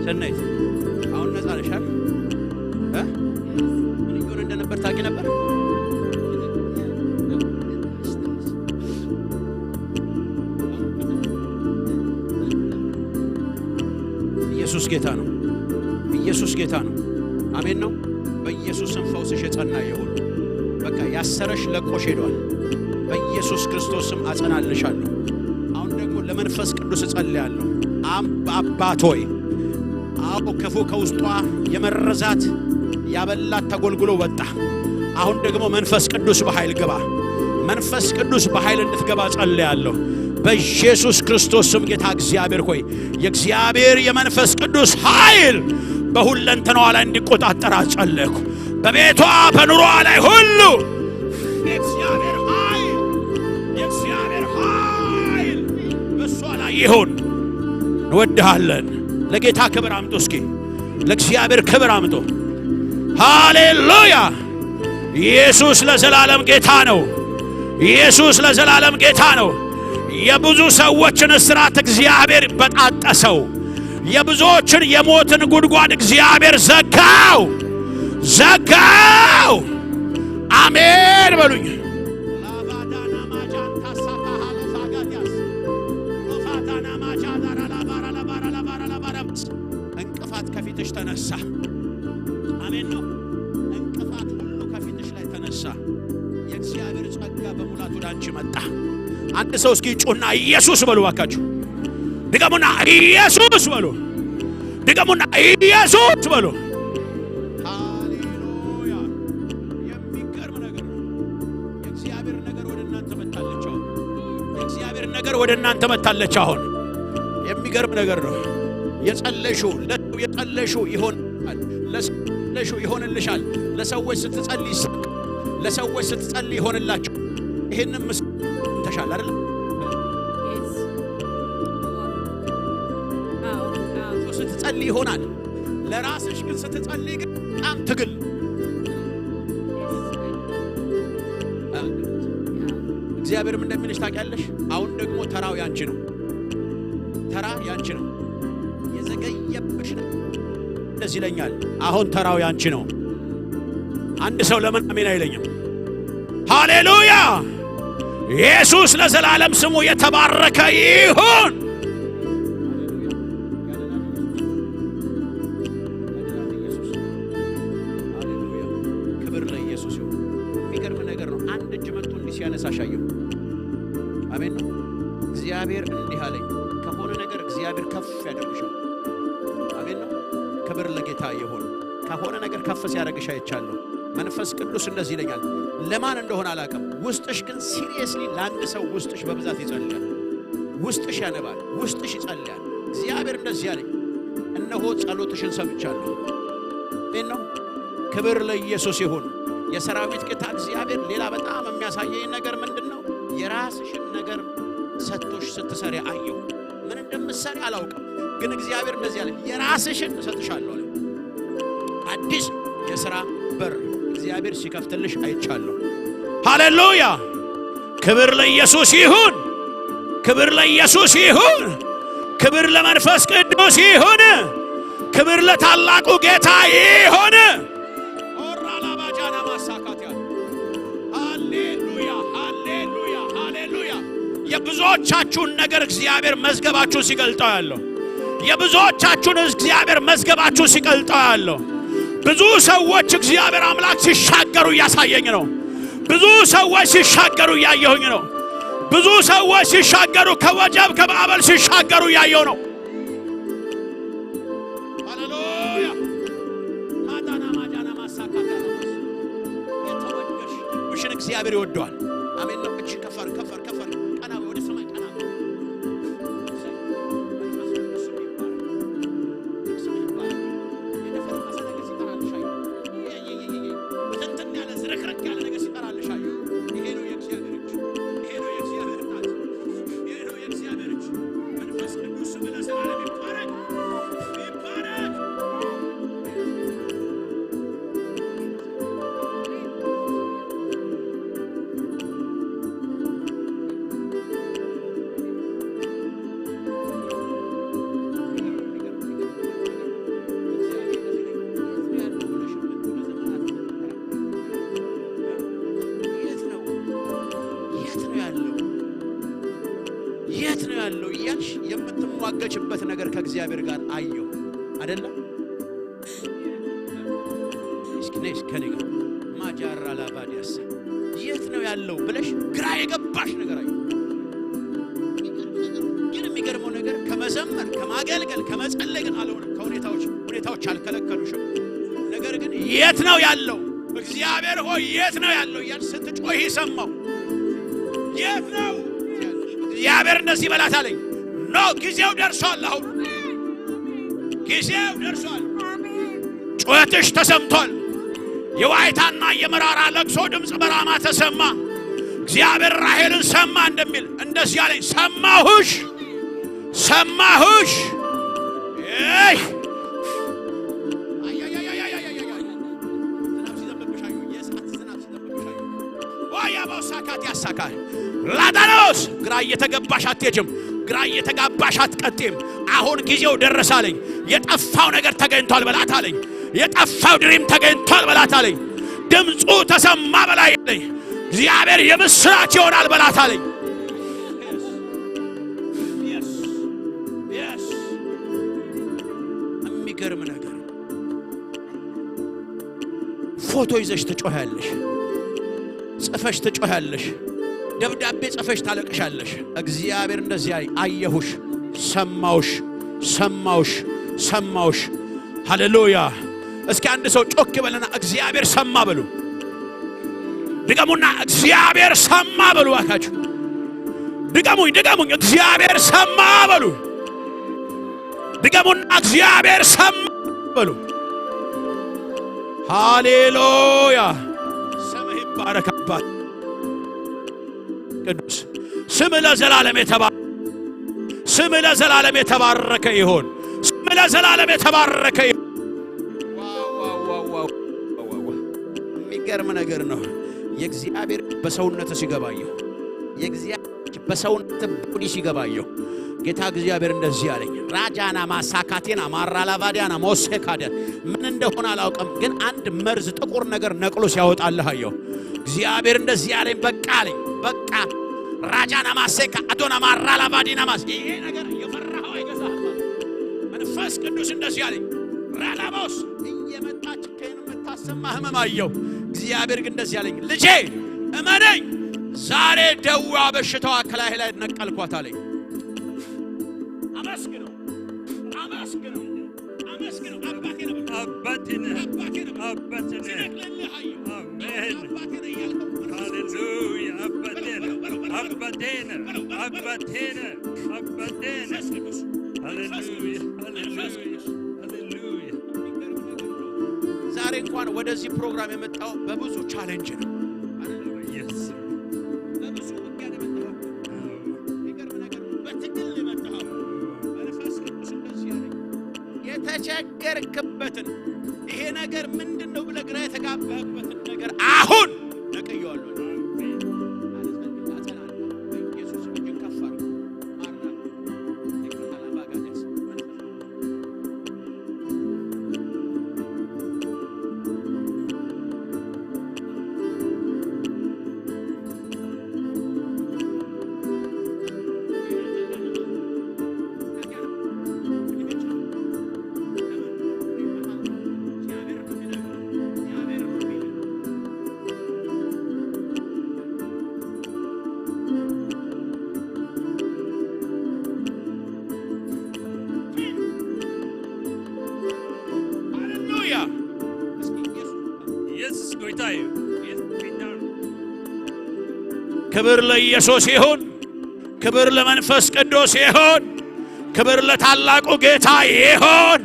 ሰናይት አሁን ነፃ ነሽ አይደል? ምን ይሆን እንደነበር ታውቂ ነበር? ኢየሱስ ጌታ ነው። ኢየሱስ ጌታ ነው። አሜን ነው። በኢየሱስ ስም ፈውስሽ የጸና ይሁን። በቃ ያሰረሽ ለቆሽ ሄዷል። በኢየሱስ ክርስቶስ ስም አጸናልሻለሁ። አሁን ደግሞ ለመንፈስ ቅዱስ እጸልያለሁ። አባት ሆይ አቦ ክፉ ከውስጧ የመረዛት ያበላት ተጎልጉሎ ወጣ። አሁን ደግሞ መንፈስ ቅዱስ በኃይል ገባ። መንፈስ ቅዱስ በኃይል እንድትገባ ጸልያለሁ በኢየሱስ ክርስቶስ ስም። ጌታ እግዚአብሔር ሆይ የእግዚአብሔር የመንፈስ ቅዱስ ኃይል በሁለንተናዋ ላይ እንዲቆጣጠር ጸለይኩ። በቤቷ በኑሯ ላይ ሁሉ የእግዚአብሔር ኃይል በሷ ላይ ይሁን። እንወድሃለን። ለጌታ ክብር አምጡ። እስኪ ለእግዚአብሔር ክብር አምጡ። ሃሌሉያ! ኢየሱስ ለዘላለም ጌታ ነው። ኢየሱስ ለዘላለም ጌታ ነው። የብዙ ሰዎችን እስራት እግዚአብሔር በጣጠሰው። የብዙዎችን የሞትን ጉድጓድ እግዚአብሔር ዘጋው። አሜን በሉኝ። እንቅፋት ከፊትሽ ተነሳ። አሜን ነው። እንቅፋት ሁሉ ከፊትሽ ላይ ተነሳ። የእግዚአብሔር ጸጋ በሙላት ወደ አንቺ መጣ። አንድ ሰው እስኪ ጩና ኢየሱስ በሉ ባካችሁ። ድገሙና ኢየሱስ በሉ። ድገሙና ኢየሱስ በሉ። ሃሌሉያ! የሚገርም ነገር ነው። የእግዚአብሔር ነገር ወደ እናንተ መጣለች። አሁን የእግዚአብሔር ነገር ወደ እናንተ መጣለች። አሁን የሚገርም ነገር ነው። የጸለሹ ይሆናል። ለሰው ይሆንልሻል። ለሰዎች ስትጸልይ ለሰዎች ስትጸልይ ይሆንላችሁ። ይሄንን ተሻለ አይደል? ስትጸልይ ይሆናል። ለራስሽ ግን ስትጸልይ ግን በጣም ትግል። እግዚአብሔርም እንደሚልሽ ታውቂያለሽ። አሁን ደግሞ ተራው ያንቺ ነው። ተራ ያንቺ ነው። የዘገየብሽ ነው። እንደዚህ ይለኛል። አሁን ተራው ያንቺ ነው። አንድ ሰው ለምን አሜን አይለኝም? ሃሌሉያ! ኢየሱስ ለዘላለም ስሙ የተባረከ ይሁን። ክብር ለኢየሱስ ይሁን። የሚገርም ነገር ነው። አንድ እጅ መጥቶ እንዲህ ሲያነሳሽ አየሁ። አሜን ነው። እግዚአብሔር እንዲህ አለኝ፣ ከሆነ ነገር እግዚአብሔር ከፍ ያደርግሻል። አሜን ነው። ክብር ለጌታ ይሁን። ከሆነ ነገር ከፍ ሲያደርግሽ አይቻለሁ። መንፈስ ቅዱስ እንደዚህ ይለኛል። ለማን እንደሆነ አላውቅም። ውስጥሽ ግን ሲሪየስሊ ለአንድ ሰው ውስጥሽ በብዛት ይጸልያል። ውስጥሽ ያነባል፣ ውስጥሽ ይጸልያል። እግዚአብሔር እንደዚህ አለኝ፣ እነሆ ጸሎትሽን ሰምቻለሁ። አሜን ነው። ክብር ለኢየሱስ ይሁን። የሰራዊት ጌታ እግዚአብሔር ሌላ በጣም የሚያሳየኝ ነገር ምንድነው? የራስሽን ነገር ሰጥቶሽ ስትሰሪ አየሁ። ምን እንደምትሰሪ አላውቅም፣ ግን እግዚአብሔር እንደዚህ አለ፣ የራስሽን እሰጥሻለሁ። አዲስ የሥራ በር እግዚአብሔር ሲከፍትልሽ አይቻለሁ። ሃሌሉያ! ክብር ለኢየሱስ ይሁን። ክብር ለኢየሱስ ይሁን። ክብር ለመንፈስ ቅዱስ ይሁን። ክብር ለታላቁ ጌታ ይሁን። ኦራላ ባጃና ማሳካቲያ ሃሌሉያ! ሃሌሉያ! ሃሌሉያ! የብዙዎቻችሁን ነገር እግዚአብሔር መዝገባችሁን ሲገልጠው ያለው የብዙዎቻችሁን እግዚአብሔር መዝገባችሁን ሲገልጠው ያለው ብዙ ሰዎች እግዚአብሔር አምላክ ሲሻገሩ እያሳየኝ ነው። ብዙ ሰዎች ሲሻገሩ እያየሁኝ ነው። ብዙ ሰዎች ሲሻገሩ ከወጀብ ከማዕበል ሲሻገሩ እያየሁ ነው። ሃሌሉያ! ማዳና ማዳና ማሳካታ የተወደሽ ውሽን እግዚአብሔር ይወደዋል። አሜን ነው። እቺ ከፈር ከፈር ከፈር ቀና ወደ ሰማይ ቀና የት ነው ያለው እያልሽ የምትሟገችበት ነገር ከእግዚአብሔር ጋር አየሁ አይደለም? እስኪ ነይስ ከኔ ጋር ማጃራ ላባዲያስ የት ነው ያለው ብለሽ ግራ የገባሽ ነገር አየሁ። ግን የሚገርመው ነገር ከመዘመር ከማገልገል ከመጸለይ ግን አልሆነም። ሁኔታዎች አልከለከሉሽም። ነገር ግን የት ነው ያለው እግዚአብሔር ሆይ የት ነው ያለው እያልሽ ስትጮሂ ሰማሁ። የት ነው እግዚአብሔር እንደዚህ በላት አለኝ። ኖ ጊዜው ደርሷል። አሁን ጊዜው ደርሷል። ጩኸትሽ ተሰምቷል። የዋይታና የመራራ ለቅሶ ድምፅ በራማ ተሰማ። እግዚአብሔር ራሔልን ሰማ እንደሚል እንደዚህ አለኝ። ሰማሁሽ ሰማሁሽ። ላዳኖስ ግራ እየተገባሽ አትሄጂም። ግራ እየተጋባሽ አትቀጥም። አሁን ጊዜው ደረሳለኝ። የጠፋው ነገር ተገኝቷል በላት አለኝ። የጠፋው ድሪም ተገኝቷል በላት አለኝ። ድምፁ ተሰማ በላይ አለኝ። እግዚአብሔር የምስራች ይሆናል በላት አለኝ። የሚገርም ነገር ፎቶ ይዘሽ ትጮሃለሽ፣ ጽፈሽ ትጮሃለሽ፣ ደብዳቤ ጽፈሽ ታለቅሻለሽ። እግዚአብሔር እንደዚህ አየሁሽ፣ ሰማውሽ ሰማውሽ ሰማውሽ። ሃሌሉያ! እስኪ አንድ ሰው ጮክ በለና እግዚአብሔር ሰማ በሉ። ድገሙና እግዚአብሔር ሰማ በሉ። አካችሁ ድገሙኝ። እግዚአብሔር ሰማ በሉ። ድገሙና እግዚአብሔር ሰማ በሉ። ሃሌሉያ! ሰማይ ባረክ አባት ቅዱስ ስም ለዘላለም የተባረከ ስም ለዘላለም የተባረከ ይሁን ስም ለዘላለም የተባረከ ይሁን ዋው የሚገርም ነገር ነው የእግዚአብሔር በሰውነት ሲገባየው የእግዚአብሔር በሰውነት ቡዲ ሲገባየው ጌታ እግዚአብሔር እንደዚህ ያለኝ ራጃና ማሳካቴና ማራላቫዲያና ሞሴካደ ምን እንደሆነ አላውቅም ግን አንድ መርዝ ጥቁር ነገር ነቅሎ ሲያወጣልህ አየው እግዚአብሔር እንደዚህ ያለኝ በቃ አለኝ በቃ ራጃና ማሴካ አዶና ማራላቫዲና ማስ ይሄ ነገር የፈራኸው አይገዛህም መንፈስ ቅዱስ እንደዚህ ያለኝ ራላቦስ እየመጣች ከእኔ የምታሰማ ህመም አየው እግዚአብሔር ግን እንደዚህ ያለኝ ልጄ እመነኝ ዛሬ ደዋ በሽታዋ ከላይ ላይ ነቀልኳት አለኝ አመስግኑ አባቴን አሜን ሃሌሉያ አባቴን ሃሌሉያ ዛሬ እንኳን ወደዚህ ፕሮግራም የመጣው በብዙ ቻሌንጅ ነው የተቸገርክበትን ይሄ ነገር ምንድነው ብለህ ግራ የተጋባህበትን ነገር አሁን ነቅየዋለሁ ኢየሱስ እጅን ከፍ አድርጎ ክብር ለኢየሱስ ይሁን ክብር ለመንፈስ ቅዱስ ይሁን ክብር ለታላቁ ጌታ ይሁን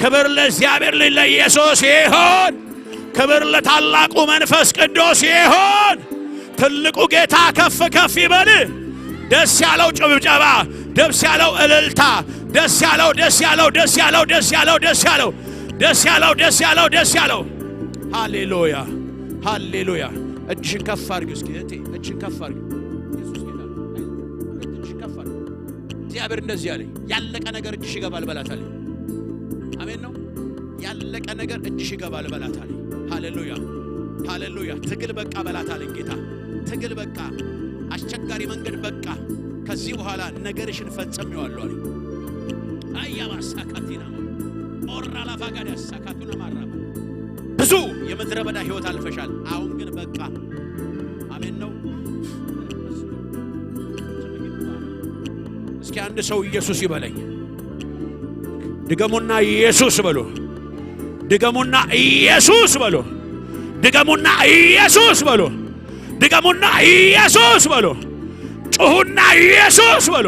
ክብር ለእግዚአብሔር ለኢየሱስ ይሁን ክብር ለታላቁ መንፈስ ቅዱስ ይሁን ትልቁ ጌታ ከፍ ከፍ ይበል ደስ ያለው ጭብጨባ ደስ ያለው እልልታ ደስ ያለው ሃሌሉያ ሃሌሉያ እጅሽን ከፍ አድርጊ እስኪ እቴ እጅሽን ከፍ አድርጊ ኢየሱስ ጌታ እጅሽን ከፍ አድርጊ እግዚአብሔር እንደዚህ ያለኝ ያለቀ ነገር እጅሽ ይገባል በላት አለኝ አሜን ነው ያለቀ ነገር እጅሽ ይገባል በላት አለኝ ሃሌሉያ ሃሌሉያ ትግል በቃ በላት አለኝ ጌታ ትግል በቃ አስቸጋሪ መንገድ በቃ ከዚህ በኋላ ነገርሽን ፈጽሜዋለሁ አለኝ አያባሳካቲና ኦራላ ቫጋዳ ሳካቱና ማራባ ብዙ የምድረ በዳ ህይወት አልፈሻል አሁን ግን በቃ አሜን ነው እስኪ አንድ ሰው ኢየሱስ ይበለኝ ድገሙና ኢየሱስ በሉ ድገሙና ኢየሱስ በሉ ድገሙና ኢየሱስ በሉ ድገሙና ኢየሱስ በሉ ጩሁና ኢየሱስ በሉ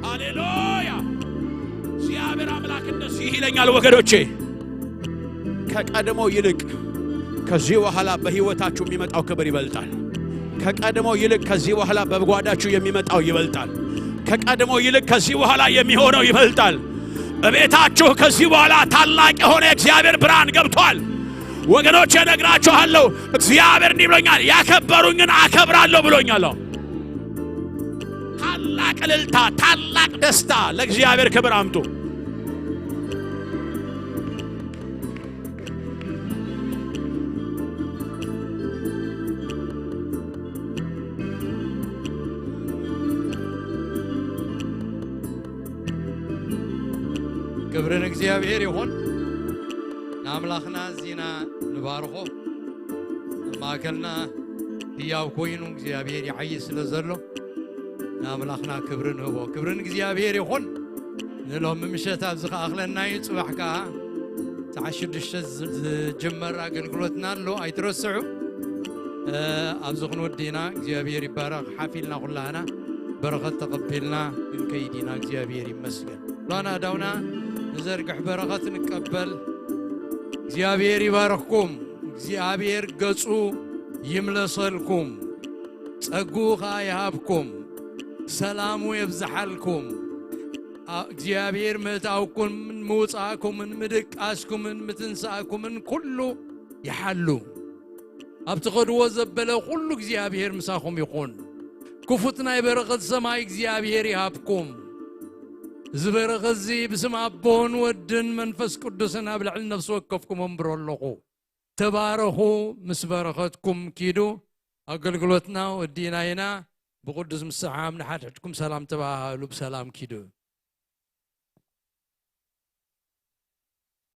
ሃሌሉያ እግዚአብሔር አምላክ እንደዚህ ይለኛል ወገኖቼ ከቀድሞ ይልቅ ከዚህ በኋላ በህይወታችሁ የሚመጣው ክብር ይበልጣል ከቀድሞ ይልቅ ከዚህ በኋላ በጓዳችሁ የሚመጣው ይበልጣል ከቀድሞ ይልቅ ከዚህ በኋላ የሚሆነው ይበልጣል በቤታችሁ ከዚህ በኋላ ታላቅ የሆነ እግዚአብሔር ብርሃን ገብቷል ወገኖቼ ነግራችኋለሁ እግዚአብሔር እንዲህ ብሎኛል ያከበሩኝን አከብራለሁ ብሎኛል ታላቅ እልልታ ታላቅ ደስታ ለእግዚአብሔር ክብር አምጡ ክብርን እግዚአብሔር ይሁን አምላክና ዚና ንባርኾ ማከልና ሕያው ኮይኑ እግዚአብሔር ይሐይስ ስለዘሎ አምላክና ክብርን ህቦ ክብርን እግዚአብሔር ይሁን ንሎም ምሸት ኣብዚ ከኣኽለና ይጽባሕካ ተዓሽድሽ ዝጅመር አገልግሎትና ኣሎ ኣይትረስዑ ኣብዚ ክንወዲና እግዚአብሔር ይባረክ ሓፊልና ኩላና በረኸት ተቀበልና ከይዲና እግዚአብሔር ይመስገን ላና ዳውና نزرق بركات نقبل እግዚአብሔር ይባርክኩም እግዚአብሔር ገጹ ይምለሰልኩም ጸጉኻ ይሃብኩም ሰላሙ ይብዛሐልኩም እግዚአብሔር ምታውኩም ምውጻኩም ምድቃስኩም ምትንሳኩም ኩሉ ይሐሉ አብትኸድዎ ዘበለ ሁሉ እግዚአብሔር ምሳኹም ይኹን ክፉትና ይበረኸት ሰማይ እግዚአብሔር ይሃብኩም ዝበረኸዚ ብስም አቦን ወድን መንፈስ ቅዱስን ኣብ ልዕሊ ነፍሲ ወከፍኩም እምብረለኹ ተባረኹ ምስ በረኸትኩም ኪዱ አገልግሎትና ወዲናይና بقدس مسحام نحاتكم سلام تباهلوا بسلام كيدو